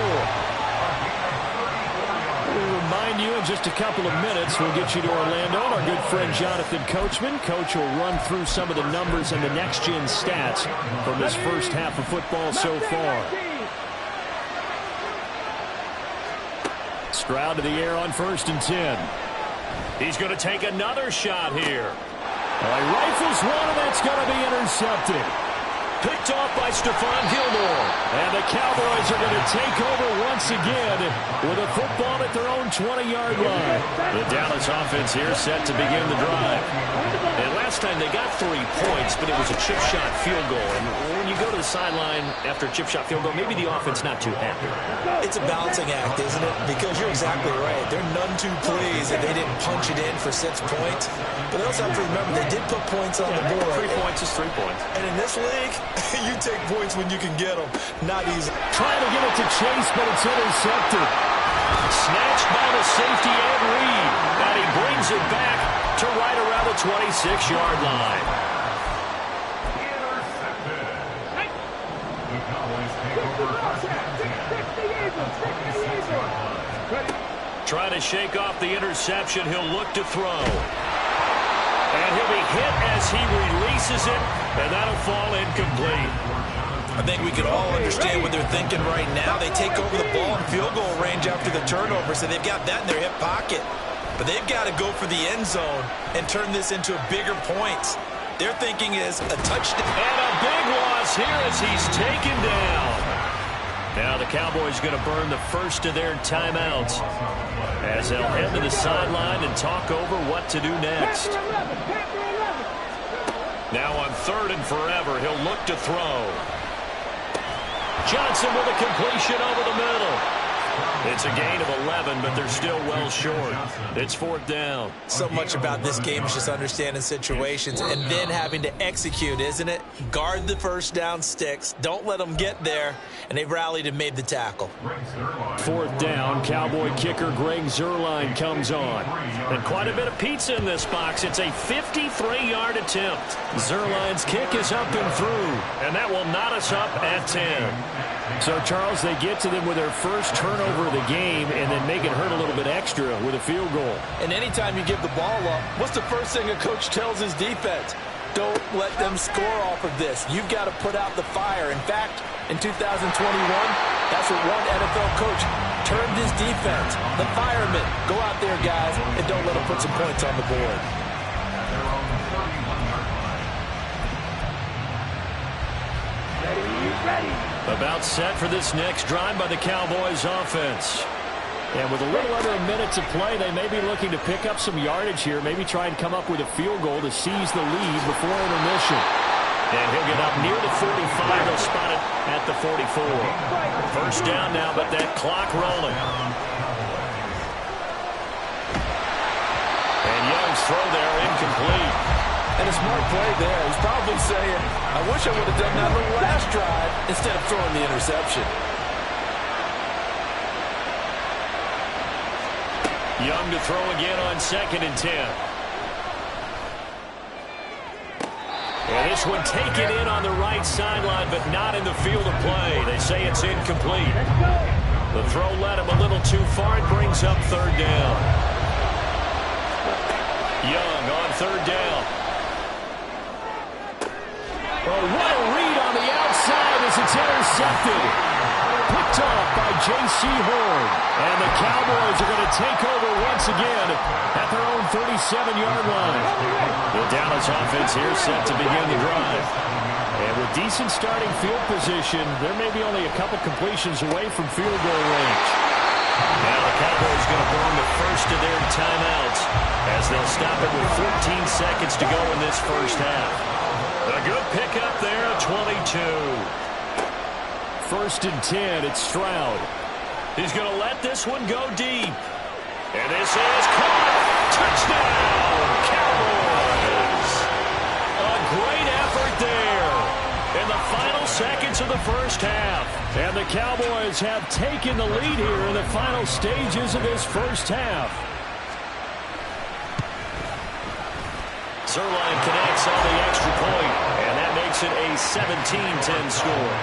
We'll remind you in just a couple of minutes, we'll get you to Orlando. Our good friend Jonathan Coachman. Coach will run through some of the numbers and the next-gen stats from this first half of football so far. Stroud to the air on 1st and 10. He's going to take another shot here. Well, he rifles one, and that's going to be intercepted. Picked off by Stephon Gilmore. And the Cowboys are going to take over once again with a football at their own 20-yard line. The Dallas offense here set to begin the drive. And last time they got 3 points, but it was a chip shot field goal. And when you go to the sideline after a chip shot field goal, maybe the offense not too happy. It's a balancing act, isn't it? Because you're exactly right. They're none too pleased that they didn't punch it in for 6 points. But they also have to remember they did put points on the board. 3 points is 3 points. And in this league, you take points when you can get them. Not easy. Trying to get it to Chase, but it's intercepted. Snatched by the safety and Reed. And he brings it back to right around the 26-yard line. Intercepted. The Cowboys take over 1st and 10. Trying to shake off the interception. He'll look to throw. And he'll be hit as he releases it, and that'll fall incomplete. I think we can all understand what they're thinking right now. They take over the ball in field goal range after the turnover, so they've got that in their hip pocket. But they've got to go for the end zone and turn this into bigger points. Their thinking is a touchdown. And a big loss here as he's taken down. Now the Cowboys going to burn the first of their timeouts as they'll head to the sideline and talk over what to do next. Now on 3rd and forever, he'll look to throw. Johnson with a completion over the middle. It's a gain of 11, but they're still well short. It's 4th down. So much about this game is just understanding situations and then having to execute, isn't it? Guard the first down sticks. Don't let them get there. And they've rallied and made the tackle. 4th down, Cowboy kicker Greg Zuerlein comes on. And quite a bit of pizza in this box. It's a 53-yard attempt. Zuerlein's kick is up and through. And that will knot us up at 10. So, Charles, they get to them with their first turnover of the game and then make it hurt a little bit extra with a field goal. And anytime you give the ball up, what's the first thing a coach tells his defense? Don't let them score off of this. You've got to put out the fire. In fact, In 2021, that's what one NFL coach termed his defense. The firemen. Go out there, guys, and don't let them put some points on the board. About set for this next drive by the Cowboys offense. And with a little under a minute to play, they may be looking to pick up some yardage here, maybe try and come up with a field goal to seize the lead before intermission. And he'll get up near the 45. They'll spot it at the 44. First down now, but that clock rolling. And Young's throw there incomplete. And a smart play there. He's probably saying, I wish I would have done that on the last drive instead of throwing the interception. Young to throw again on 2nd and 10. And this one taken in on the right sideline, but not in the field of play. They say it's incomplete. The throw led him a little too far. It brings up 3rd down. Young on 3rd down. Oh, what a read on the outside as it's intercepted. Picked off by J.C. Horn. And the Cowboys are going to take over once again at their own 37-yard line. The Dallas offense here set to begin the drive. And with decent starting field position, there may be only a couple completions away from field goal range. Now the Cowboys going to burn the first of their timeouts as they'll stop it with 14 seconds to go in this first half. A good pickup there, 22. 1st and 10, it's Stroud. He's going to let this one go deep. And this is caught. Touchdown, Cowboys. A great effort there in the final seconds of the first half. And the Cowboys have taken the lead here in the final stages of this first half. Zerline connects on the extra point, and that makes it a 17-10 score.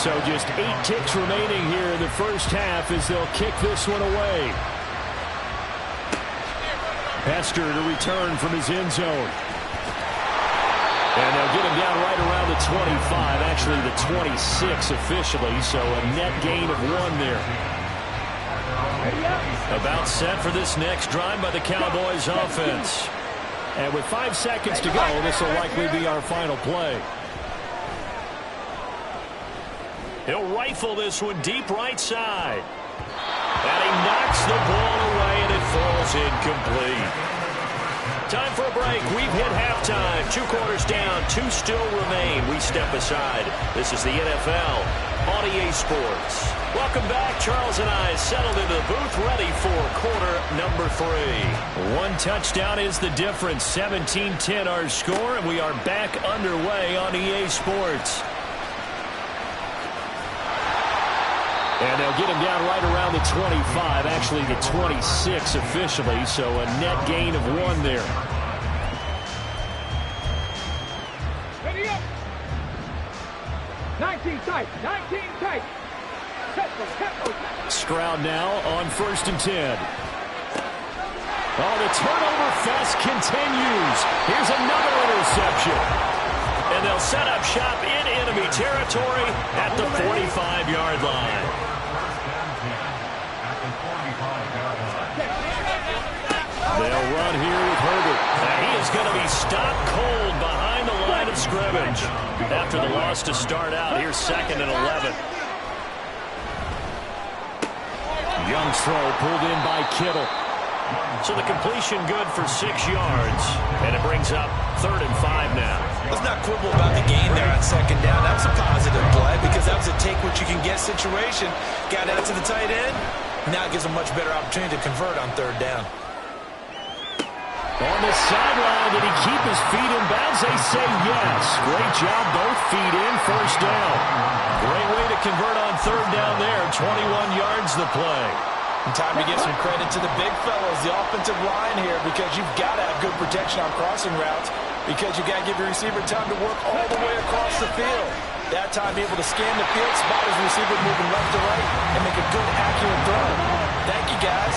So just 8 ticks remaining here in the first half as they'll kick this one away. Hester to return from his end zone. And they'll get him down right around the 25, actually the 26 officially, so a net gain of 1 there. About set for this next drive by the Cowboys offense. And with 5 seconds to go, this will likely be our final play. He'll rifle this one deep right side. And he knocks the ball away, and it falls incomplete. Time for a break. We've hit halftime. 2 quarters down, 2 still remain. We step aside. This is the NFL on EA Sports. Welcome back. Charles and I settled into the booth, ready for quarter number 3. 1 touchdown is the difference. 17-10 our score, and we are back underway on EA Sports. And they'll get him down right around the 25, actually the 26 officially, so a net gain of 1 there. Ready up. 19 tight. 19 tight. Stroud now on 1st and 10. Oh, the turnover fest continues. Here's another interception. And they'll set up shop in enemy territory at the 45-yard line. They'll run here with Herbert. And he is going to be stopped cold behind the line of scrimmage. After the loss to start out, here's 2nd and 11. Young's throw pulled in by Kittle. So the completion good for 6 yards. And it brings up 3rd and 5 now. Let's not quibble about the gain there on 2nd down. That was a positive play because that was a take-what-you-can-get situation. Got out to the tight end. Now it gives a much better opportunity to convert on 3rd down. On the sideline, did he keep his feet in bounds? They say yes. Great job, both feet in, 1st down. Great way to convert on 3rd down there. 21 yards the play. And time to give some credit to the big fellows, the offensive line here, because you've got to have good protection on crossing routes because you've got to give your receiver time to work all the way across the field. That time, be able to scan the field, spot his receiver moving left to right, and make a good, accurate throw. Thank you, guys.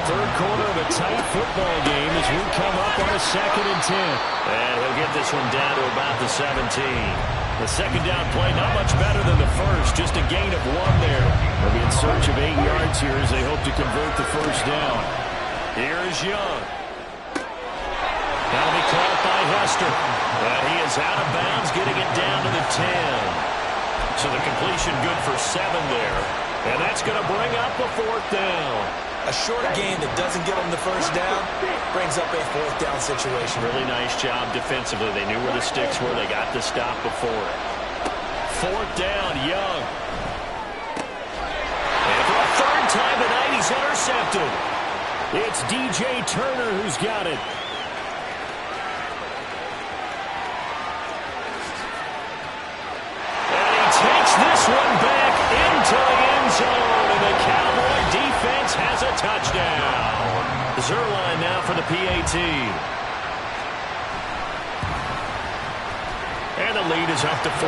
third quarter of a tight football game as we come up on a 2nd and 10. And he'll get this one down to about the 17. The second down play not much better than the first, just a gain of 1 there. They'll be in search of 8 yards here as they hope to convert the first down. Here is Young. That'll be caught by Hester. And he is out of bounds, getting it down to the 10. So the completion good for 7 there. And that's going to bring up the 4th down. A short gain that doesn't get them the first down brings up a 4th down situation. Really nice job defensively. They knew where the sticks were. They got the stop before it. 4th down, Young. And for a 3rd time tonight, he's intercepted. It's DJ Turner who's got it. And he takes this one back into the end zone. And the Cowboy defense has a touchdown. Zerline now for the PAT. And the lead is up to 14.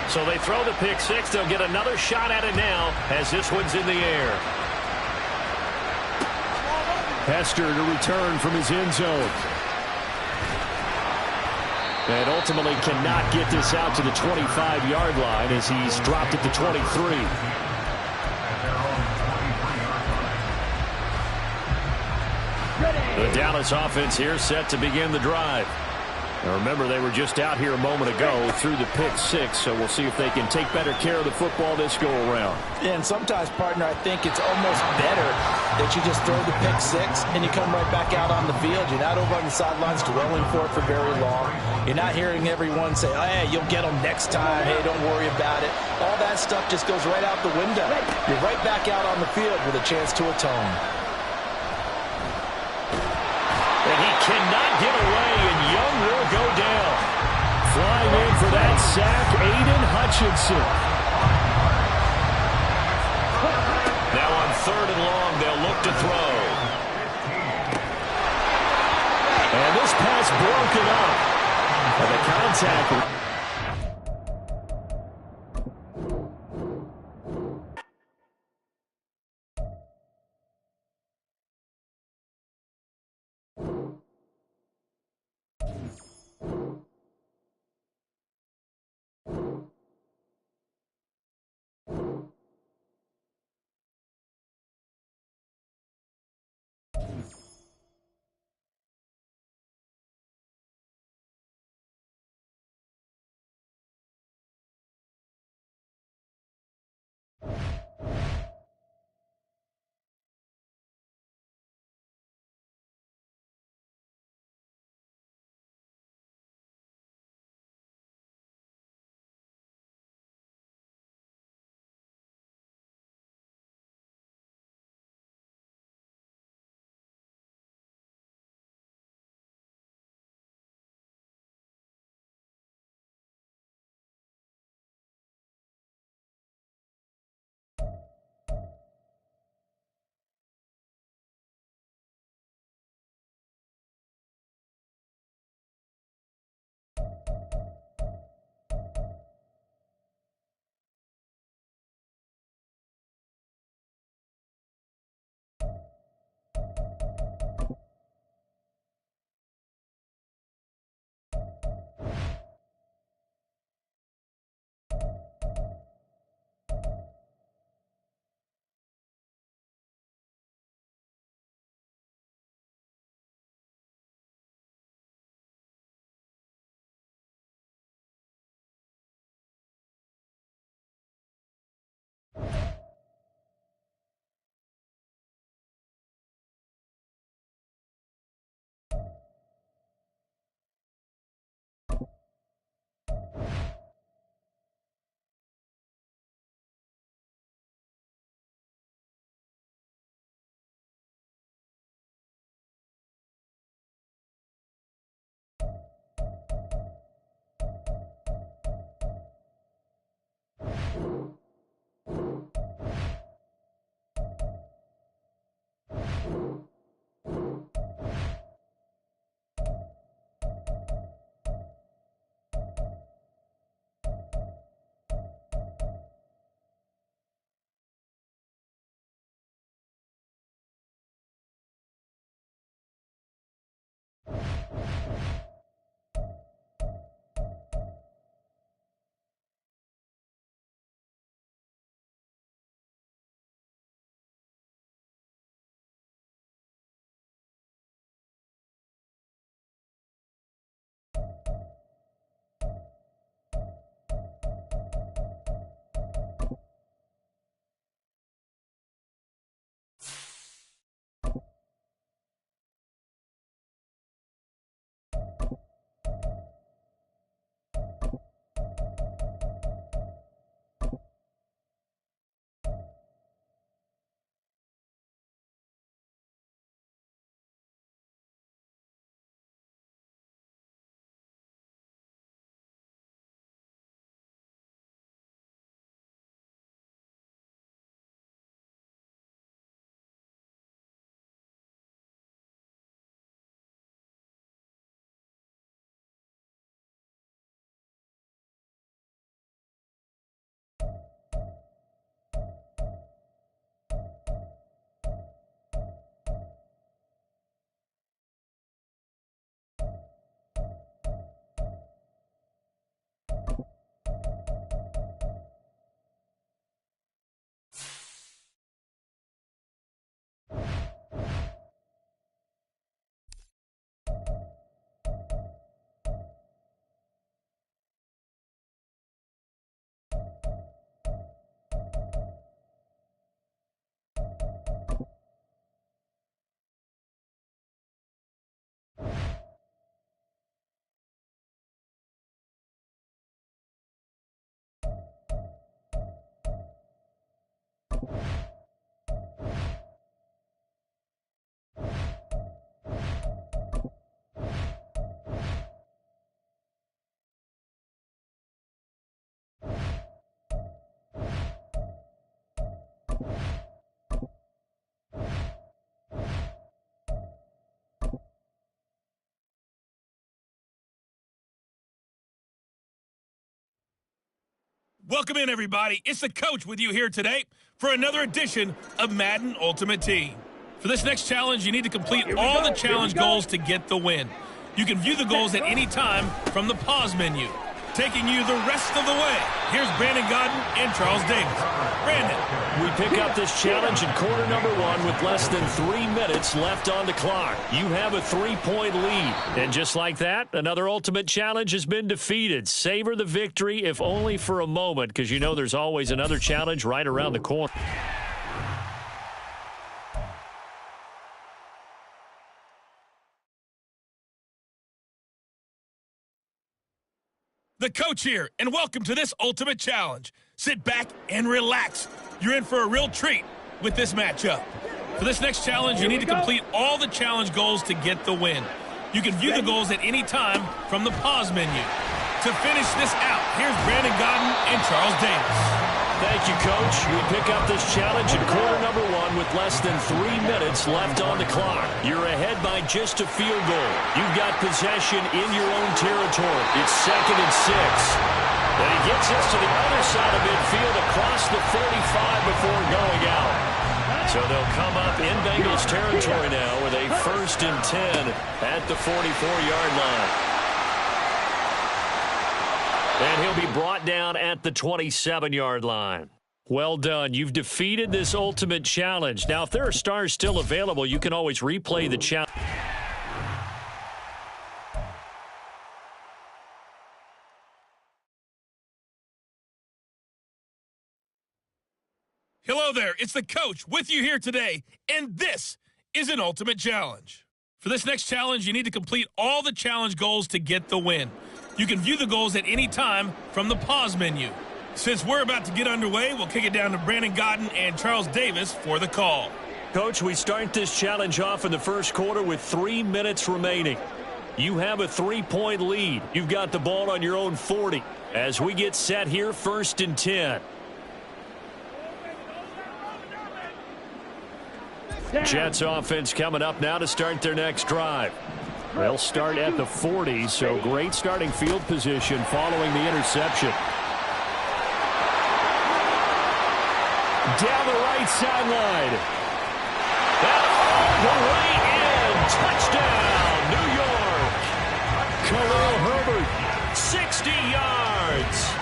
So they throw the pick 6. They'll get another shot at it now as this one's in the air. Hester to return from his end zone. And ultimately cannot get this out to the 25-yard line as he's dropped at the 23. The Dallas offense here set to begin the drive. Now remember, they were just out here a moment ago through the pick 6, so we'll see if they can take better care of the football this go-around. Yeah, and sometimes, partner, I think it's almost better that you just throw the pick 6 and you come right back out on the field. You're not over on the sidelines dwelling for it for very long. You're not hearing everyone say, oh, hey, you'll get them next time. Hey, don't worry about it. All that stuff just goes right out the window. You're right back out on the field with a chance to atone. And he cannot get away, and Young will go down. Flying in for that sack, Aiden Hutchinson. Now on 3rd and long, they'll look to throw. And this pass broken up. And the contact. Welcome in, everybody. It's the coach with you here today for another edition of Madden Ultimate Team. For this next challenge, you need to complete all the challenge goals to get the win. You can view the goals at any time from the pause menu. Taking you the rest of the way, here's Brandon Godden and Charles Davis. Brandon. We pick up this challenge in quarter number 1 with less than 3 minutes left on the clock. You have a 3-point lead. And just like that, another ultimate challenge has been defeated. Savor the victory, if only for a moment, because you know there's always another challenge right around the corner. The coach here, and welcome to this ultimate challenge. Sit back and relax. You're in for a real treat with this matchup. For this next challenge, you need to complete all the challenge goals to get the win. You can view the goals at any time from the pause menu. To finish this out, here's Brandon Godden and Charles Davis. Thank you, Coach. We pick up this challenge in quarter number 1 with less than 3 minutes left on the clock. You're ahead by just a field goal. You've got possession in your own territory. It's 2nd and 6. And he gets us to the other side of midfield across the 45 before going out. So they'll come up in Bengals territory now with a 1st and 10 at the 44-yard line. And he'll be brought down at the 27-yard line. Well done. You've defeated this ultimate challenge. Now, if there are stars still available, you can always replay the challenge. Hello there, it's the coach with you here today, and this is an ultimate challenge. For this next challenge, you need to complete all the challenge goals to get the win. You can view the goals at any time from the pause menu. Since we're about to get underway, we'll kick it down to Brandon Godden and Charles Davis for the call. Coach, we start this challenge off in the first quarter with 3 minutes remaining. You have a 3-point lead. You've got the ball on your own 40. As we get set here, 1st and 10. Jets offense coming up now to start their next drive. They'll start at the 40, so great starting field position following the interception. Down the right sideline. And all the way in. Touchdown, New York.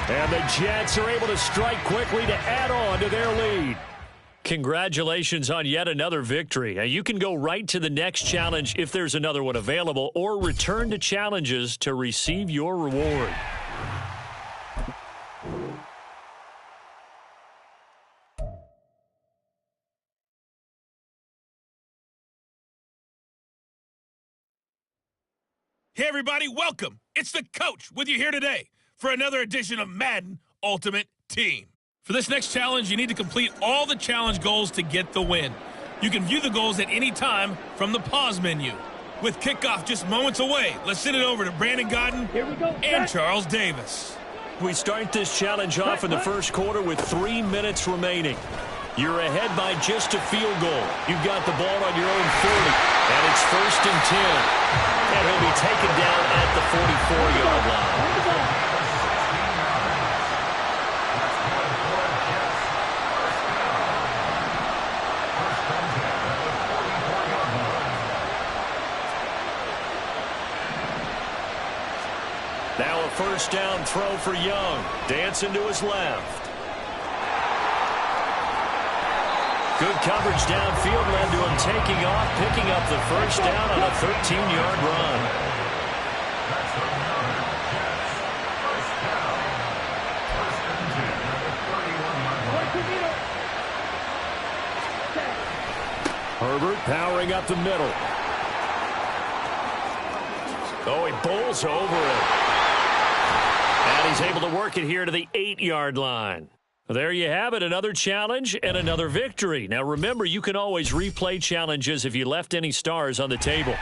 And the Jets are able to strike quickly to add on to their lead. Congratulations on yet another victory. Now, you can go right to the next challenge if there's another one available, or return to challenges to receive your reward. Hey, everybody, welcome. It's the coach with you here today for another edition of Madden Ultimate Team. For this next challenge, you need to complete all the challenge goals to get the win. You can view the goals at any time from the pause menu. With kickoff just moments away, let's send it over to Brandon Godden and Charles Davis. We start this challenge off in the first quarter with 3 minutes remaining. You're ahead by just a field goal. You've got the ball on your own 40, and it's 1st and 10. And he'll be taken down at the 44-yard line. Now a first down throw for Young. Dancing to his left. Good coverage downfield led to him taking off, picking up the first down on a 13-yard run. Herbert powering up the middle. Oh, he bowls over it. And he's able to work it here to the 8-yard line. There you have it, another challenge and another victory. Now remember, you can always replay challenges if you left any stars on the table.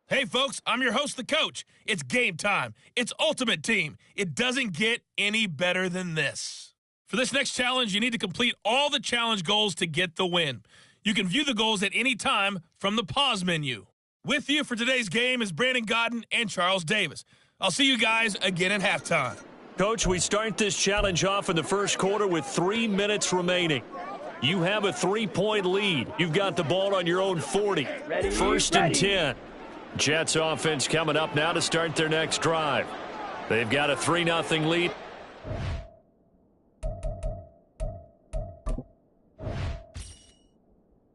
Hey, folks, I'm your host, the coach. It's game time. It's Ultimate Team. It doesn't get any better than this. For this next challenge, you need to complete all the challenge goals to get the win. You can view the goals at any time from the pause menu. With you for today's game is Brandon Godden and Charles Davis. I'll see you guys again at halftime. Coach, we start this challenge off in the first quarter with 3 minutes remaining. You have a 3-point lead. You've got the ball on your own 40. 1st and 10. Jets offense coming up now to start their next drive. They've got a 3-0 lead.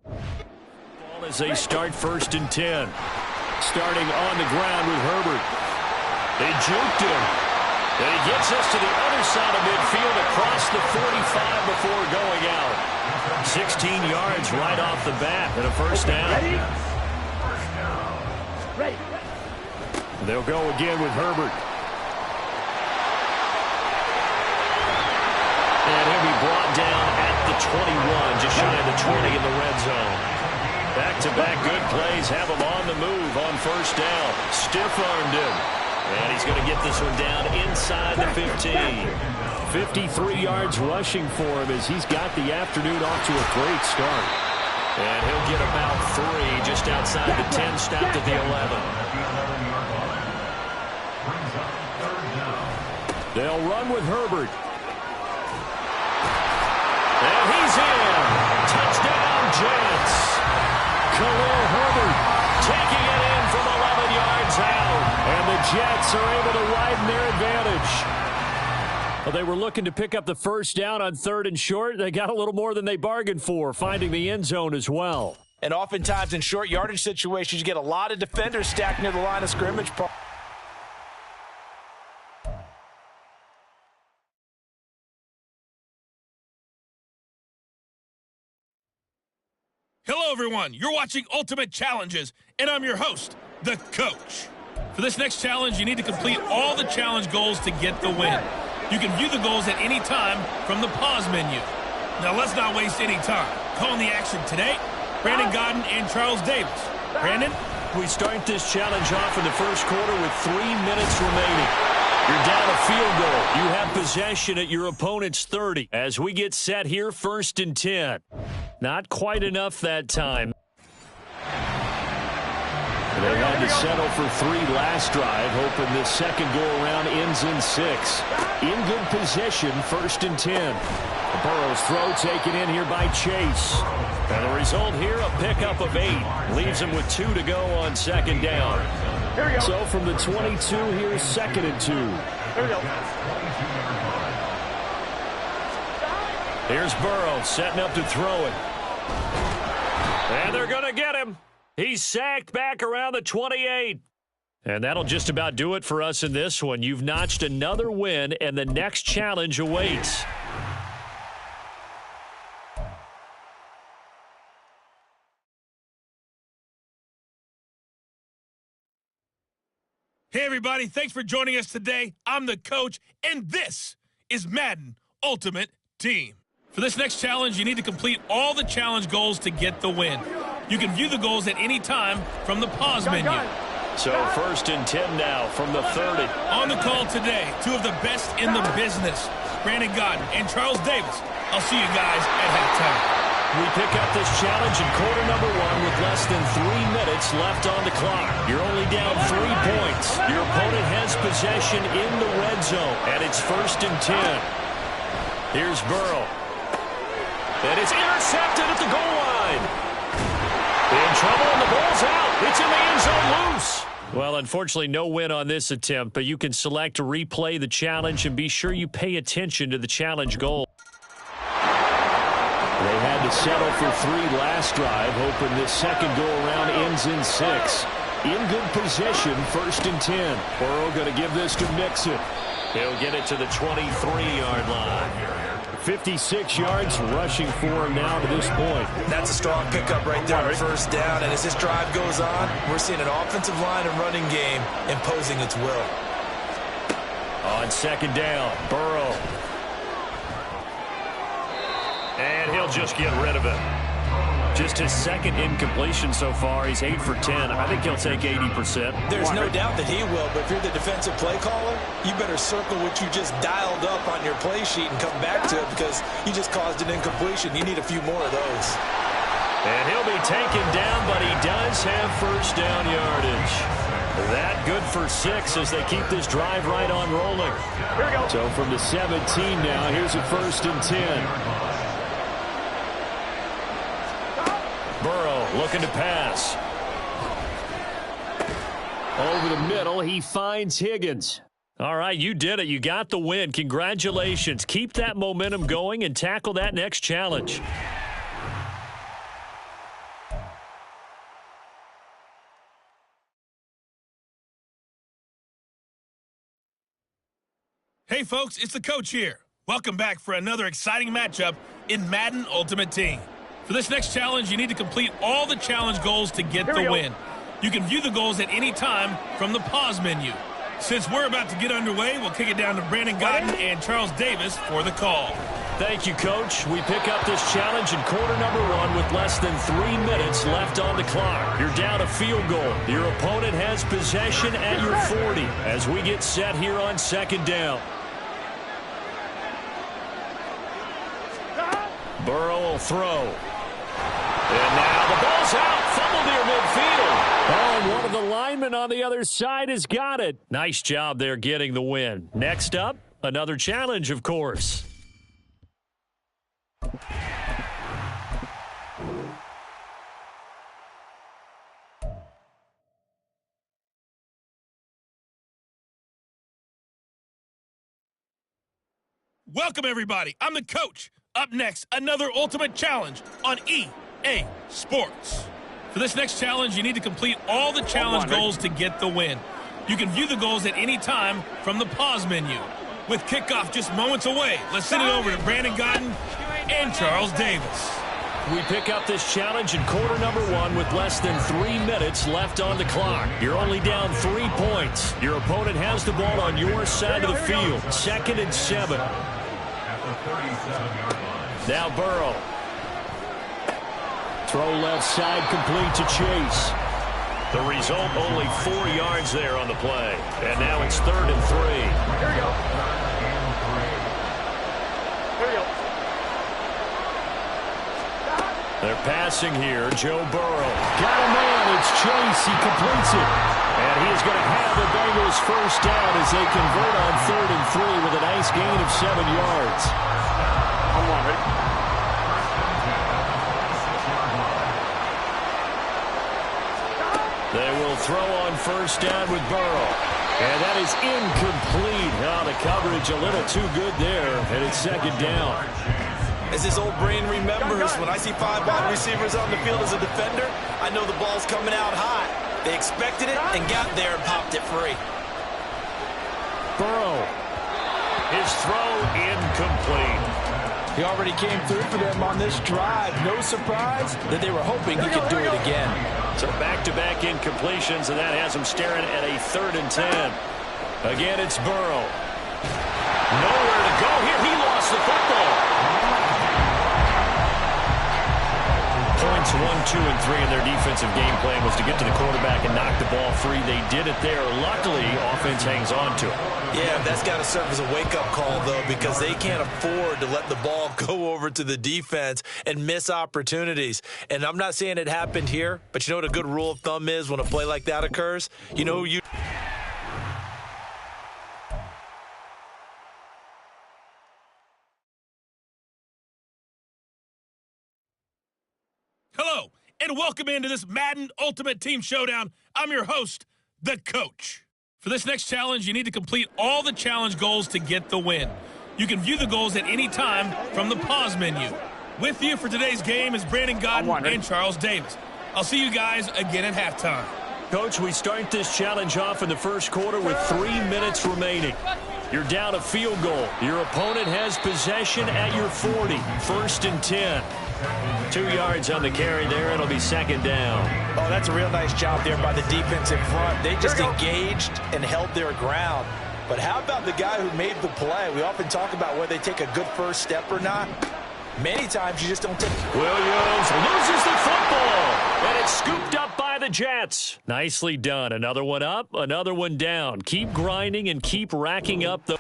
Ball as they start 1st and 10. Starting on the ground with Herbert. They juked him. And he gets us to the other side of midfield across the 45 before going out. 16 yards right off the bat and a first down. Ready. They'll go again with Herbert. And he'll be brought down at the 21, just shy of the 20 in the red zone. Back-to-back good plays have him on the move on first down. Stiff-armed him. And he's going to get this one down inside the 15. 53 yards rushing for him as he's got the afternoon off to a great start. And he'll get about 3 just outside the 10, stopped at the 11. They'll run with Herbert. And he's in. Touchdown, Jets. Khalil Herbert taking it in from 11 yards out. And the Jets are able to widen their advantage. Well, they were looking to pick up the first down on 3rd and short. They got a little more than they bargained for, finding the end zone as well. And oftentimes in short yardage situations, you get a lot of defenders stacked near the line of scrimmage. Hello, everyone. You're watching Ultimate Challenges, and I'm your host, the coach. For this next challenge, you need to complete all the challenge goals to get the win. You can view the goals at any time from the pause menu. Now, let's not waste any time. Calling the action today, Brandon Godden and Charles Davis. Brandon? We start this challenge off in the first quarter with 3 minutes remaining. You're down a field goal. You have possession at your opponent's 30. As we get set here, 1st and 10. Not quite enough that time. They had to settle for 3 last drive, hoping this second go-around ends in 6. In good position, 1st and 10. Burrow's throw taken in here by Chase. And the result here, a pickup of 8. Leaves him with 2 to go on 2nd down. So from the 22, here's 2nd and 2. Here we go. Here's Burrow setting up to throw it. And they're going to get him. He's sacked back around the 28. And that'll just about do it for us in this one. You've notched another win, and the next challenge awaits. Hey, everybody. Thanks for joining us today. I'm the coach, and this is Madden Ultimate Team. For this next challenge, you need to complete all the challenge goals to get the win. You can view the goals at any time from the pause menu. So 1st and 10 now from the 30. On the call today, 2 of the best in the business, Brandon Godden and Charles Davis. I'll see you guys at halftime. We pick up this challenge in quarter number 1 with less than 3 minutes left on the clock. You're only down 3 points. Your opponent has possession in the red zone, and it's 1st and 10. Here's Burrow. And it's intercepted at the goal line. In trouble, and the ball's out. It's in the end zone loose. Well, unfortunately, no win on this attempt, but you can select to replay the challenge and be sure you pay attention to the challenge goal. They had to settle for 3 last drive, hoping this second go-around ends in 6. In good position, 1st and 10. Burrow going to give this to Mixon. He'll get it to the 23-yard line. 56 yards rushing for him now to this point. That's a strong pickup right there on 1st down. And as this drive goes on, we're seeing an offensive line and running game imposing its will. On 2nd down, Burrow. And he'll just get rid of it. Just his 2nd incompletion so far. He's 8 for 10. I think he'll take 80%. There's no doubt that he will, but if you're the defensive play caller, you better circle what you just dialed up on your play sheet and come back to it because you just caused an incompletion. You need a few more of those. And he'll be taken down, but he does have 1st down yardage. That good for 6 as they keep this drive right on rolling. Here we go. So from the 17 now, here's a 1st and 10. Burrow looking to pass. Over the middle, he finds Higgins. All right, you did it. You got the win. Congratulations. Keep that momentum going and tackle that next challenge. Hey, folks, it's the coach here. Welcome back for another exciting matchup in Madden Ultimate Team. For this next challenge, you need to complete all the challenge goals to get the win. You can view the goals at any time from the pause menu. Since we're about to get underway, we'll kick it down to Brandon Godden and Charles Davis for the call. Thank you, Coach. We pick up this challenge in quarter number 1 with less than 3 minutes left on the clock. You're down a field goal. Your opponent has possession at your 40 as we get set here on 2nd down. Burrow will throw. And now the ball's out. Fumble near midfield. Oh, and one of the linemen on the other side has got it. Nice job there getting the win. Next up, another challenge, of course. Welcome, everybody. I'm the coach. Up next, another Ultimate Challenge on EA Sports. For this next challenge, you need to complete all the challenge goals to get the win. You can view the goals at any time from the pause menu. With kickoff just moments away, let's send it over to Brandon Godden and Charles Davis. We pick up this challenge in quarter number 1 with less than 3 minutes left on the clock. You're only down 3 points. Your opponent has the ball on your side of the field. 2nd and 7. Now Burrow. Throw left side complete to Chase. The result, only 4 yards there on the play. And now it's 3rd and 3. Here we go. Here we go. They're passing here. Joe Burrow. Got a man. It's Chase. He completes it. And he is going to have the Bengals first down as they convert on 3rd and 3 with a nice gain of 7 yards. I'm on, ready? They will throw on first down with Burrow. And that is incomplete. Now the coverage a little too good there. And it's 2nd down. As his old brain remembers, when I see 5 wide receivers on the field as a defender, I know the ball's coming out hot. They expected it and got there and popped it free. Burrow. His throw incomplete. He already came through for them on this drive. No surprise that they were hoping he could do it again. So back-to-back incompletions, and that has him staring at a 3rd and 10. Again, it's Burrow. Nowhere to go here. He lost the football. Points 1, 2, and 3 in their defensive game plan was to get to the quarterback and knock the ball free. They did it there. Luckily, offense hangs on to it. Yeah, that's got to serve as a wake-up call, though, because they can't afford to let the ball go over to the defense and miss opportunities. And I'm not saying it happened here, but you know what a good rule of thumb is when a play like that occurs? You know, Hello, and welcome into this Madden Ultimate Team Showdown. I'm your host, the Coach. For this next challenge, you need to complete all the challenge goals to get the win. You can view the goals at any time from the pause menu. With you for today's game is Brandon Godden and Charles Davis. I'll see you guys again at halftime. Coach, we start this challenge off in the first quarter with 3 minutes remaining. You're down a field goal. Your opponent has possession at your 40. 1st and 10. 2 yards on the carry there. It'll be 2nd down. Oh, that's a real nice job there by the defense in front. They just engaged and held their ground. But how about the guy who made the play? We often talk about whether they take a good first step or not. Many times you just don't take it. Williams loses the football, and it's scooped up by the Jets. Nicely done. Another one up, another one down. Keep grinding and keep racking up the...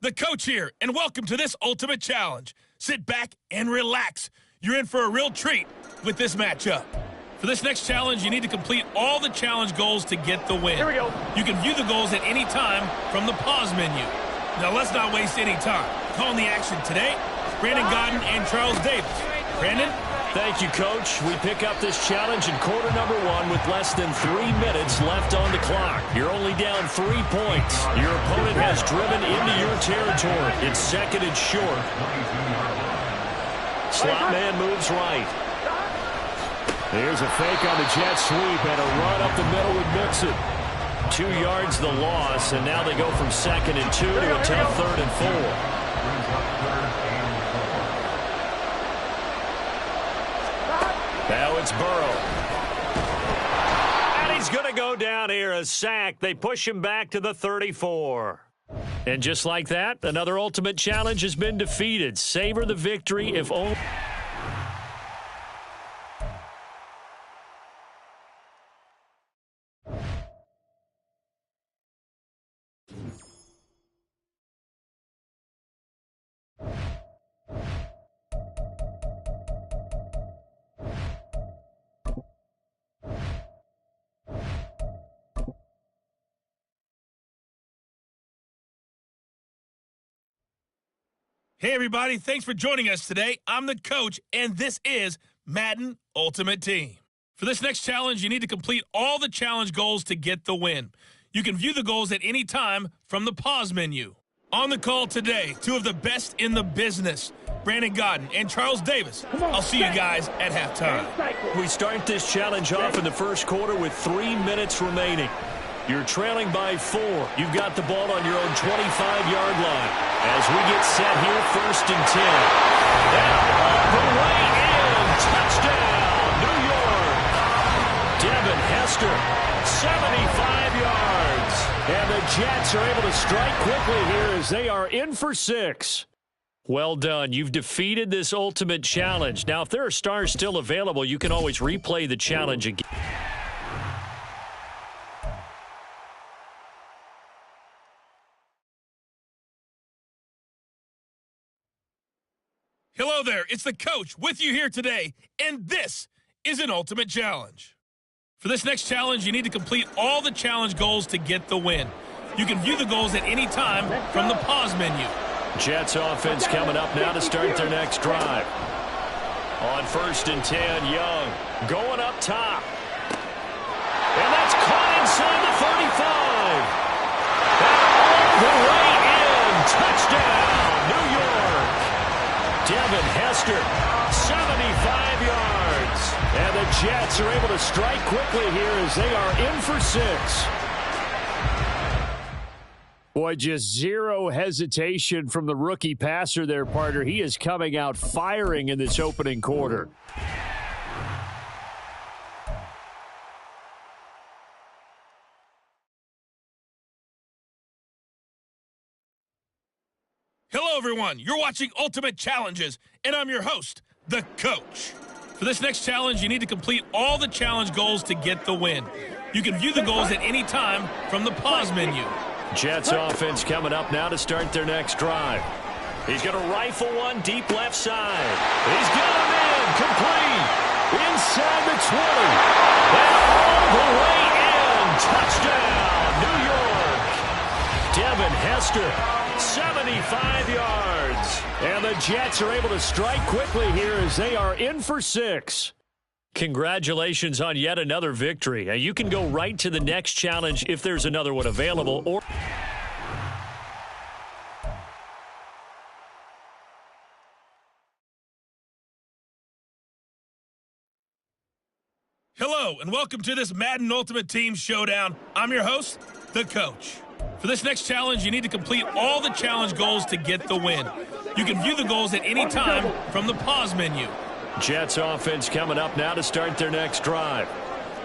The Coach here, and welcome to this Ultimate Challenge. Sit back and relax. You're in for a real treat with this matchup. For this next challenge, you need to complete all the challenge goals to get the win. Here we go. You can view the goals at any time from the pause menu. Now let's not waste any time. Calling the action today, Brandon Godden and Charles Davis. Brandon? Thank you, Coach. We pick up this challenge in quarter number 1 with less than 3 minutes left on the clock. You're only down 3 points. Your opponent has driven into your territory. It's 2nd and short. Slot man moves right. There's a fake on the jet sweep and a run up the middle with Mixon. 2 yards the loss, and now they go from 2nd and 2 to a tough 3rd and 4. Now it's Burrow. And he's going to go down here, a sack. They push him back to the 34. And just like that, another ultimate challenge has been defeated. Savor the victory if only... Hey, everybody. Thanks for joining us today. I'm the Coach, and this is Madden Ultimate Team. For this next challenge, you need to complete all the challenge goals to get the win. You can view the goals at any time from the pause menu. On the call today, two of the best in the business, Brandon Godden and Charles Davis. I'll see you guys at halftime. We start this challenge off in the first quarter with 3 minutes remaining. You're trailing by 4. You've got the ball on your own 25-yard line. As we get set here, 1st and 10. Now, all the way in. Touchdown, New York. Devin Hester, 75 yards. And the Jets are able to strike quickly here as they are in for 6. Well done. You've defeated this ultimate challenge. Now, if there are stars still available, you can always replay the challenge again. Hello there, it's the coach with you here today, and this is an ultimate challenge. For this next challenge, you need to complete all the challenge goals to get the win. You can view the goals at any time from the pause menu. Jets offense coming up now to start their next drive. On 1st and 10, Young going up top. And that's caught inside the 35. And all the way in. Touchdown, New York. Devin Hester, 75 yards. And the Jets are able to strike quickly here as they are in for 6. Boy, just zero hesitation from the rookie passer there, partner. He is coming out firing in this opening quarter. Hello, everyone. You're watching Ultimate Challenges, and I'm your host, the coach. For this next challenge, you need to complete all the challenge goals to get the win. You can view the goals at any time from the pause menu. Jets offense coming up now to start their next drive. He's going to rifle one deep left side. He's got him in, complete, inside the 20. And all the way in, touchdown, New York. Devin Hester, 75 yards. And the Jets are able to strike quickly here as they are in for 6. Congratulations on yet another victory. Now, you can go right to the next challenge if there's another one available. Or Hello, and welcome to this Madden Ultimate Team Showdown. I'm your host, the coach. For this next challenge, you need to complete all the challenge goals to get the win. You can view the goals at any time from the pause menu. Jets offense coming up now to start their next drive.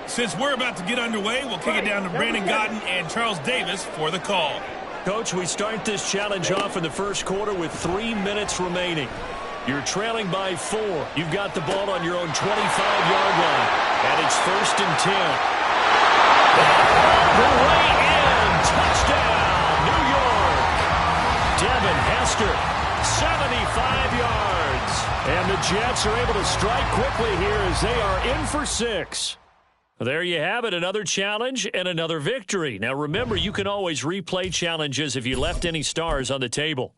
Since we're about to get underway, we'll kick it down to Brandon Godden and Charles Davis for the call. Coach, we start this challenge off in the first quarter with 3 minutes remaining. You're trailing by 4. You've got the ball on your own 25-yard line. And it's 1st and 10. All the way in. Touchdown, New York. Devin Hester, 75 yards. And the Jets are able to strike quickly here as they are in for 6. There you have it, another challenge and another victory. Now remember, you can always replay challenges if you left any stars on the table.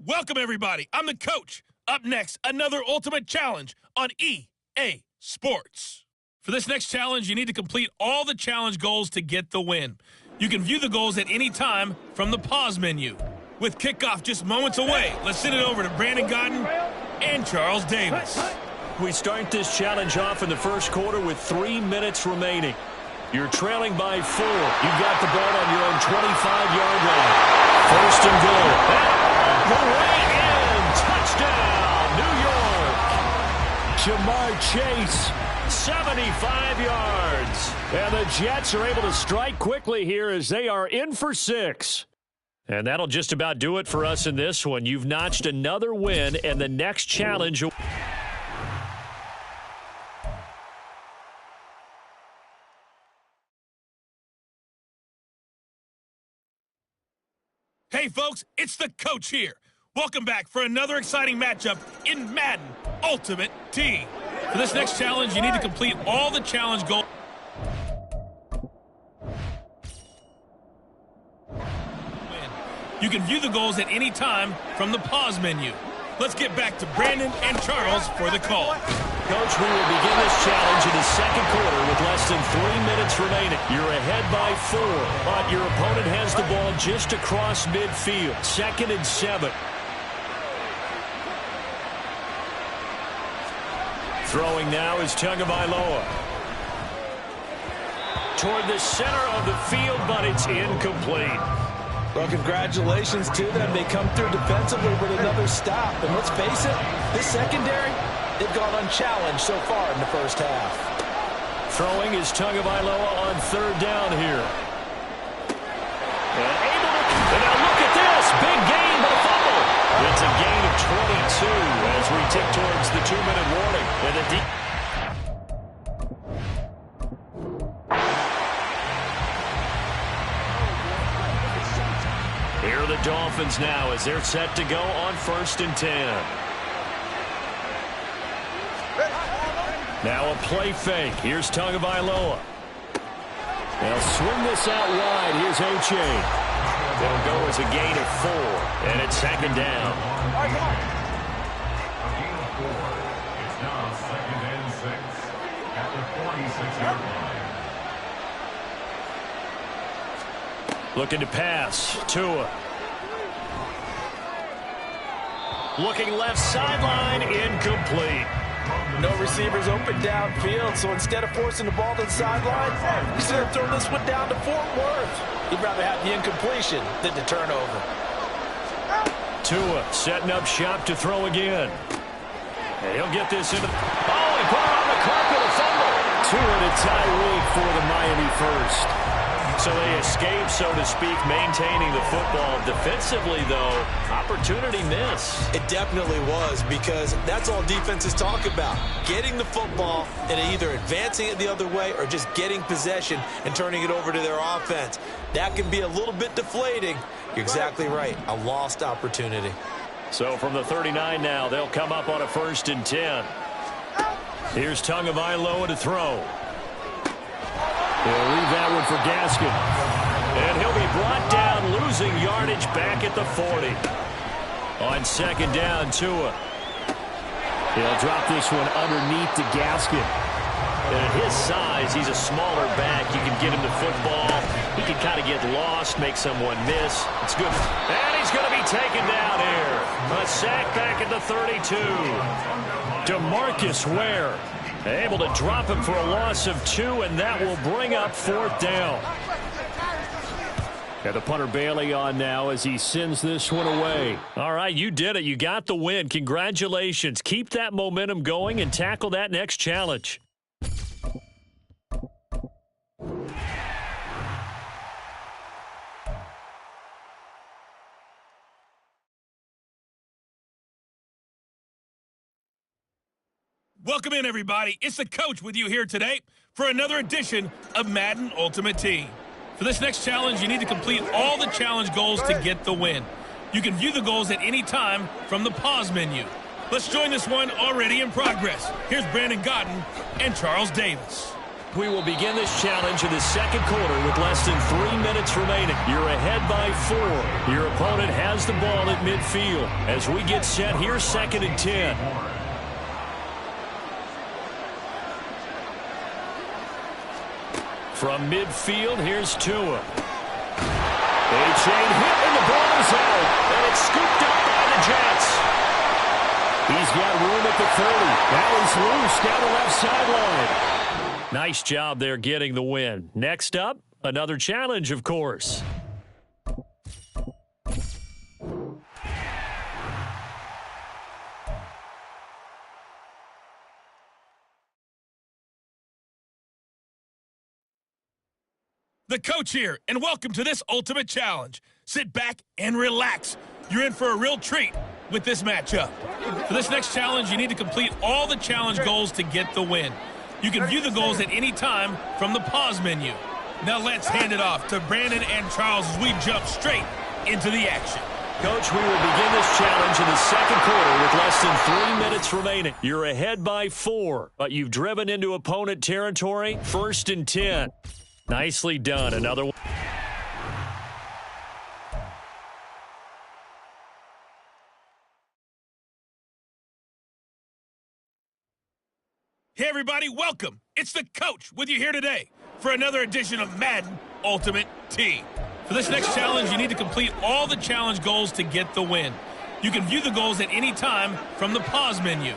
Welcome, everybody. I'm the coach. Up next, another Ultimate Challenge on EA Sports. For this next challenge, you need to complete all the challenge goals to get the win. You can view the goals at any time from the pause menu. With kickoff just moments away, let's send it over to Brandon Godden and Charles Davis. We start this challenge off in the first quarter with 3 minutes remaining. You're trailing by 4. You've got the ball on your own 25-yard line. 1st and goal. And all the way in. Touchdown, New York. Jamar Chase, 75 yards. And the Jets are able to strike quickly here as they are in for 6. And that'll just about do it for us in this one. You've notched another win, and the next challenge. Hey, folks, it's the coach here. Welcome back for another exciting matchup in Madden Ultimate Team. For this next challenge, you need to complete all the challenge goals. You can view the goals at any time from the pause menu. Let's get back to Brandon and Charles for the call. Coach, we will begin this challenge in the second quarter with less than 3 minutes remaining. You're ahead by 4, but your opponent has the ball just across midfield. 2nd and 7. Throwing now is Tagovailoa. Toward the center of the field, but it's incomplete. Well, congratulations to them. They come through defensively with another stop. And let's face it, this secondary, they've gone unchallenged so far in the first half. Throwing is Tagovailoa on 3rd down here. And able to... And now look at this. Big gain, but a fumble. It's a gain of 22 as we tick towards the 2-minute warning. And the deep... Here are the Dolphins now as they're set to go on 1st and 10. Now a play fake. Here's Tagovailoa. They'll swing this out wide. Here's Oche. It'll go as a gain of 4, and it's 2nd down. A gain of 4. It's now 2nd and 6 at the 46-yard line. Looking to pass. Tua. Looking left sideline. Incomplete. No receivers open downfield, so instead of forcing the ball to the sideline, he's going to throw this one down to Fort Worth. He'd rather have the incompletion than the turnover. Tua setting up shop to throw again. And he'll get this into... Oh, he put it on the carpet, a fumble. Tua to Tyreek for the Miami first. So they escape, so to speak, maintaining the football. Defensively, though, opportunity miss. It definitely was, because that's all defenses talk about. Getting the football and either advancing it the other way or just getting possession and turning it over to their offense. That can be a little bit deflating. You're exactly right. A lost opportunity. So from the 39 now, they'll come up on a 1st and 10. Here's Tagovailoa to throw. He'll leave that one for Gaskin. And he'll be brought down, losing yardage back at the 40. On 2nd down, Tua. He'll drop this one underneath to Gaskin. And at his size, he's a smaller back. You can get him the football. He can kind of get lost, make someone miss. It's good. And he's going to be taken down here. A sack back at the 32. DeMarcus Ware able to drop him for a loss of 2, and that will bring up 4th down. Got the punter Bailey on now as he sends this one away. All right, you did it. You got the win. Congratulations. Keep that momentum going and tackle that next challenge. Welcome in, everybody. It's the coach with you here today for another edition of Madden Ultimate Team. For this next challenge, you need to complete all the challenge goals to get the win. You can view the goals at any time from the pause menu. Let's join this one already in progress. Here's Brandon Godden and Charles Davis. We will begin this challenge in the second quarter with less than 3 minutes remaining. You're ahead by 4. Your opponent has the ball at midfield. As we get set, here's 2nd and 10. From midfield, here's Tua. A chain hit, and the ball is out. And it's scooped up by the Jets. He's got room at the 30. Now he's loose down the left sideline. Nice job there getting the win. Next up, another challenge, of course. The coach here, and welcome to this Ultimate Challenge. Sit back and relax. You're in for a real treat with this matchup. For this next challenge, you need to complete all the challenge goals to get the win. You can view the goals at any time from the pause menu. Now let's hand it off to Brandon and Charles as we jump straight into the action. Coach, we will begin this challenge in the second quarter with less than 3 minutes remaining. You're ahead by 4, but you've driven into opponent territory. 1st and 10. Nicely done. Another one. Hey, everybody, welcome. It's the coach with you here today for another edition of Madden Ultimate Team. For this next challenge, you need to complete all the challenge goals to get the win. You can view the goals at any time from the pause menu.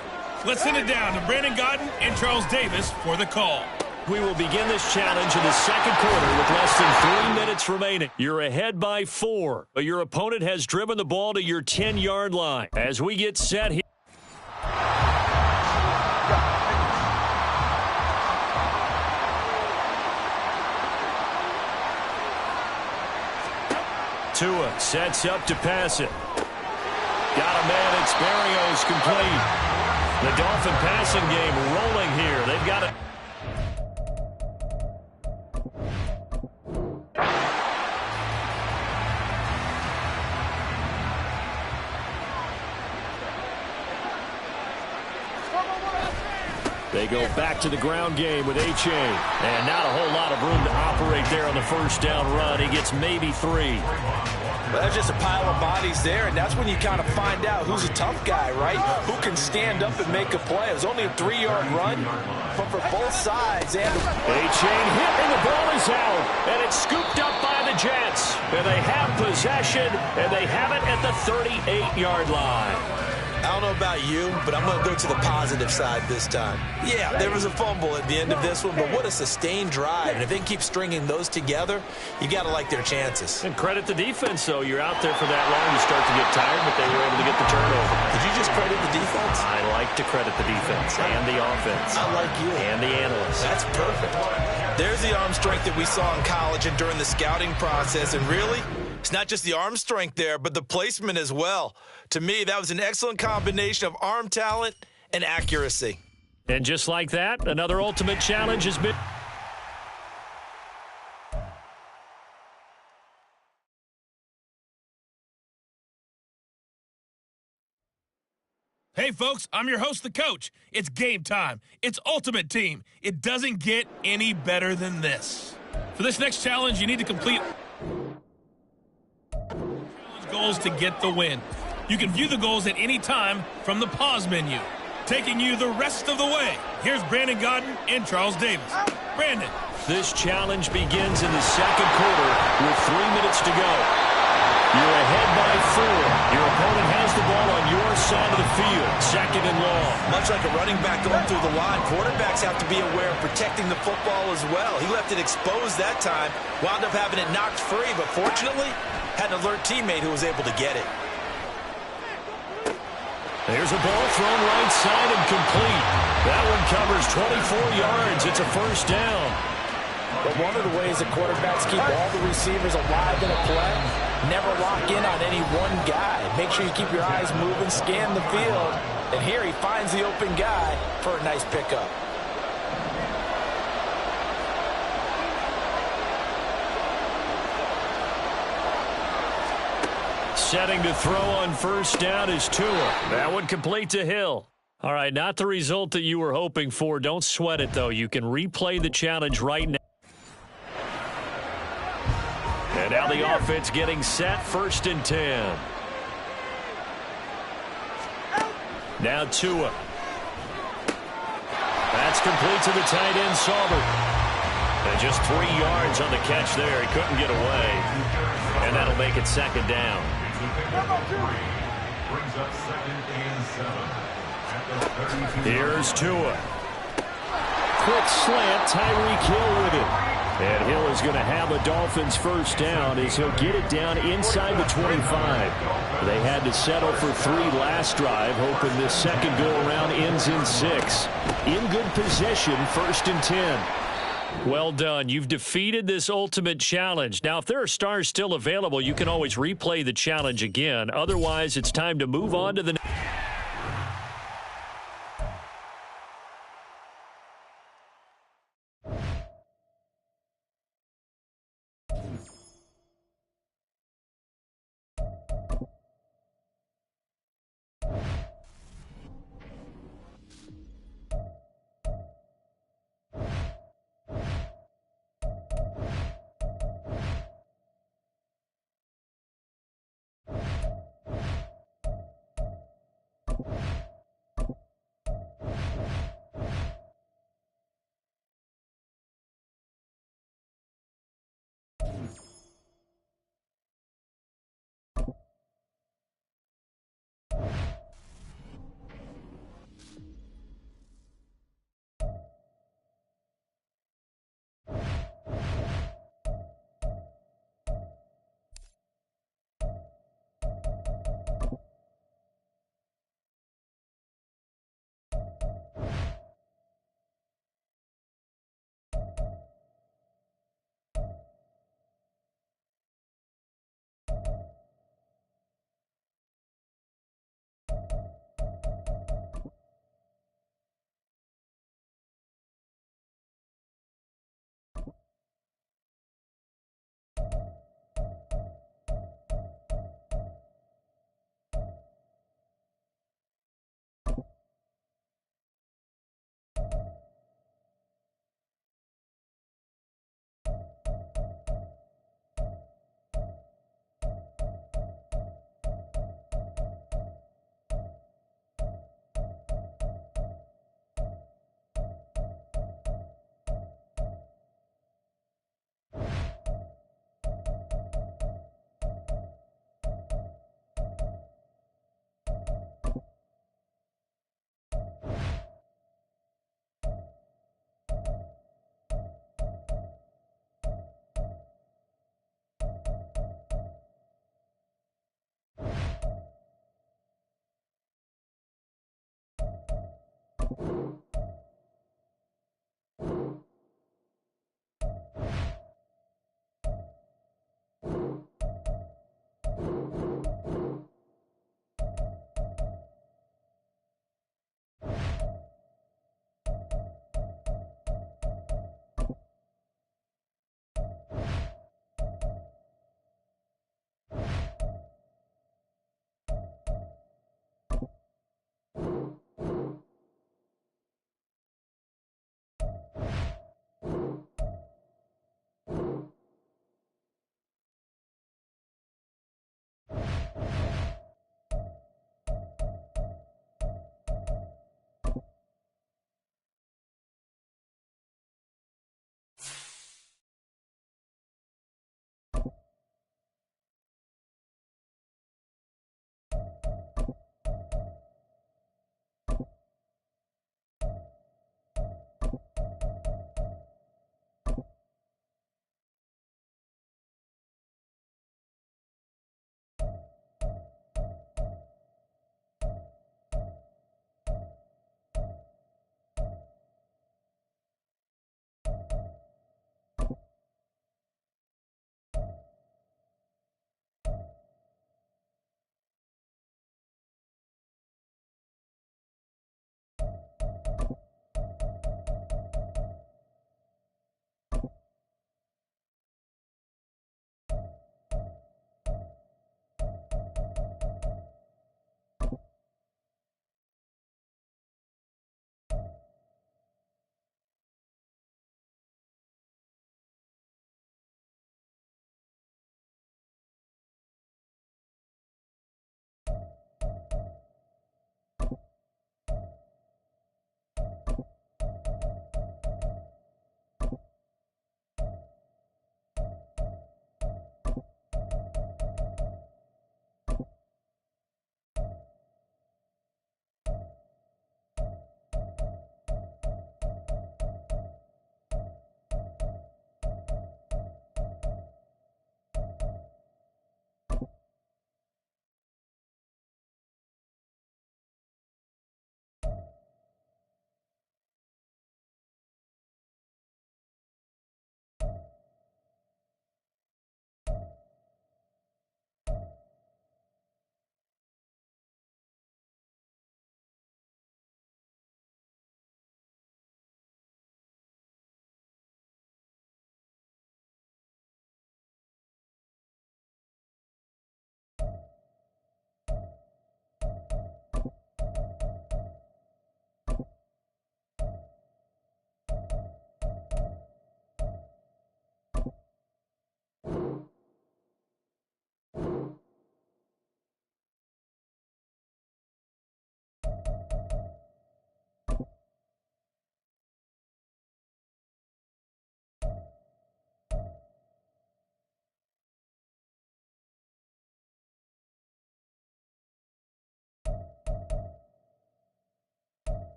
Let's send it down to Brandon Godden and Charles Davis for the call. We will begin this challenge in the second quarter with less than 3 minutes remaining. You're ahead by 4, but your opponent has driven the ball to your 10-yard line. As we get set here. Tua sets up to pass it. Got a man. It's Barrios complete. The Dolphin passing game rolling here. They've got it. They go back to the ground game with H.A. And not a whole lot of room to operate there on the first down run. He gets maybe 3. Well, there's just a pile of bodies there, and that's when you kind of find out who's a tough guy, right? Who can stand up and make a play. It was only a 3-yard run, but for both sides. And A-Chain hit, and the ball is out, and it's scooped up by the Jets. And they have possession, and they have it at the 38-yard line. I don't know about you, but I'm going to go to the positive side this time. Yeah, there was a fumble at the end of this one, but what a sustained drive. And if they can keep stringing those together, you got to like their chances. And credit the defense, though. You're out there for that long, you start to get tired, but they were able to get the turnover. Did you just credit the defense? I like to credit the defense and the offense. I like you. And the analysts. That's perfect. There's the arm strength that we saw in college and during the scouting process, and really, it's not just the arm strength there, but the placement as well. To me, that was an excellent combination of arm talent and accuracy. And just like that, another ultimate challenge has been... Hey, folks, I'm your host, the coach. It's game time. It's Ultimate Team. It doesn't get any better than this. For this next challenge, you need to complete goals to get the win. You can view the goals at any time from the pause menu. Taking you the rest of the way, here's Brandon Godden and Charles Davis. Brandon. This challenge begins in the second quarter with 3 minutes to go. You're ahead by 4. Your opponent has the ball on your side of the field, second and long. Much like a running back going through the line, quarterbacks have to be aware of protecting the football as well. He left it exposed that time, wound up having it knocked free, but fortunately, had an alert teammate who was able to get it. There's a ball thrown right side and complete. That one covers 24 yards. It's a first down. But one of the ways that quarterbacks keep all the receivers alive in a play, never lock in on any one guy. Make sure you keep your eyes moving, scan the field. And here he finds the open guy for a nice pickup. Setting to throw on first down is Tua. That one complete to Hill. All right, not the result that you were hoping for. Don't sweat it, though. You can replay the challenge right now. And now the offense getting set, 1st and 10. Now Tua. That's complete to the tight end, Saubert. And just 3 yards on the catch there. He couldn't get away. And that'll make it second down. Brings up 2nd and 7 at the 32. Here's Tua. Quick slant, Tyreek Hill with it. And Hill is going to have a Dolphins first down as he'll get it down inside the 25. They had to settle for 3 last drive, hoping this second go-around ends in 6. In good position, 1st and 10. Well done. You've defeated this ultimate challenge. Now, if there are stars still available, you can always replay the challenge again. Otherwise, it's time to move on to the next.